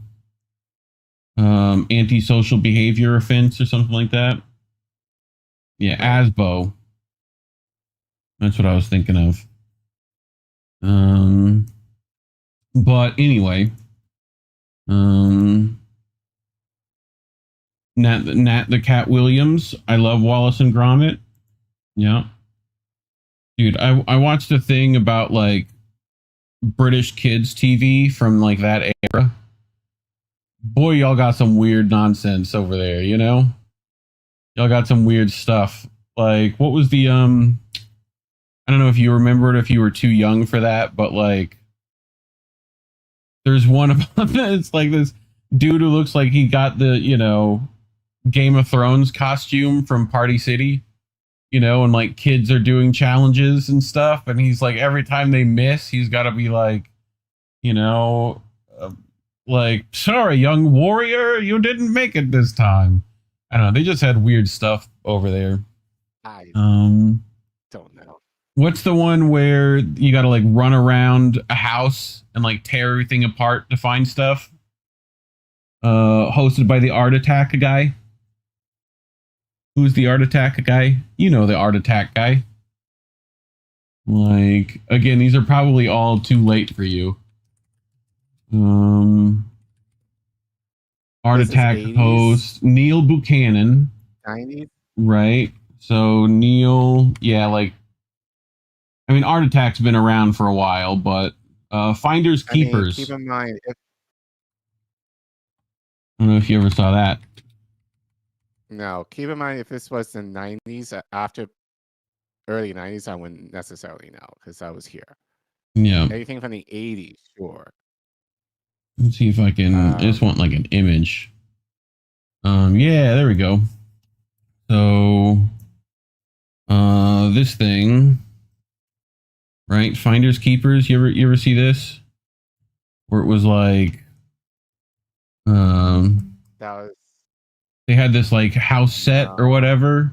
Antisocial behavior offense or something like that. Yeah, ASBO. That's what I was thinking of. But anyway, Nat the Cat Williams. I love Wallace and Gromit. Yeah, dude, I watched a thing about British kids TV from that era, boy, y'all got some weird nonsense over there, you know? Y'all got some weird stuff. Like, what was the, I don't know if you remember it, if you were too young for that, but like, there's one about that. It's like this dude who looks like he got the, you know, Game of Thrones costume from Party City, you know, and like kids are doing challenges and stuff. And he's like, every time they miss, he's got to be like, you know, like, sorry, young warrior, you didn't make it this time. I don't know. They just had weird stuff over there. I don't know. What's the one where you got to like run around a house and like tear everything apart to find stuff? Hosted by the Art Attack guy. Who's the Art Attack guy? You know the Art Attack guy. Like, again, these are probably all too late for you. Art Attack host Neil Buchanan. 90s? Right. So Neil, yeah, like, I mean, Art Attack's been around for a while, but Finders Keepers. Keep in mind, I don't know if you ever saw that. No, keep in mind if this was the 90s, after early 90s, I wouldn't necessarily know because I was here. Yeah. Anything from the 80s, sure. Let's see if I can. I just want like an image. Yeah, there we go. So, this thing, right? Finders Keepers. You ever see this? Where it was like, That was. They had this like house set or whatever,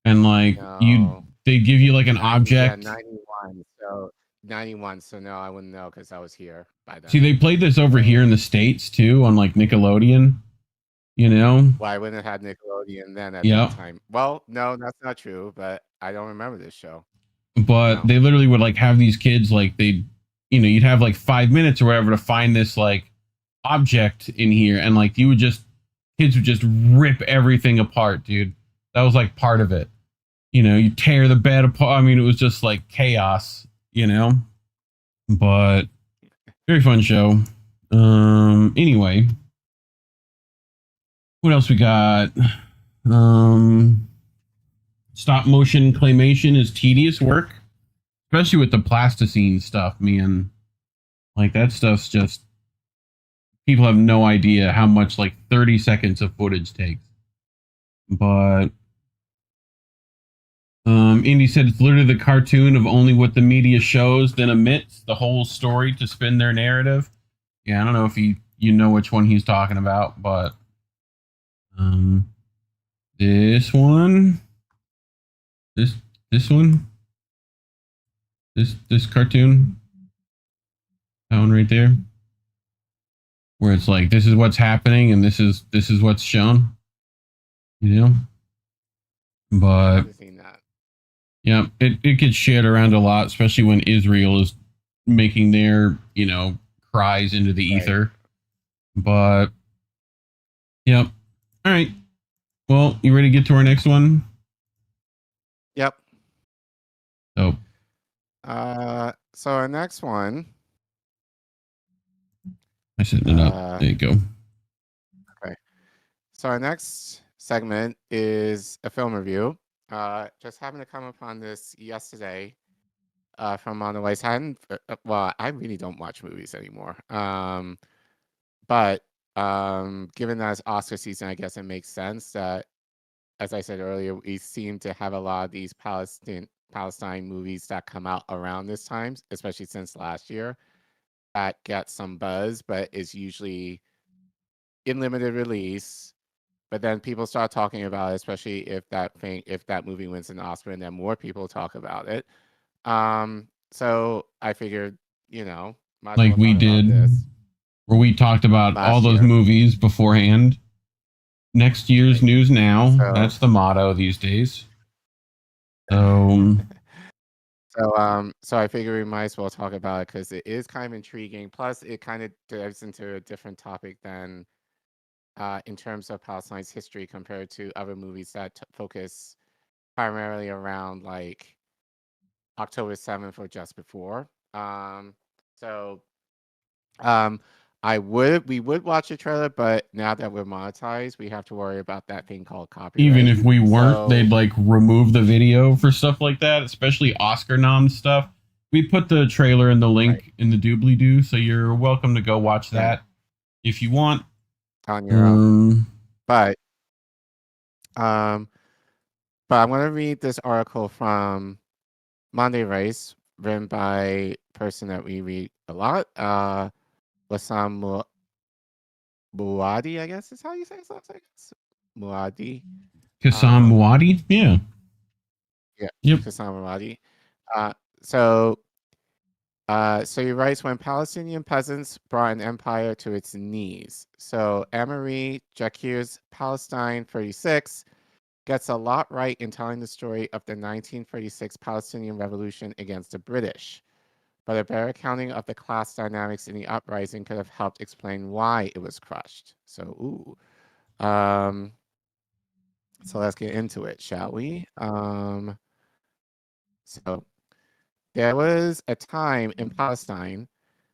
and like they give you like an object. Yeah, 91. So 91. So no, I wouldn't know because I was here by then. See, they played this over here in the States too on like Nickelodeon. You know? Well, I wouldn't have had Nickelodeon then at that time. Well, no, that's not true, but I don't remember this show. But they literally would like have these kids like you'd have like 5 minutes or whatever to find this like object in here, and like kids would just rip everything apart, dude. That was like part of it. You know, you tear the bed apart. I mean, it was just like chaos, you know? But very fun show. Anyway. What else we got? Stop motion claymation is tedious work, especially with the plasticine stuff, man. Like that stuff's just, people have no idea how much like 30 seconds of footage takes. But Indy said it's literally the cartoon of only what the media shows, then omits the whole story to spin their narrative. Yeah, I don't know if you know which one he's talking about, but this one, this one, this cartoon, that one right there, where it's like this is what's happening and this is what's shown, you know. But yeah, it gets shared around a lot, especially when Israel is making their, you know, cries into the ether. But yep. All right. Well, you ready to get to our next one? Yep. So our next one. I set it up. There you go. Okay. So our next segment is a film review. Just happened to come upon this yesterday from on the way. Well, I really don't watch movies anymore. But given that it's Oscar season, I guess it makes sense that, as I said earlier, we seem to have a lot of these Palestine movies that come out around this time, especially since last year, that get some buzz, but is usually in limited release. But then people start talking about it, especially if that movie wins an Oscar, and then more people talk about it. So I figured, you know, like we did, where we talked about all those movies beforehand. Next year's news now. That's the motto these days. So I figure we might as well talk about it because it is kind of intriguing. Plus, it kind of dives into a different topic than in terms of Palestine's history compared to other movies that focus primarily around like October 7th or just before. we would watch the trailer, but now that we're monetized, we have to worry about that thing called copyright. Even if we weren't, So- they'd like remove the video for stuff like that, especially Oscar nom stuff. We put the trailer and the link in the doobly doo, so you're welcome to go watch that if you want. On your own. But I'm going to read this article from Monday Race, written by a person that we read a lot, Wassam Muadi, I guess is how you say it. Muadi. Kassam Muadi? Yeah. Yeah. Yep. Kassam Muadi. So he writes, when Palestinian peasants brought an empire to its knees. So Anne-Marie Jacquier's Palestine 36 gets a lot right in telling the story of the 1936 Palestinian Revolution against the British. But a better accounting of the class dynamics in the uprising could have helped explain why it was crushed. So, so let's get into it, shall we? So there was a time in Palestine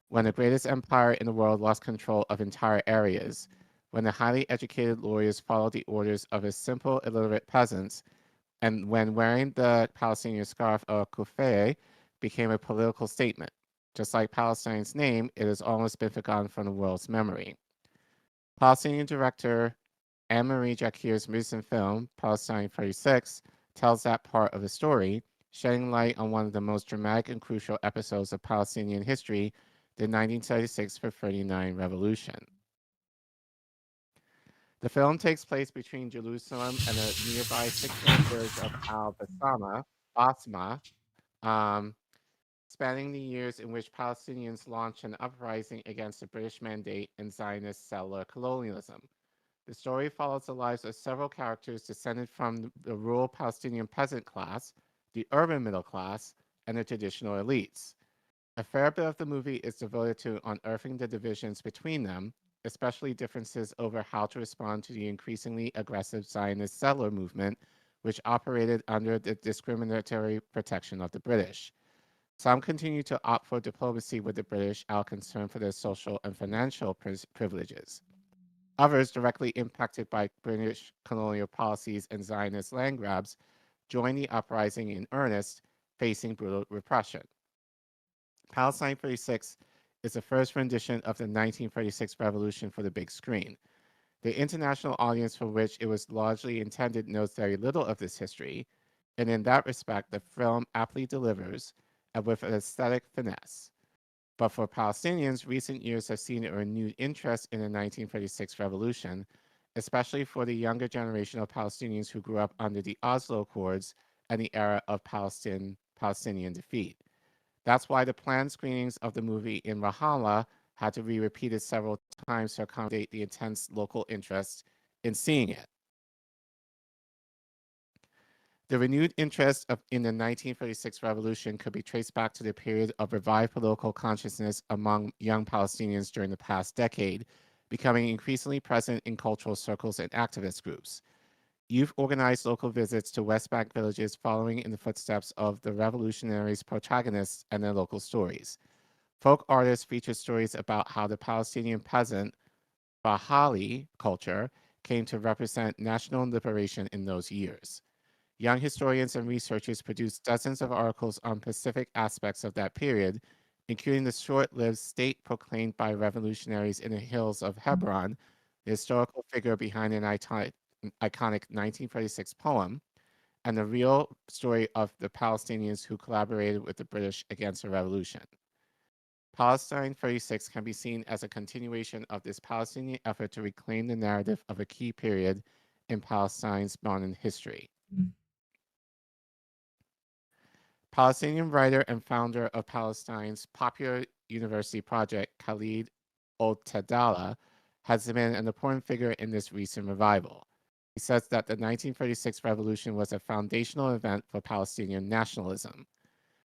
when the greatest empire in the world lost control of entire areas, when the highly educated lawyers followed the orders of a simple, illiterate peasants, and when wearing the Palestinian scarf or kufi became a political statement. Just like Palestine's name, it has almost been forgotten from the world's memory. Palestinian director Anne-Marie Jacquier's recent film, Palestine 36, tells that part of the story, shedding light on one of the most dramatic and crucial episodes of Palestinian history, the 1936-39 revolution. The film takes place between Jerusalem and the nearby 6-minute village of Basma, spanning the years in which Palestinians launched an uprising against the British mandate and Zionist settler colonialism. The story follows the lives of several characters descended from the rural Palestinian peasant class, the urban middle class, and the traditional elites. A fair bit of the movie is devoted to unearthing the divisions between them, especially differences over how to respond to the increasingly aggressive Zionist settler movement, which operated under the discriminatory protection of the British. Some continue to opt for diplomacy with the British out of concern for their social and financial privileges. Others, directly impacted by British colonial policies and Zionist land grabs, join the uprising in earnest, facing brutal repression. Palestine 36 is the first rendition of the 1936 revolution for the big screen. The international audience for which it was largely intended knows very little of this history, and in that respect, the film aptly delivers, and with an aesthetic finesse. But for Palestinians, recent years have seen a renewed interest in the 1936 revolution, especially for the younger generation of Palestinians who grew up under the Oslo Accords and the era of Palestinian defeat. That's why the planned screenings of the movie in Ramallah had to be repeated several times to accommodate the intense local interest in seeing it. The renewed interest in the 1936 revolution could be traced back to the period of revived political consciousness among young Palestinians during the past decade, becoming increasingly present in cultural circles and activist groups. Youth organized local visits to West Bank villages following in the footsteps of the Revolutionaries' protagonists and their local stories. Folk artists feature stories about how the Palestinian peasant Bahali culture came to represent national liberation in those years. Young historians and researchers produced dozens of articles on specific aspects of that period, including the short-lived state proclaimed by revolutionaries in the hills of Hebron, the historical figure behind an iconic 1936 poem, and the real story of the Palestinians who collaborated with the British against the revolution. Palestine 36 can be seen as a continuation of this Palestinian effort to reclaim the narrative of a key period in Palestine's modern history. Palestinian writer and founder of Palestine's popular university project, Khalid Al-Tadala, has been an important figure in this recent revival. He says that the 1936 revolution was a foundational event for Palestinian nationalism,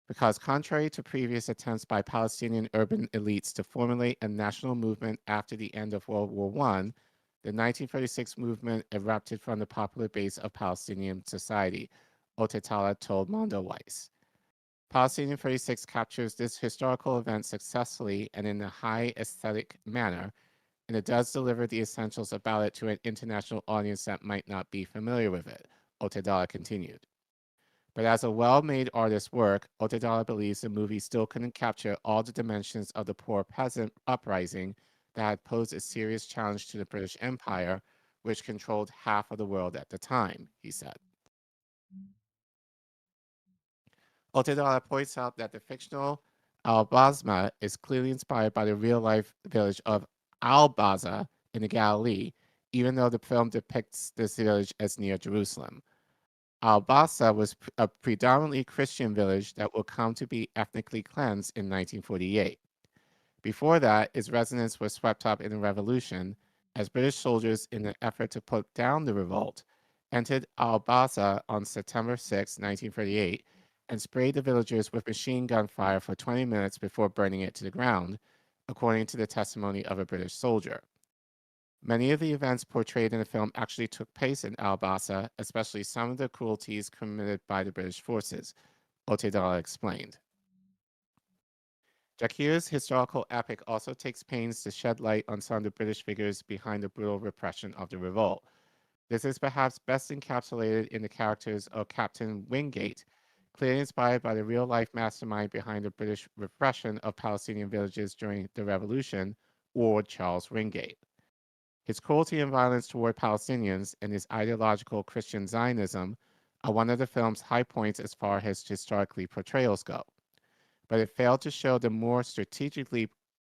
because contrary to previous attempts by Palestinian urban elites to formulate a national movement after the end of World War I, the 1936 movement erupted from the popular base of Palestinian society, Al-Tadala told Mondo Weiss. Palestinian 36 captures this historical event successfully and in a high aesthetic manner, and it does deliver the essentials about it to an international audience that might not be familiar with it, Otedala continued. But as a well-made artist's work, Otedala believes the movie still couldn't capture all the dimensions of the poor peasant uprising that had posed a serious challenge to the British Empire, which controlled half of the world at the time, he said. Otedala points out that the fictional Al-Basma is clearly inspired by the real-life village of Al-Baza in the Galilee, even though the film depicts this village as near Jerusalem. Al-Basa was a predominantly Christian village that will come to be ethnically cleansed in 1948. Before that, its residents were swept up in the revolution as British soldiers, in an effort to put down the revolt, entered Al-Basa on September 6, 1938, and sprayed the villagers with machine gun fire for 20 minutes before burning it to the ground, according to the testimony of a British soldier. Many of the events portrayed in the film actually took place in Al-Basa, especially some of the cruelties committed by the British forces, Otedala explained. Jakir's historical epic also takes pains to shed light on some of the British figures behind the brutal repression of the revolt. This is perhaps best encapsulated in the characters of Captain Wingate, clearly inspired by the real-life mastermind behind the British repression of Palestinian villages during the revolution, Lord Charles Wingate. His cruelty and violence toward Palestinians and his ideological Christian Zionism are one of the film's high points as far as historically portrayals go. But it failed to show the more strategically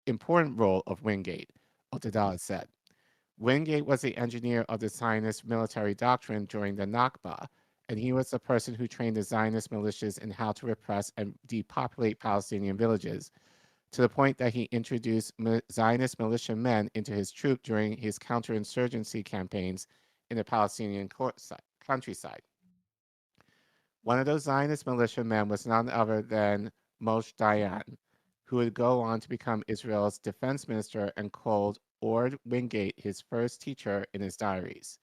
important role of Wingate, Otedala said. Wingate was the engineer of the Zionist military doctrine during the Nakba, and he was the person who trained the Zionist militias in how to repress and depopulate Palestinian villages, to the point that he introduced Zionist militiamen into his troop during his counterinsurgency campaigns in the Palestinian countryside. One of those Zionist militiamen was none other than Moshe Dayan, who would go on to become Israel's defense minister and called Ord Wingate his first teacher in his diaries.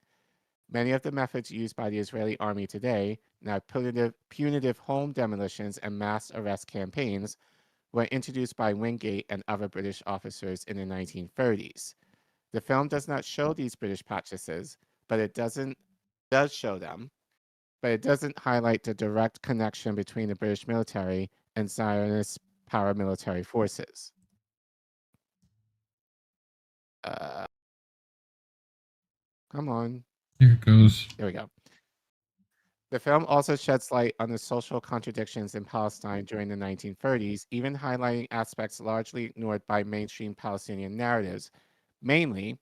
Many of the methods used by the Israeli army today, now punitive home demolitions and mass arrest campaigns, were introduced by Wingate and other British officers in the 1930s. The film does not show these British practices, but it does show them, but it doesn't highlight the direct connection between the British military and Zionist paramilitary forces. Come on. There it goes. There we go. The film also sheds light on the social contradictions in Palestine during the 1930s, even highlighting aspects largely ignored by mainstream Palestinian narratives, mainly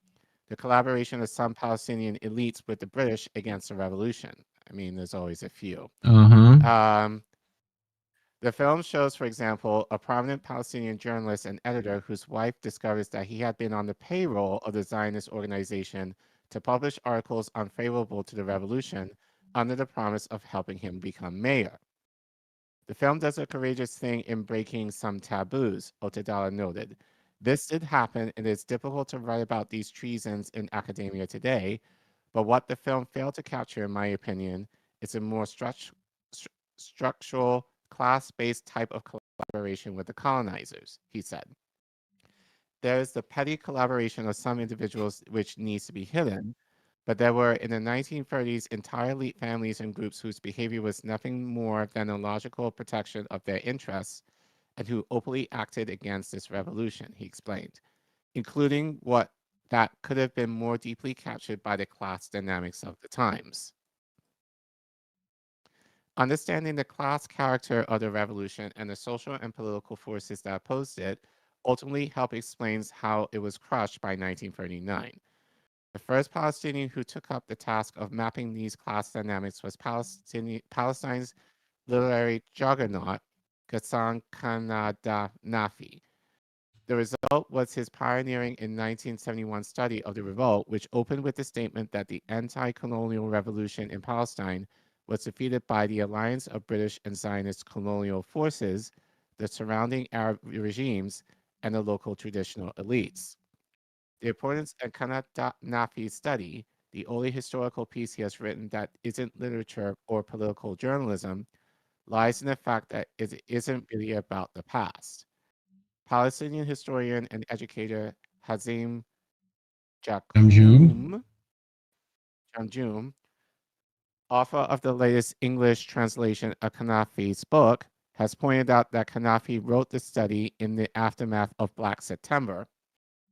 the collaboration of some Palestinian elites with the British against the revolution. I mean, there's always a few. The film shows, for example, a prominent Palestinian journalist and editor whose wife discovers that he had been on the payroll of the Zionist organization to publish articles unfavorable to the revolution under the promise of helping him become mayor. The film does a courageous thing in breaking some taboos, Otedala noted. This did happen, and it's difficult to write about these treasons in academia today, but what the film failed to capture, in my opinion, is a more structural, class-based type of collaboration with the colonizers, he said. There is the petty collaboration of some individuals which needs to be hidden, but there were in the 1930s entire elite families and groups whose behavior was nothing more than a logical protection of their interests and who openly acted against this revolution, he explained, including what that could have been more deeply captured by the class dynamics of the times. Understanding the class character of the revolution and the social and political forces that opposed it ultimately helped explain how it was crushed by 1939. The first Palestinian who took up the task of mapping these class dynamics was Palestine's literary juggernaut, Ghassan Nafi. The result was his pioneering in 1971 study of the revolt, which opened with the statement that the anti-colonial revolution in Palestine was defeated by the alliance of British and Zionist colonial forces, the surrounding Arab regimes, and the local traditional elites. The importance of Nafi's study, the only historical piece he has written that isn't literature or political journalism, lies in the fact that it isn't really about the past. Palestinian historian and educator Hazim Jamjoom. Jamjoom, author of the latest English translation of Kanafi's book, has pointed out that Kanafi wrote the study in the aftermath of Black September,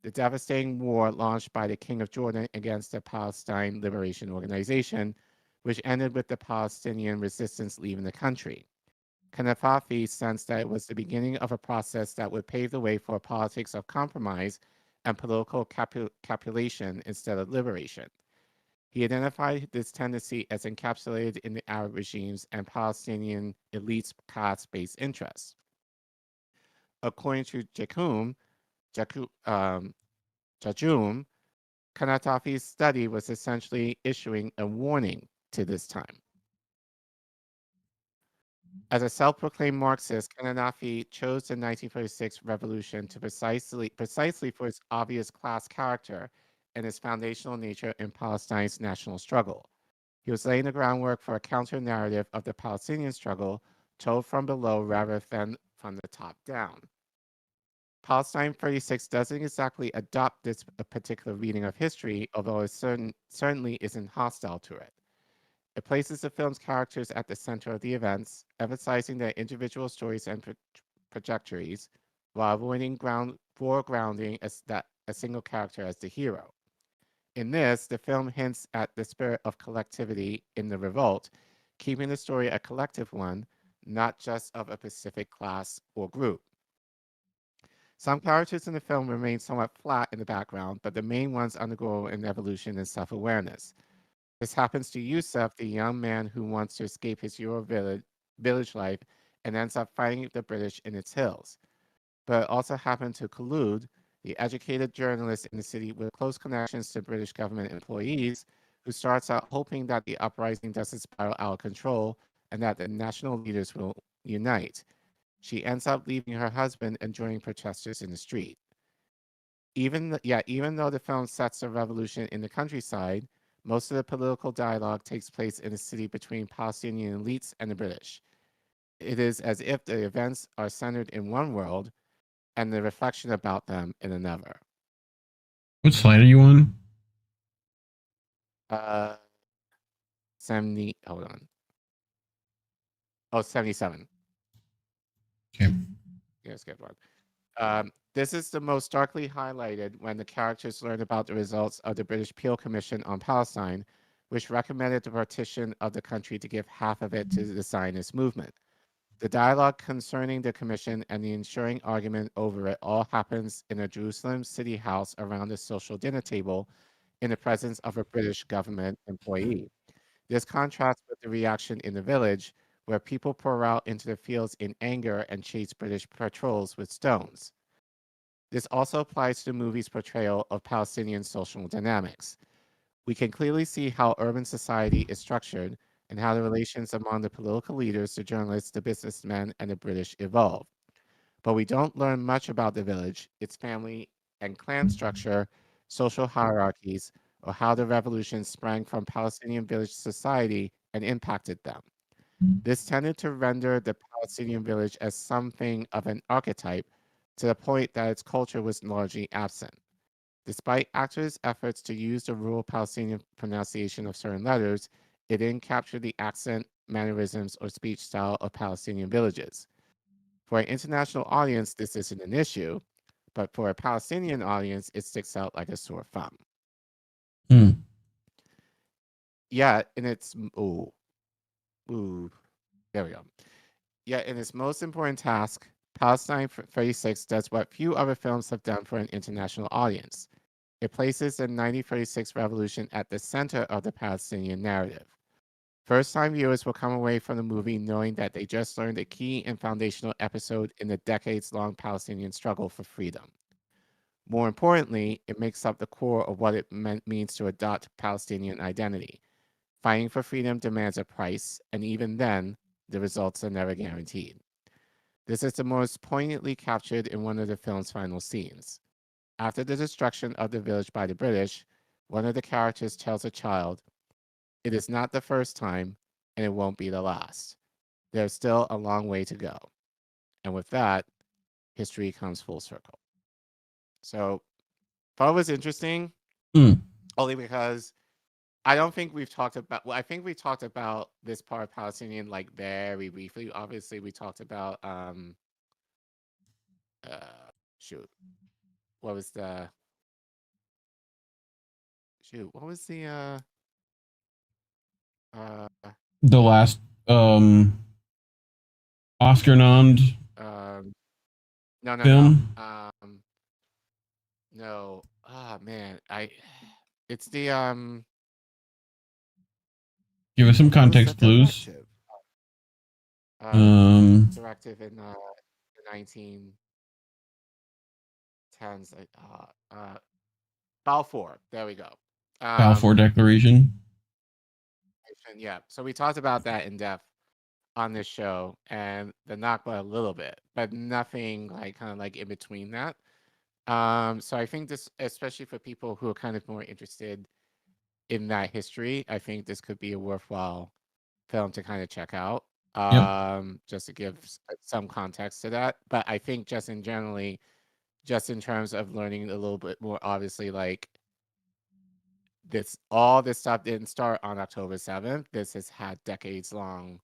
the devastating war launched by the King of Jordan against the Palestine Liberation Organization, which ended with the Palestinian resistance leaving the country. Kanafi sensed that it was the beginning of a process that would pave the way for politics of compromise and political capitulation instead of liberation. He identified this tendency as encapsulated in the Arab regimes and Palestinian elites' class-based interests. According to Jajum, Kanafi's study was essentially issuing a warning to this time. As a self-proclaimed Marxist, Kanafi chose the 1946 revolution to precisely for its obvious class character and its foundational nature in Palestine's national struggle. He was laying the groundwork for a counter-narrative of the Palestinian struggle told from below rather than from the top down. Palestine 36 doesn't exactly adopt this particular reading of history, although it certainly isn't hostile to it. It places the film's characters at the center of the events, emphasizing their individual stories and trajectories, while avoiding foregrounding a single character as the hero. In this, the film hints at the spirit of collectivity in the revolt, keeping the story a collective one, not just of a specific class or group. Some characters in the film remain somewhat flat in the background, but the main ones undergo an evolution in self-awareness. This happens to Yusuf, the young man who wants to escape his Euro village life and ends up fighting the British in its hills. But it also happened to Khulud, the educated journalist in the city with close connections to British government employees, who starts out hoping that the uprising doesn't spiral out of control and that the national leaders will unite. She ends up leaving her husband and joining protesters in the street. Even though the film sets the revolution in the countryside, most of the political dialogue takes place in a city between Palestinian elites and the British. It is as if the events are centered in one world and the reflection about them in another. What slide are you on? 70, hold on. Oh, 77. Okay. Yeah, skip one. This is the most starkly highlighted when the characters learn about the results of the British Peel Commission on Palestine, which recommended the partition of the country to give half of it to the Zionist movement. The dialogue concerning the commission and the ensuing argument over it all happens in a Jerusalem city house around a social dinner table in the presence of a British government employee. This contrasts with the reaction in the village, where people pour out into the fields in anger and chase British patrols with stones. This also applies to the movie's portrayal of Palestinian social dynamics. We can clearly see how urban society is structured and how the relations among the political leaders, the journalists, the businessmen, and the British evolve. But we don't learn much about the village, its family and clan structure, social hierarchies, or how the revolution sprang from Palestinian village society and impacted them. This tended to render the Palestinian village as something of an archetype, to the point that its culture was largely absent. Despite actors' efforts to use the rural Palestinian pronunciation of certain letters, it didn't capture the accent, mannerisms, or speech style of Palestinian villages. For an international audience, this isn't an issue, but for a Palestinian audience, it sticks out like a sore thumb. Yeah, in its there we go. Yeah, in its most important task, Palestine 36 does what few other films have done for an international audience. It places the 1936 revolution at the center of the Palestinian narrative. First-time viewers will come away from the movie knowing that they just learned a key and foundational episode in the decades-long Palestinian struggle for freedom. More importantly, it makes up the core of what it means to adopt Palestinian identity. Fighting for freedom demands a price, and even then, the results are never guaranteed. This is the most poignantly captured in one of the film's final scenes. After the destruction of the village by the British, one of the characters tells a child, "It is not the first time, and it won't be the last." there's still a long way to go. And with that, history comes full circle. So, thought it was interesting, only because I don't think we've talked about. Well, I think we talked about this part of Palestinian like very briefly. Obviously, we talked about shoot, what was the what was the The last Oscar nommed no film. no. Oh man, it's the Give us some context clues. Directive in the 1910s. Balfour. There we go. Balfour Declaration. Yeah. So we talked about that in depth on this show, and the Nakba a little bit, but nothing like kind of like in between that. So I think this, especially for people who are kind of more interested in that history, I think this could be a worthwhile film to kind of check out. Just to give some context to that. But I think just in generally, just in terms of learning a little bit more, obviously, like all this stuff didn't start on October 7th. This has had decades long,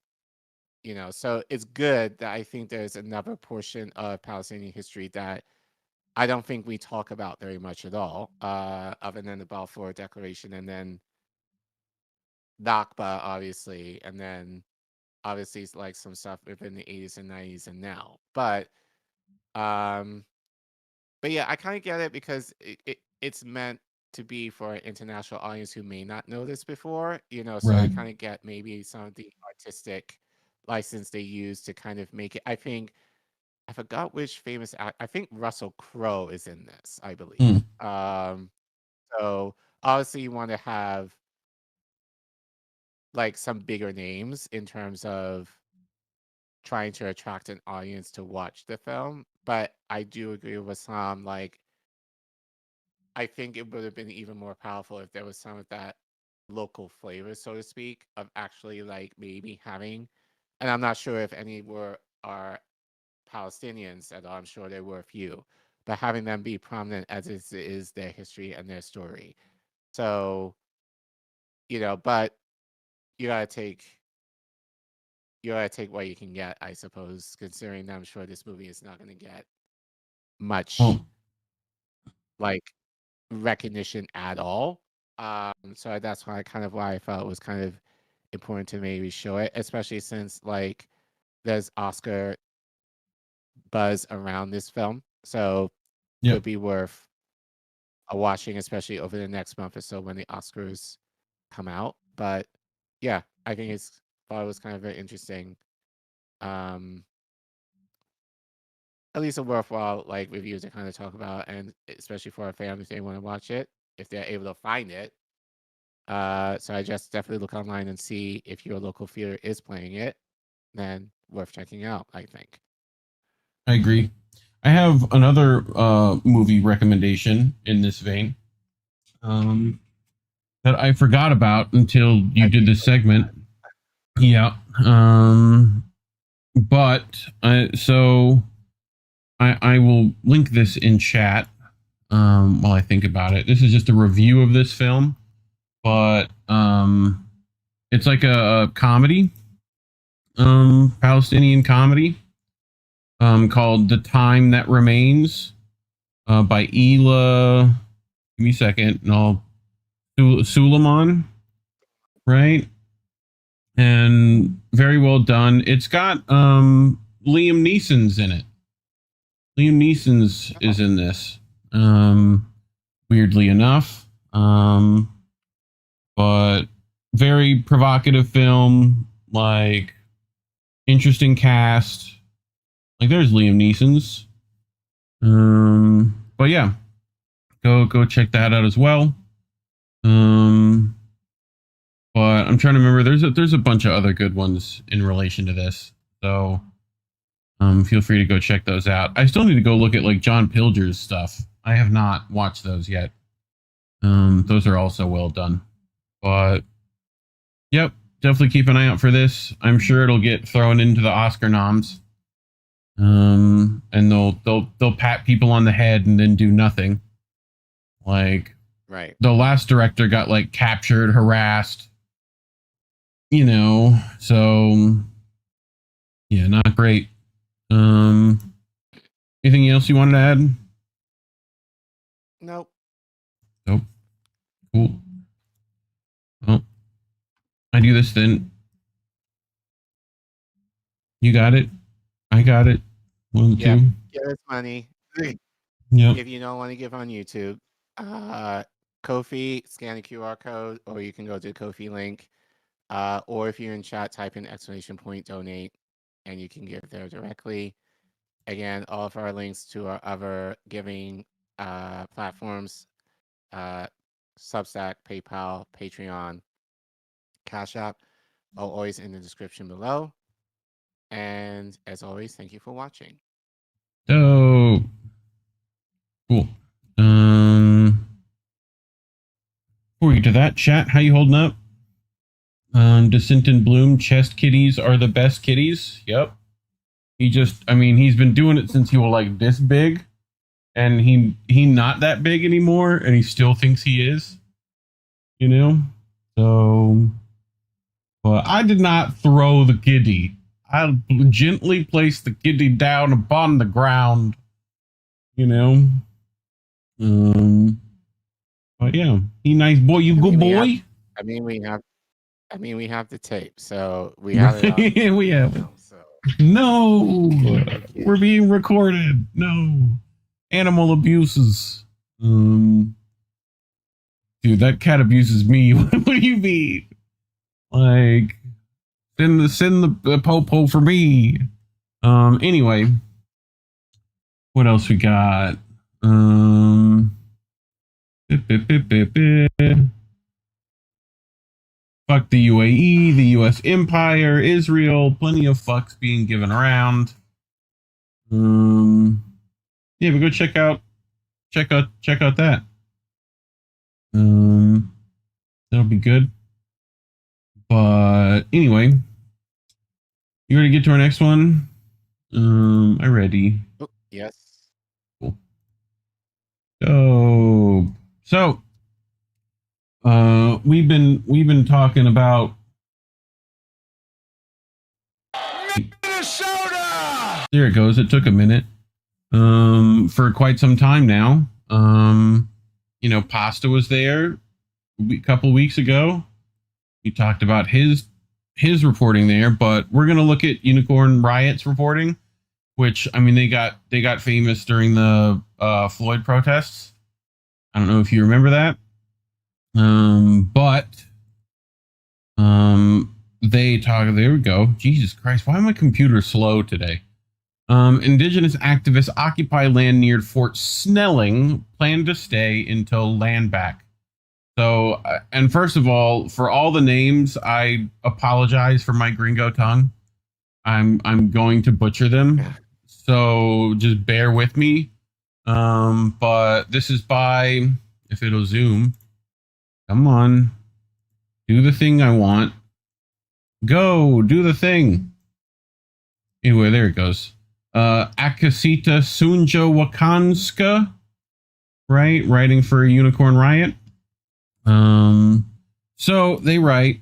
so it's good that I think there's another portion of Palestinian history that I don't think we talk about very much at all, other than the Balfour Declaration and then Nakba, obviously, and then obviously it's like some stuff within the 80s and 90s and now. But yeah, I kind of get it because it's meant to be for an international audience who may not know this before, so I kind of get maybe some of the artistic license they use to kind of make it. I think I forgot which famous I think Russell Crowe is in this, I believe. So obviously you want to have like some bigger names in terms of trying to attract an audience to watch the film. But I do agree with Sam, like I think it would have been even more powerful if there was some of that local flavor, so to speak, of actually like maybe having, and I'm not sure if any are Palestinians at all. I'm sure there were a few, but having them be prominent as is their history and their story. So, but you gotta take what you can get, I suppose, considering that I'm sure this movie is not going to get much like recognition at all. So that's why I felt it was kind of important to maybe show it, especially since like there's Oscar buzz around this film, so it would be worth watching, especially over the next month or so when the Oscars come out. But yeah, I think thought it was kind of very interesting. At least a worthwhile like review to kind of talk about, and especially for our families, if they want to watch it, if they're able to find it. So I just definitely look online and see if your local theater is playing it, then worth checking out, I think. I agree. I have another movie recommendation in this vein that I forgot about until you did this segment. Yeah. But I will link this in chat while I think about it. This is just a review of this film, but it's like a comedy, Palestinian comedy, called The Time That Remains, by Ela. Give me a second, and I'll Suleiman, right? And very well done. It's got Liam Neeson's in it. Liam Neeson's is in this. Weirdly enough. But very provocative film, like interesting cast. Like there's Liam Neeson's. But yeah. Go check that out as well. But I'm trying to remember. There's a bunch of other good ones in relation to this. So feel free to go check those out. I still need to go look at like John Pilger's stuff. I have not watched those yet. Those are also well done. But yep, definitely keep an eye out for this. I'm sure it'll get thrown into the Oscar noms. And they'll pat people on the head and then do nothing. Like, right. The last director got like captured, harassed, you know, so yeah, not great. Anything else you wanted to add? Nope. Cool. Well, I do this then. You got it. I got it. 1, 2. Give us money. Yep. If you don't want to give on YouTube, Ko-fi, scan the QR code, or you can go to the Ko-fi link. Or if you're in chat, type in !donate, and you can give there directly. Again, all of our links to our other giving platforms, Substack, PayPal, Patreon, Cash App, are always in the description below. And as always, thank you for watching. So cool. Before we get to that, chat, how you holding up? Descent in Bloom, chest kitties are the best kitties. Yep. He's been doing it since he was like this big, and he not that big anymore, and he still thinks he is. You know? So, but I did not throw the kitty. I gently placed the kitty down upon the ground. You know? But yeah, he nice boy, you good boy. We have the tape, so we have it. Yeah, we have it. No, we're being recorded. No, animal abuses. Dude, that cat abuses me. What do you mean? Like, send the popo for me. Anyway, what else we got? Fuck the UAE, the US Empire, Israel, plenty of fucks being given around. Yeah, but go check out that. That'll be good. But anyway, you ready to get to our next one? I'm ready. Oh, yes. Cool. So we've been talking about Minnesota. There it goes. It took a minute. For quite some time now. Pasta was there a couple weeks ago. We talked about his reporting there, but we're gonna look at Unicorn Riot's reporting, which they got famous during the Floyd protests. I don't know if you remember that. They talk. There we go. Jesus Christ, why am my computer slow today? Indigenous activists occupy land near Fort Snelling, plan to stay until land back. So, and first of all, for all the names, I apologize for my gringo tongue. I'm going to butcher them, so just bear with me. But this is by, if it'll zoom, come on, do the thing I want. Go, do the thing. Anyway, there it goes. Akasita Sunja Wakanska, right? Writing for Unicorn Riot. So they write,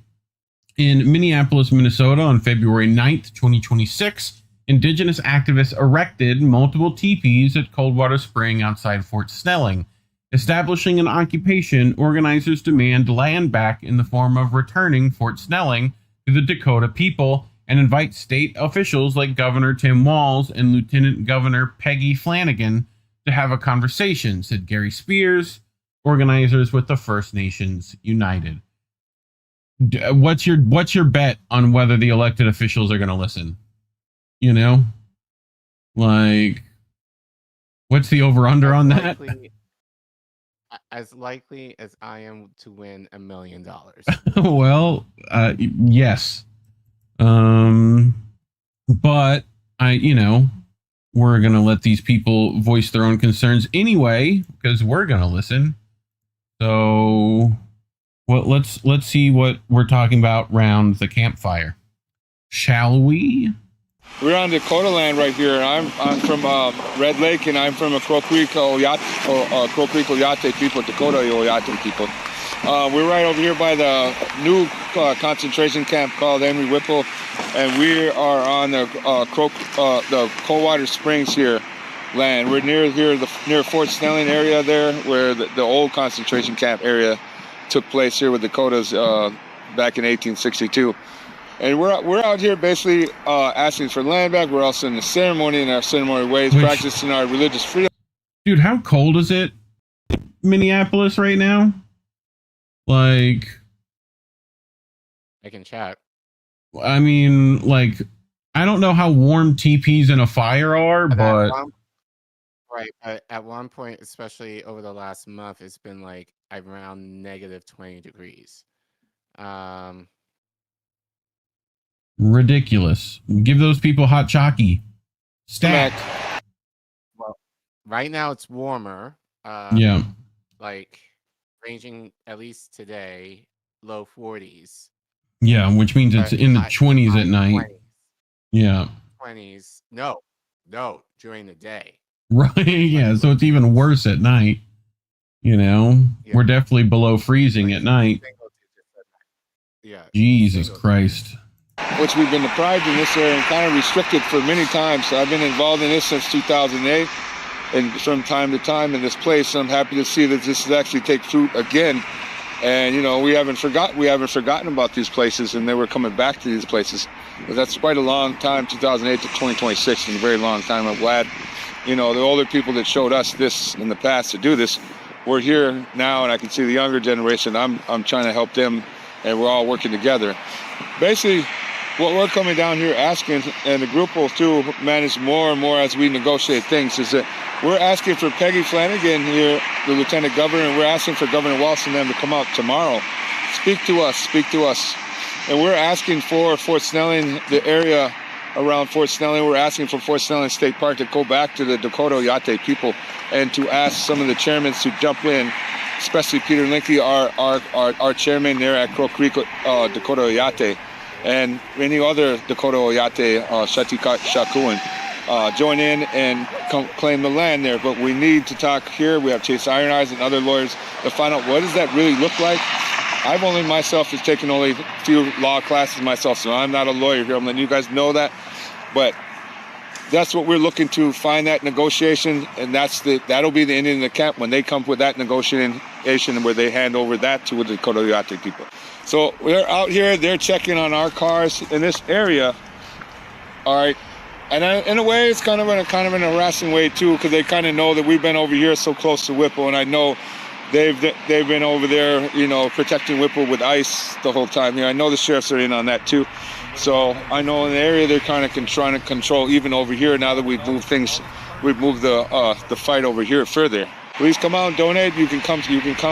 in Minneapolis, Minnesota on February 9th, 2026, Indigenous activists erected multiple teepees at Coldwater Spring outside Fort Snelling. Establishing an occupation, organizers demand land back in the form of returning Fort Snelling to the Dakota people and invite state officials like Governor Tim Walz and Lieutenant Governor Peggy Flanagan to have a conversation, said Gary Spears, organizers with the First Nations United. What's your bet on whether the elected officials are going to listen? You know, like, what's the over/under on that? As likely as I am to win $1 million. Well, yes. But we're going to let these people voice their own concerns anyway, because we're going to listen. So Well, let's see what we're talking about round the campfire, shall we? We're on Dakota land right here. I'm from Red Lake, and I'm from a Crow Creek Oyate people, Dakota Oyate people. We're right over here by the new concentration camp called Henry Whipple, and we are on the Coldwater Springs here land. We're near here, near Fort Snelling area there, where the old concentration camp area took place here with Dakotas back in 1862. And we're out here basically asking for land back. We're also in the ceremony, in our ceremonial ways, practicing our religious freedom. Dude, how cold is it in Minneapolis right now? Like, I can chat. I mean, like, I don't know how warm teepees in a fire are, but at one point, especially over the last month, it's been like around negative 20 degrees. Ridiculous. Give those people hot chalky. Stack. Well, right now it's warmer. Yeah. Like ranging at least today, low 40s. Yeah, which means it's in the 20s at night. 20s. Yeah. 20s. No, during the day. Right. Yeah. So it's even worse at night. You know, we're definitely below freezing at night. Yeah. Jesus Christ. Which we've been deprived in this area and kind of restricted for many times. So I've been involved in this since 2008, and from time to time in this place. I'm happy to see that this has actually take fruit again. And you know, we haven't forgotten about these places, and they were coming back to these places. But that's quite a long time, 2008 to 2026, and a very long time. I'm glad, you know, the older people that showed us this in the past to do this, we're here now, and I can see the younger generation. I'm trying to help them, and we're all working together. Basically, what we're coming down here asking, and the group will too manage more and more as we negotiate things, is that we're asking for Peggy Flanagan here, the Lieutenant Governor, and we're asking for Governor Walsh and them to come out tomorrow. Speak to us. And we're asking for Fort Snelling, the area around Fort Snelling. We're asking for Fort Snelling State Park to go back to the Dakota Oyate people and to ask some of the chairmen to jump in, especially Peter Linkley, our chairman there at Crow Creek, Dakota Oyate, and any other Dakota Oyate, Shatika Shakuan, join in and claim the land there. But we need to talk here. We have Chase Iron Eyes and other lawyers to find out what does that really look like. I've only myself has taken only a few law classes myself, so I'm not a lawyer here. I'm letting you guys know that. But that's what we're looking to find, that negotiation, and that'll be the ending of the camp when they come with that negotiation where they hand over that to the Dakota Oyate people. So we're out here, they're checking on our cars in this area. All right. And in a way, it's kind of in a harassing way too, because they kind of know that we've been over here so close to Whipple, and I know they've been over there, you know, protecting Whipple with ice the whole time here. I know the sheriffs are in on that too. So I know in the area they're kind of trying to control even over here. Now that we've moved the fight over here further. Please come out and donate. You can come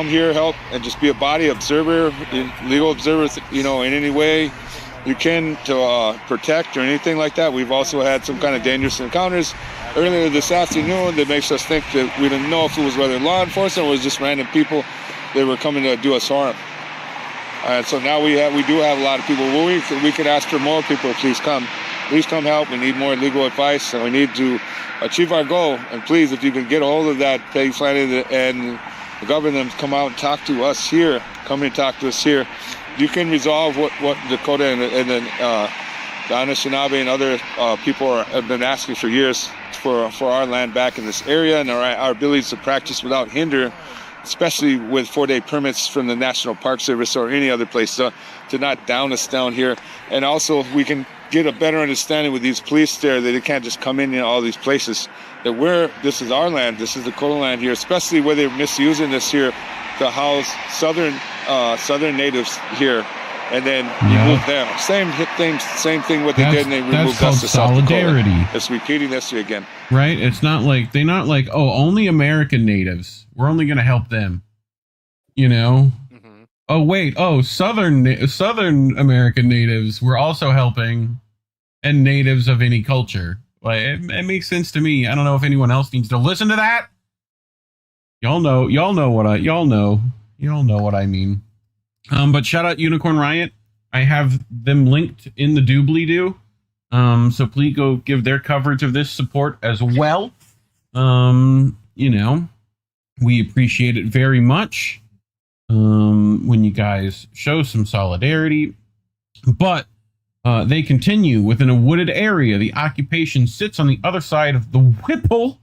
here, help, and just be a body observer, legal observer, you know, in any way you can to protect or anything like that. We've also had some kind of dangerous encounters earlier this afternoon that makes us think that we didn't know if it was whether law enforcement or was just random people that were coming to do us harm. And so now we do have a lot of people. Well, we could ask for more people. Please come help. We need more legal advice, and we need to achieve our goal. And please, if you can get a hold of that, Peggy Flanagan and the governor, come out and talk to us here. Come and talk to us here. You can resolve what Dakota and the Anishinaabe and other people have been asking for years for our land back in this area and our abilities to practice without hinder, especially with 4-day permits from the National Park Service or any other place to not down us down here. And also we can get a better understanding with these police there that they can't just come in all these places, that this is our land, this is the Dakota land here, especially where they're misusing this here to house southern natives here, and then remove them. Same thing what they did, and they removed us to South solidarity. Dakota. It's repeating history again. Right? It's not like they're not like, oh, only American natives. We're only going to help them. You know? Mm-hmm. Oh wait, Southern American natives we're also helping, and natives of any culture. Like it makes sense to me. I don't know if anyone else needs to listen to that. Y'all know what I mean. But shout out Unicorn Riot. I have them linked in the doobly-doo. So please go give their coverage of this support as well. You know, we appreciate it very much when you guys show some solidarity. But they continue within a wooded area. The occupation sits on the other side of the Whipple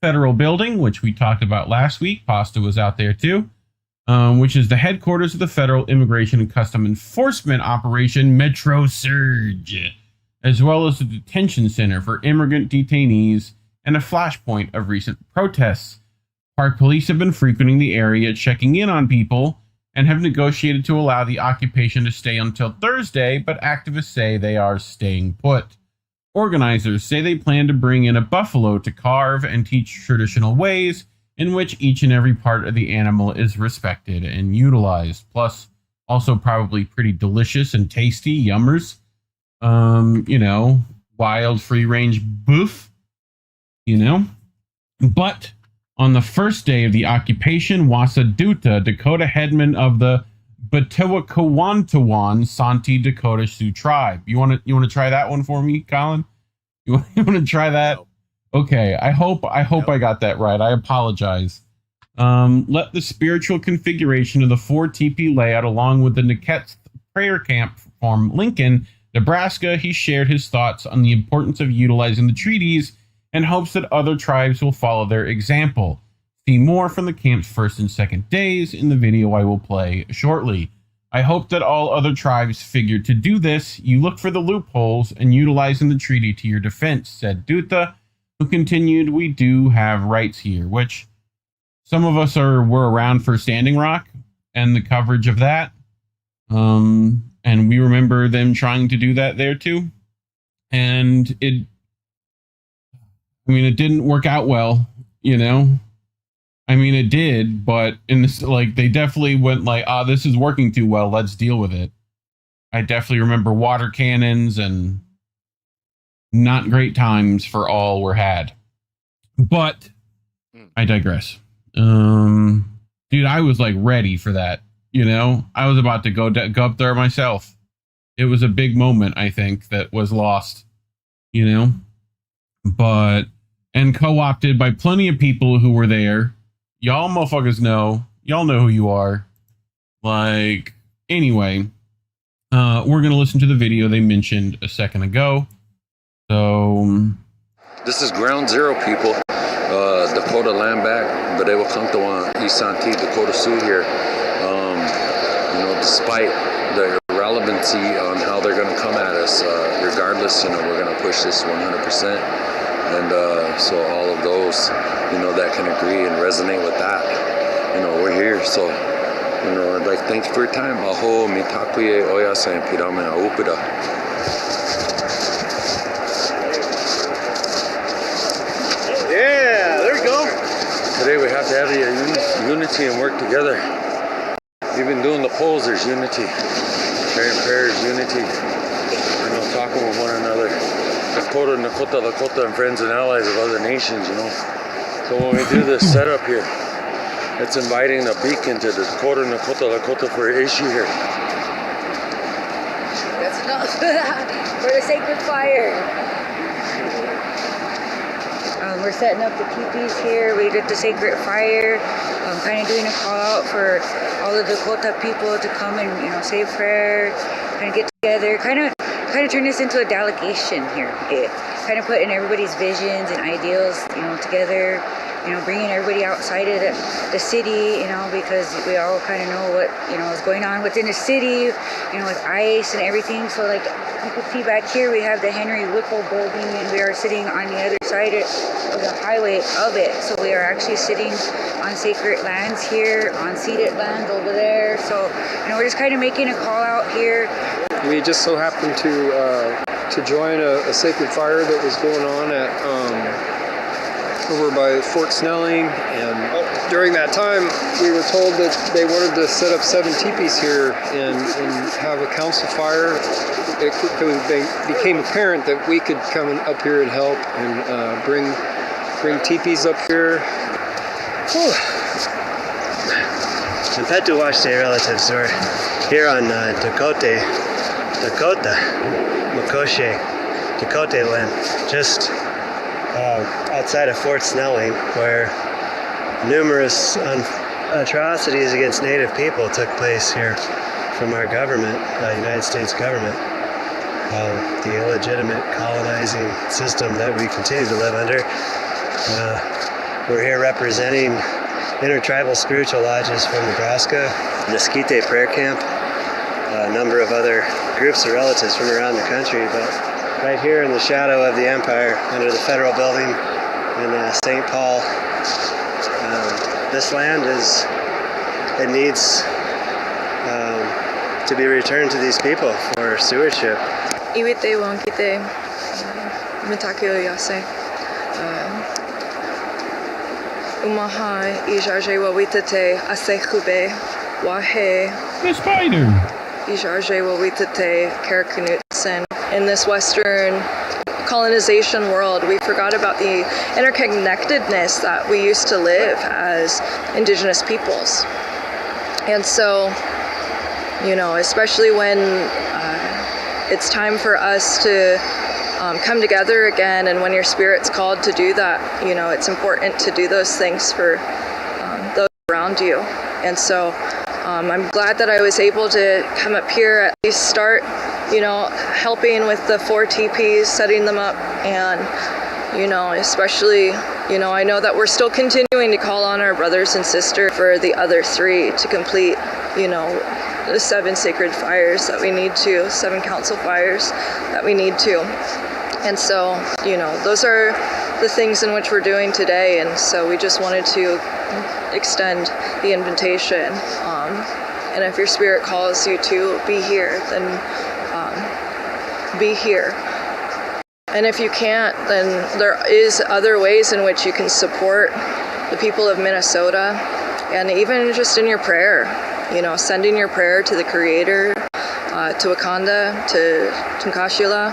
Federal Building, which we talked about last week. Pasta was out there too, which is the headquarters of the Federal Immigration and Custom Enforcement Operation Metro Surge, as well as the detention center for immigrant detainees and a flashpoint of recent protests. Park police have been frequenting the area, checking in on people, and have negotiated to allow the occupation to stay until Thursday, but activists say they are staying put. Organizers say they plan to bring in a buffalo to carve and teach traditional ways in which each and every part of the animal is respected and utilized. Plus, also probably pretty delicious and tasty, yummers. You know, wild free-range boof, you know. But on the first day of the occupation, Wasa Duta, Dakota headman of the Batawakowantawan Santi Dakota Sioux tribe. You want to try that one for me, Collin? You want to try that? No. Okay, I hope I got that right. I apologize. Let the spiritual configuration of the 4 teepee layout along with the Niket's prayer camp from Lincoln, Nebraska. He shared his thoughts on the importance of utilizing the treaties and hopes that other tribes will follow their example. See more from the camp's first and second days in the video I will play shortly. I hope that all other tribes figure to do this. You look for the loopholes and utilizing the treaty to your defense, said Duta, who continued, we do have rights here, which some of us were around for Standing Rock and the coverage of that. And we remember them trying to do that there too. And it didn't work out well, you know. I mean, it did, but in this, like, they definitely went like, this is working too well. Let's deal with it. I definitely remember water cannons and not great times for all were had. But I digress. Dude, I was like ready for that. You know, I was about to go up there myself. It was a big moment, I think, that was lost, you know, and co-opted by plenty of people who were there. Y'all motherfuckers know. Y'all know who you are. Like, anyway, we're going to listen to the video they mentioned a second ago. So, this is Ground Zero, people. Dakota land back, but they will come to Isanti, Dakota Sioux here. You know, despite the irrelevancy on how they're going to come at us, regardless, you know, we're going to push this 100%. And so all of those, you know, that can agree and resonate with that, you know, we're here. So, you know, I'd like to thank you for your time. Aho, mitakuye oyasa and pirame aupida. Yeah, there we go. Today we have to have the unity and work together. Even doing the polls, there's unity. Sharing prayers, unity. You know, talking with one another. Dakota, Lakota, and friends and allies of other nations, you know. So when we do this setup here, it's inviting a beacon to the Dakota, Lakota for an issue here. That's enough. For the sacred fire. We're setting up the teepees here. We did the sacred fire. Kind of doing a call out for all the Dakota people to come and, you know, say prayer, kind of get together, kind of turn this into a delegation here. Kind of putting everybody's visions and ideals, you know, together. You know, bringing everybody outside of the city, you know, because we all kind of know what, you know, is going on within the city, you know, with ICE and everything. So, like, you can see back here, we have the Henry Whipple building, and we are sitting on the other side of the highway of it. So we are actually sitting on sacred lands here, on ceded lands over there. So, you know, we're just kind of making a call out here. We just so happened to join a sacred fire that was going on at over by Fort Snelling, and during that time we were told that they wanted to set up 7 teepees here and have a council fire. It became apparent that we could come up here and help and bring teepees up here. Petuwaste relatives. We're here on Dakota, Makoshe, Dakota land, just outside of Fort Snelling, where numerous atrocities against Native people took place here from our government, the United States government. The illegitimate colonizing system that we continue to live under. We're here representing intertribal spiritual lodges from Nebraska, Mesquite Prayer Camp, a number of other groups of relatives from around the country, but right here in the shadow of the Empire, under the federal building in St. Paul, this land needs to be returned to these people for stewardship. Iwite wankite mitakio yase umaha ijarje wawitate asehube wahe the spider ijarje wawitate karakunutsen. In this Western colonization world, we forgot about the interconnectedness that we used to live as Indigenous peoples. And so, especially when it's time for us to come together again, and when your spirit's called to do that, it's important to do those things for those around you. And so I'm glad that I was able to come up here, at least start, helping with the 4 teepees, setting them up, and, especially, I know that we're still continuing to call on our brothers and sisters for the other 3 to complete, the 7 sacred fires that we need to, 7 council fires that we need to. And so, those are the things in which we're doing today. And so we just wanted to extend the invitation. And if your spirit calls you to be here, then be here. And if you can't, then there is other ways in which you can support the people of Minnesota, and even just in your prayer, sending your prayer to the Creator, to Wakanda, to Tunkashila,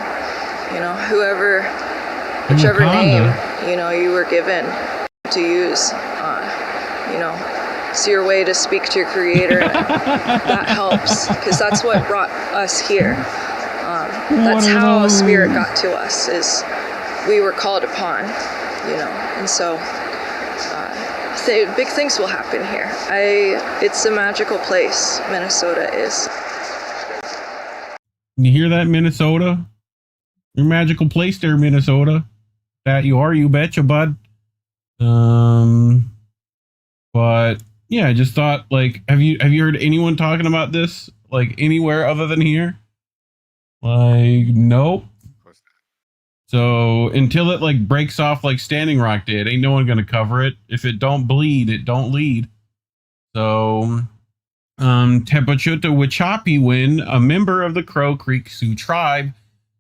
whichever name, you were given to use, it's your way to speak to your Creator. That helps, because that's what brought us here. That's how Spirit got to us, is we were called upon, and so big things will happen here. It's a magical place, Minnesota is. You hear that, Minnesota? Your magical place there, Minnesota. That you are, you betcha, bud. But yeah, I just thought, have you heard anyone talking about this, anywhere other than here? Nope. So until it breaks off like Standing Rock did, ain't no one gonna cover it. If it don't bleed, it don't lead. So Tepachuta Wichapiwin, a member of the Crow Creek Sioux tribe,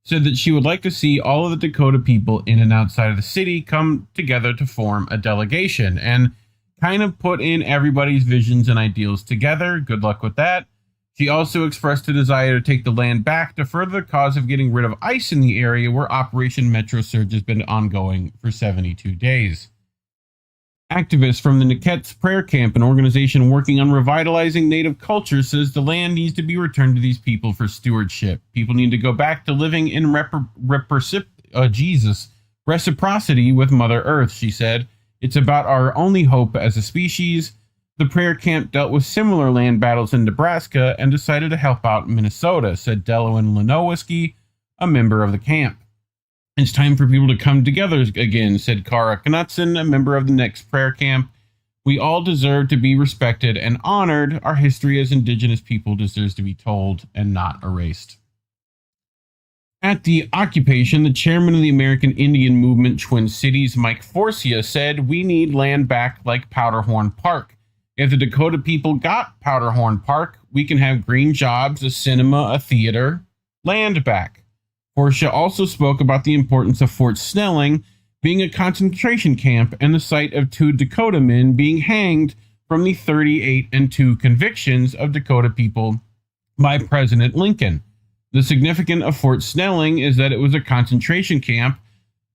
said that she would like to see all of the Dakota people in and outside of the city come together to form a delegation and kind of put in everybody's visions and ideals together. Good luck with that. She also expressed a desire to take the land back to further the cause of getting rid of ice in the area where Operation Metro Surge has been ongoing for 72 days. Activists from the Niket's Prayer Camp, an organization working on revitalizing Native culture, says the land needs to be returned to these people for stewardship. People need to go back to living in reciprocity with Mother Earth, she said. It's about our only hope as a species. The prayer camp dealt with similar land battles in Nebraska and decided to help out Minnesota, said Delawin Lenowiski, a member of the camp. It's time for people to come together again, said Kara Knutson, a member of the next prayer camp. We all deserve to be respected and honored. Our history as Indigenous people deserves to be told and not erased. At the occupation, the chairman of the American Indian Movement Twin Cities, Mike Forcia, said, "We need land back like Powderhorn Park. If the Dakota people got Powderhorn Park, we can have green jobs, a cinema, a theater, land back." Forcia also spoke about the importance of Fort Snelling being a concentration camp and the site of 2 Dakota men being hanged from the 38-2 convictions of Dakota people by President Lincoln. The significance of Fort Snelling is that it was a concentration camp.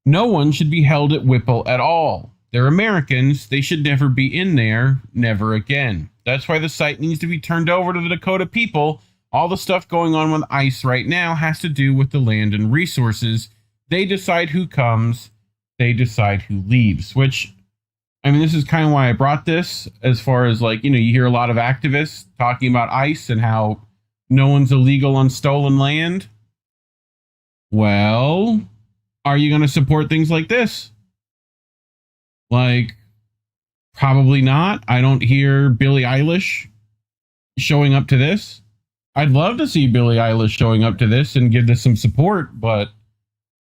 No one should be held at Whipple at all. They're Americans. They should never be in there. Never again. That's why the site needs to be turned over to the Dakota people. All the stuff going on with ICE right now has to do with the land and resources. They decide who comes. They decide who leaves, which, I mean, this is kind of why I brought this, as far as, like, you know, you hear a lot of activists talking about ICE and how no one's illegal on stolen land. Well, are you going to support things like this? Like, probably not. I don't hear Billie Eilish showing up to this. I'd love to see Billie Eilish showing up to this and give this some support, but,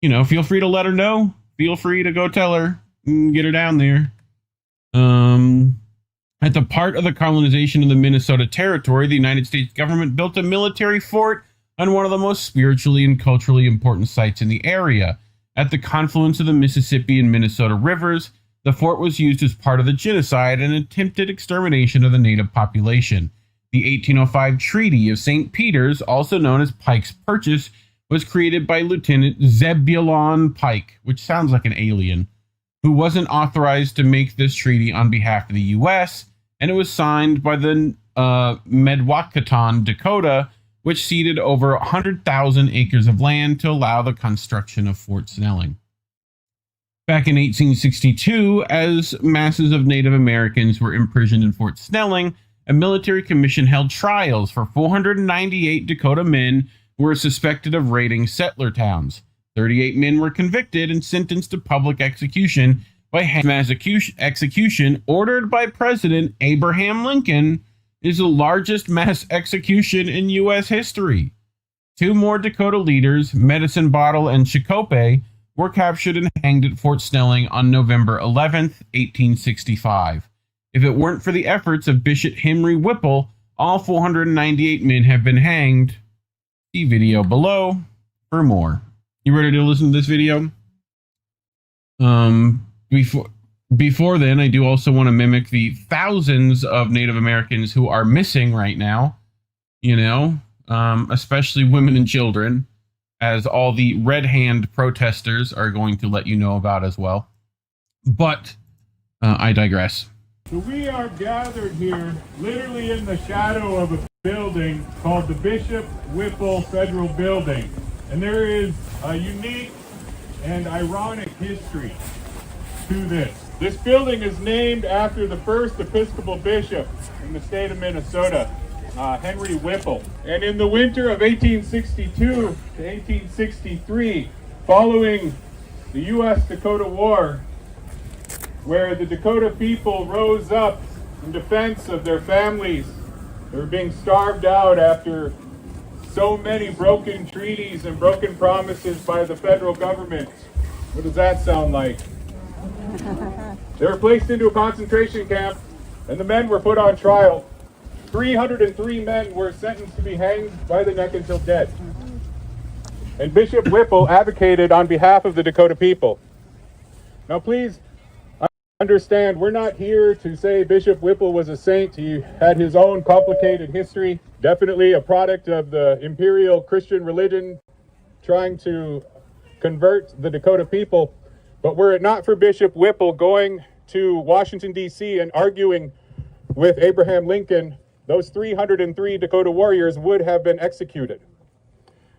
you know, feel free to let her know. Feel free to go tell her and get her down there. At the part of the colonization of the Minnesota Territory, the United States government built a military fort on one of the most spiritually and culturally important sites in the area. At the confluence of the Mississippi and Minnesota rivers, the fort was used as part of the genocide and attempted extermination of the native population. The 1805 Treaty of St. Peter's, also known as Pike's Purchase, was created by Lieutenant Zebulon Pike, which sounds like an alien, who wasn't authorized to make this treaty on behalf of the U.S., and it was signed by the Medwakatan Dakota, which ceded over 100,000 acres of land to allow the construction of Fort Snelling. Back in 1862, as masses of Native Americans were imprisoned in Fort Snelling, a military commission held trials for 498 Dakota men who were suspected of raiding settler towns. 38 men were convicted and sentenced to public execution by mass execution ordered by President Abraham Lincoln is the largest mass execution in U.S. history. 2 more Dakota leaders, Medicine Bottle and Shakopee, were captured and hanged at Fort Snelling on November 11th, 1865. If it weren't for the efforts of Bishop Henry Whipple, all 498 men have been hanged. See video below for more. You ready to listen to this video? Before then, I do also want to mimic the thousands of Native Americans who are missing right now, you know, especially women and children, as all the Red Hand protesters are going to let you know about as well. But I digress. So we are gathered here literally in the shadow of a building called the Bishop Whipple Federal Building. And there is a unique and ironic history to this. This building is named after the first Episcopal bishop in the state of Minnesota, Henry Whipple. And in the winter of 1862 to 1863, following the U.S.-Dakota War, where the Dakota people rose up in defense of their families, they were being starved out after so many broken treaties and broken promises by the federal government. What does that sound like? They were placed into a concentration camp, and the men were put on trial. 303 men were sentenced to be hanged by the neck until dead. And Bishop Whipple advocated on behalf of the Dakota people. Now please understand, we're not here to say Bishop Whipple was a saint. He had his own complicated history, definitely a product of the imperial Christian religion trying to convert the Dakota people. But were it not for Bishop Whipple going to Washington, D.C. and arguing with Abraham Lincoln, those 303 Dakota warriors would have been executed.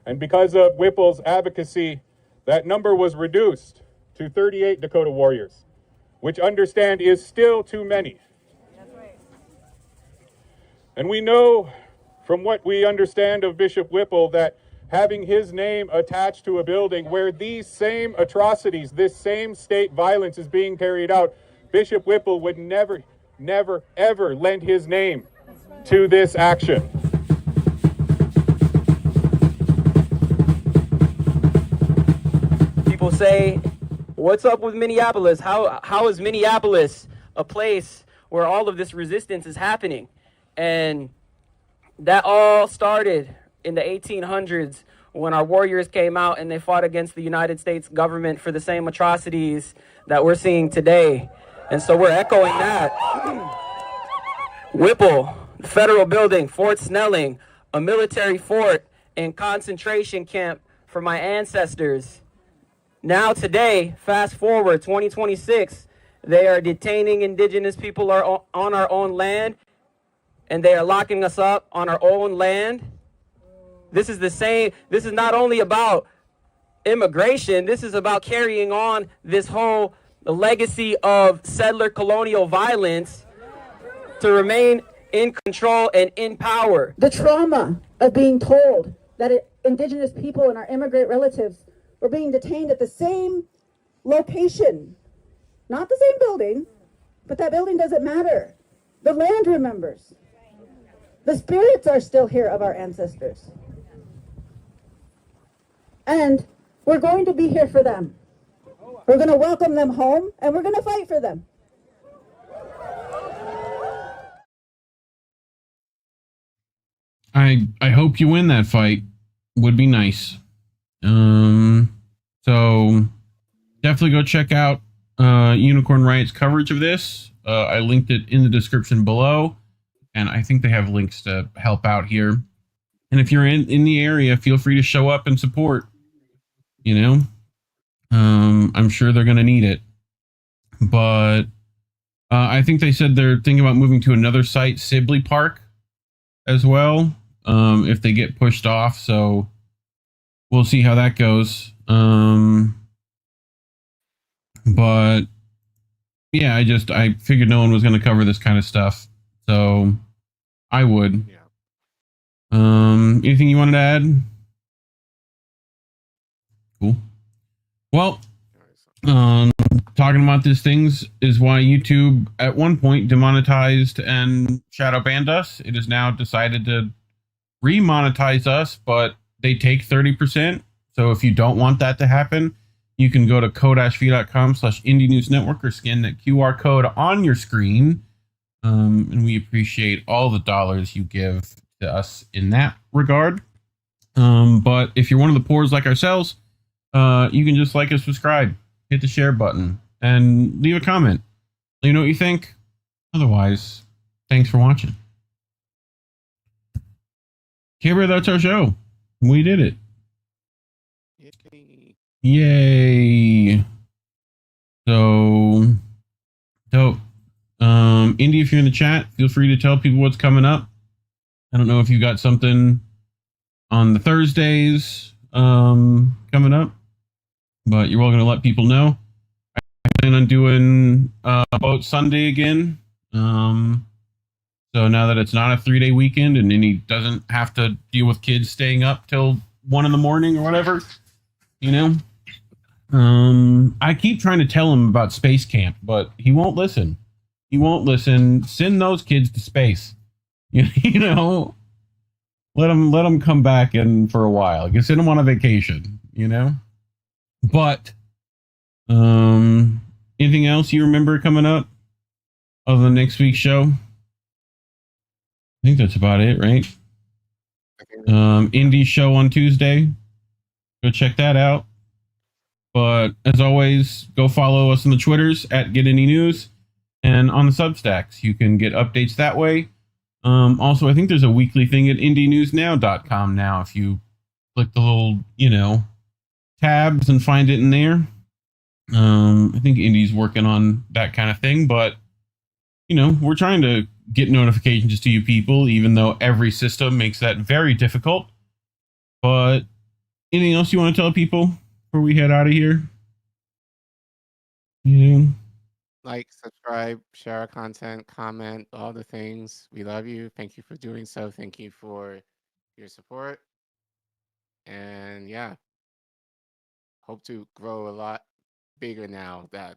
And because of Whipple's advocacy, that number was reduced to 38 Dakota warriors, which understand is still too many. That's right. And we know from what we understand of Bishop Whipple that having his name attached to a building where these same atrocities, this same state violence is being carried out, Bishop Whipple would never, ever lend his name to this action. People say, what's up with Minneapolis? How is Minneapolis a place where all of this resistance is happening? And that all started in the 1800s when our warriors came out and they fought against the United States government for the same atrocities that we're seeing today. And so we're echoing that. Whipple, federal building, Fort Snelling, a military fort and concentration camp for my ancestors. Now today, fast forward 2026, they are detaining Indigenous people on our own land and they are locking us up on our own land. This is not only about immigration, this is about carrying on this whole legacy of settler colonial violence to remain in control and in power. The trauma of being told that Indigenous people and our immigrant relatives were being detained at the same location, not the same building, but that building doesn't matter. The land remembers. The spirits are still here of our ancestors. And we're going to be here for them. We're going to welcome them home, and we're going to fight for them. I hope you win that fight. Would be nice. So definitely go check out Unicorn Riot's coverage of this. I linked it in the description below, and I think they have links to help out here. And if you're in the area, feel free to show up and support. You know, I'm sure they're going to need it. But I think they said they're thinking about moving to another site, Sibley Park, as well, if they get pushed off. So we'll see how that goes. But yeah, I figured no one was going to cover this kind of stuff, so I would. Yeah. Anything you wanted to add? Cool. Well, talking about these things is why YouTube at one point demonetized and shadow banned us. It has now decided to remonetize us, but they take 30%. So if you don't want that to happen, you can go to co-v.com/IndieNewsNetwork or scan that QR code on your screen. And we appreciate all the dollars you give to us in that regard. But if you're one of the poors like ourselves, you can just like and subscribe, hit the share button, and leave a comment. Let me know what you think. Otherwise, thanks for watching. Okay, bro, that's our show. We did it. Yay. So, dope. Indy, if you're in the chat, feel free to tell people what's coming up. I don't know if you got something on the Thursdays coming up, but you're welcome to let people know. I plan on doing Boat Sunday again. So now that it's not a 3-day weekend and Indy doesn't have to deal with kids staying up till 1 a.m. or whatever, you know. I keep trying to tell him about space camp, but he won't listen. He won't listen. Send those kids to space. You know, let them come back and for a while. You can send them on a vacation, you know. But anything else you remember coming up other than next week's show? I think that's about it, right? Indie show on Tuesday. Go check that out. But as always, go follow us on the Twitters at Get Any News and on the Substacks. You can get updates that way. Also, I think there's a weekly thing at IndieNewsNow.com now. If you click the little, tabs and find it in there. I think Indie's working on that kind of thing, but we're trying to get notifications to you people, even though every system makes that very difficult. But anything else you want to tell people before we head out of here? Like, subscribe, share our content, comment, all the things. We love you. Thank you for doing so. Thank you for your support. And yeah, hope to grow a lot bigger now that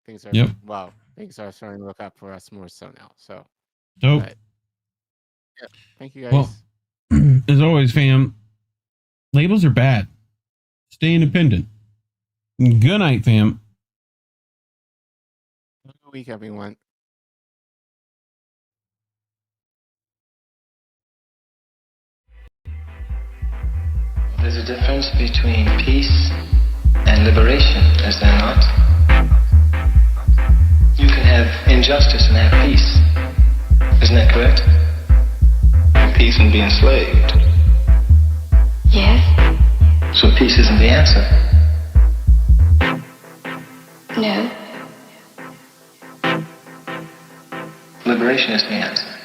things are things are starting to look up for us more so now. So dope. Yeah, thank you guys. Well, as always, fam, labels are bad. Stay independent. Good night, fam. Good week, everyone. There's a difference between peace and liberation, is there not? You can have injustice and have peace. Isn't that correct? Peace and be enslaved. Yes. So peace isn't the answer. No. Liberation is the answer.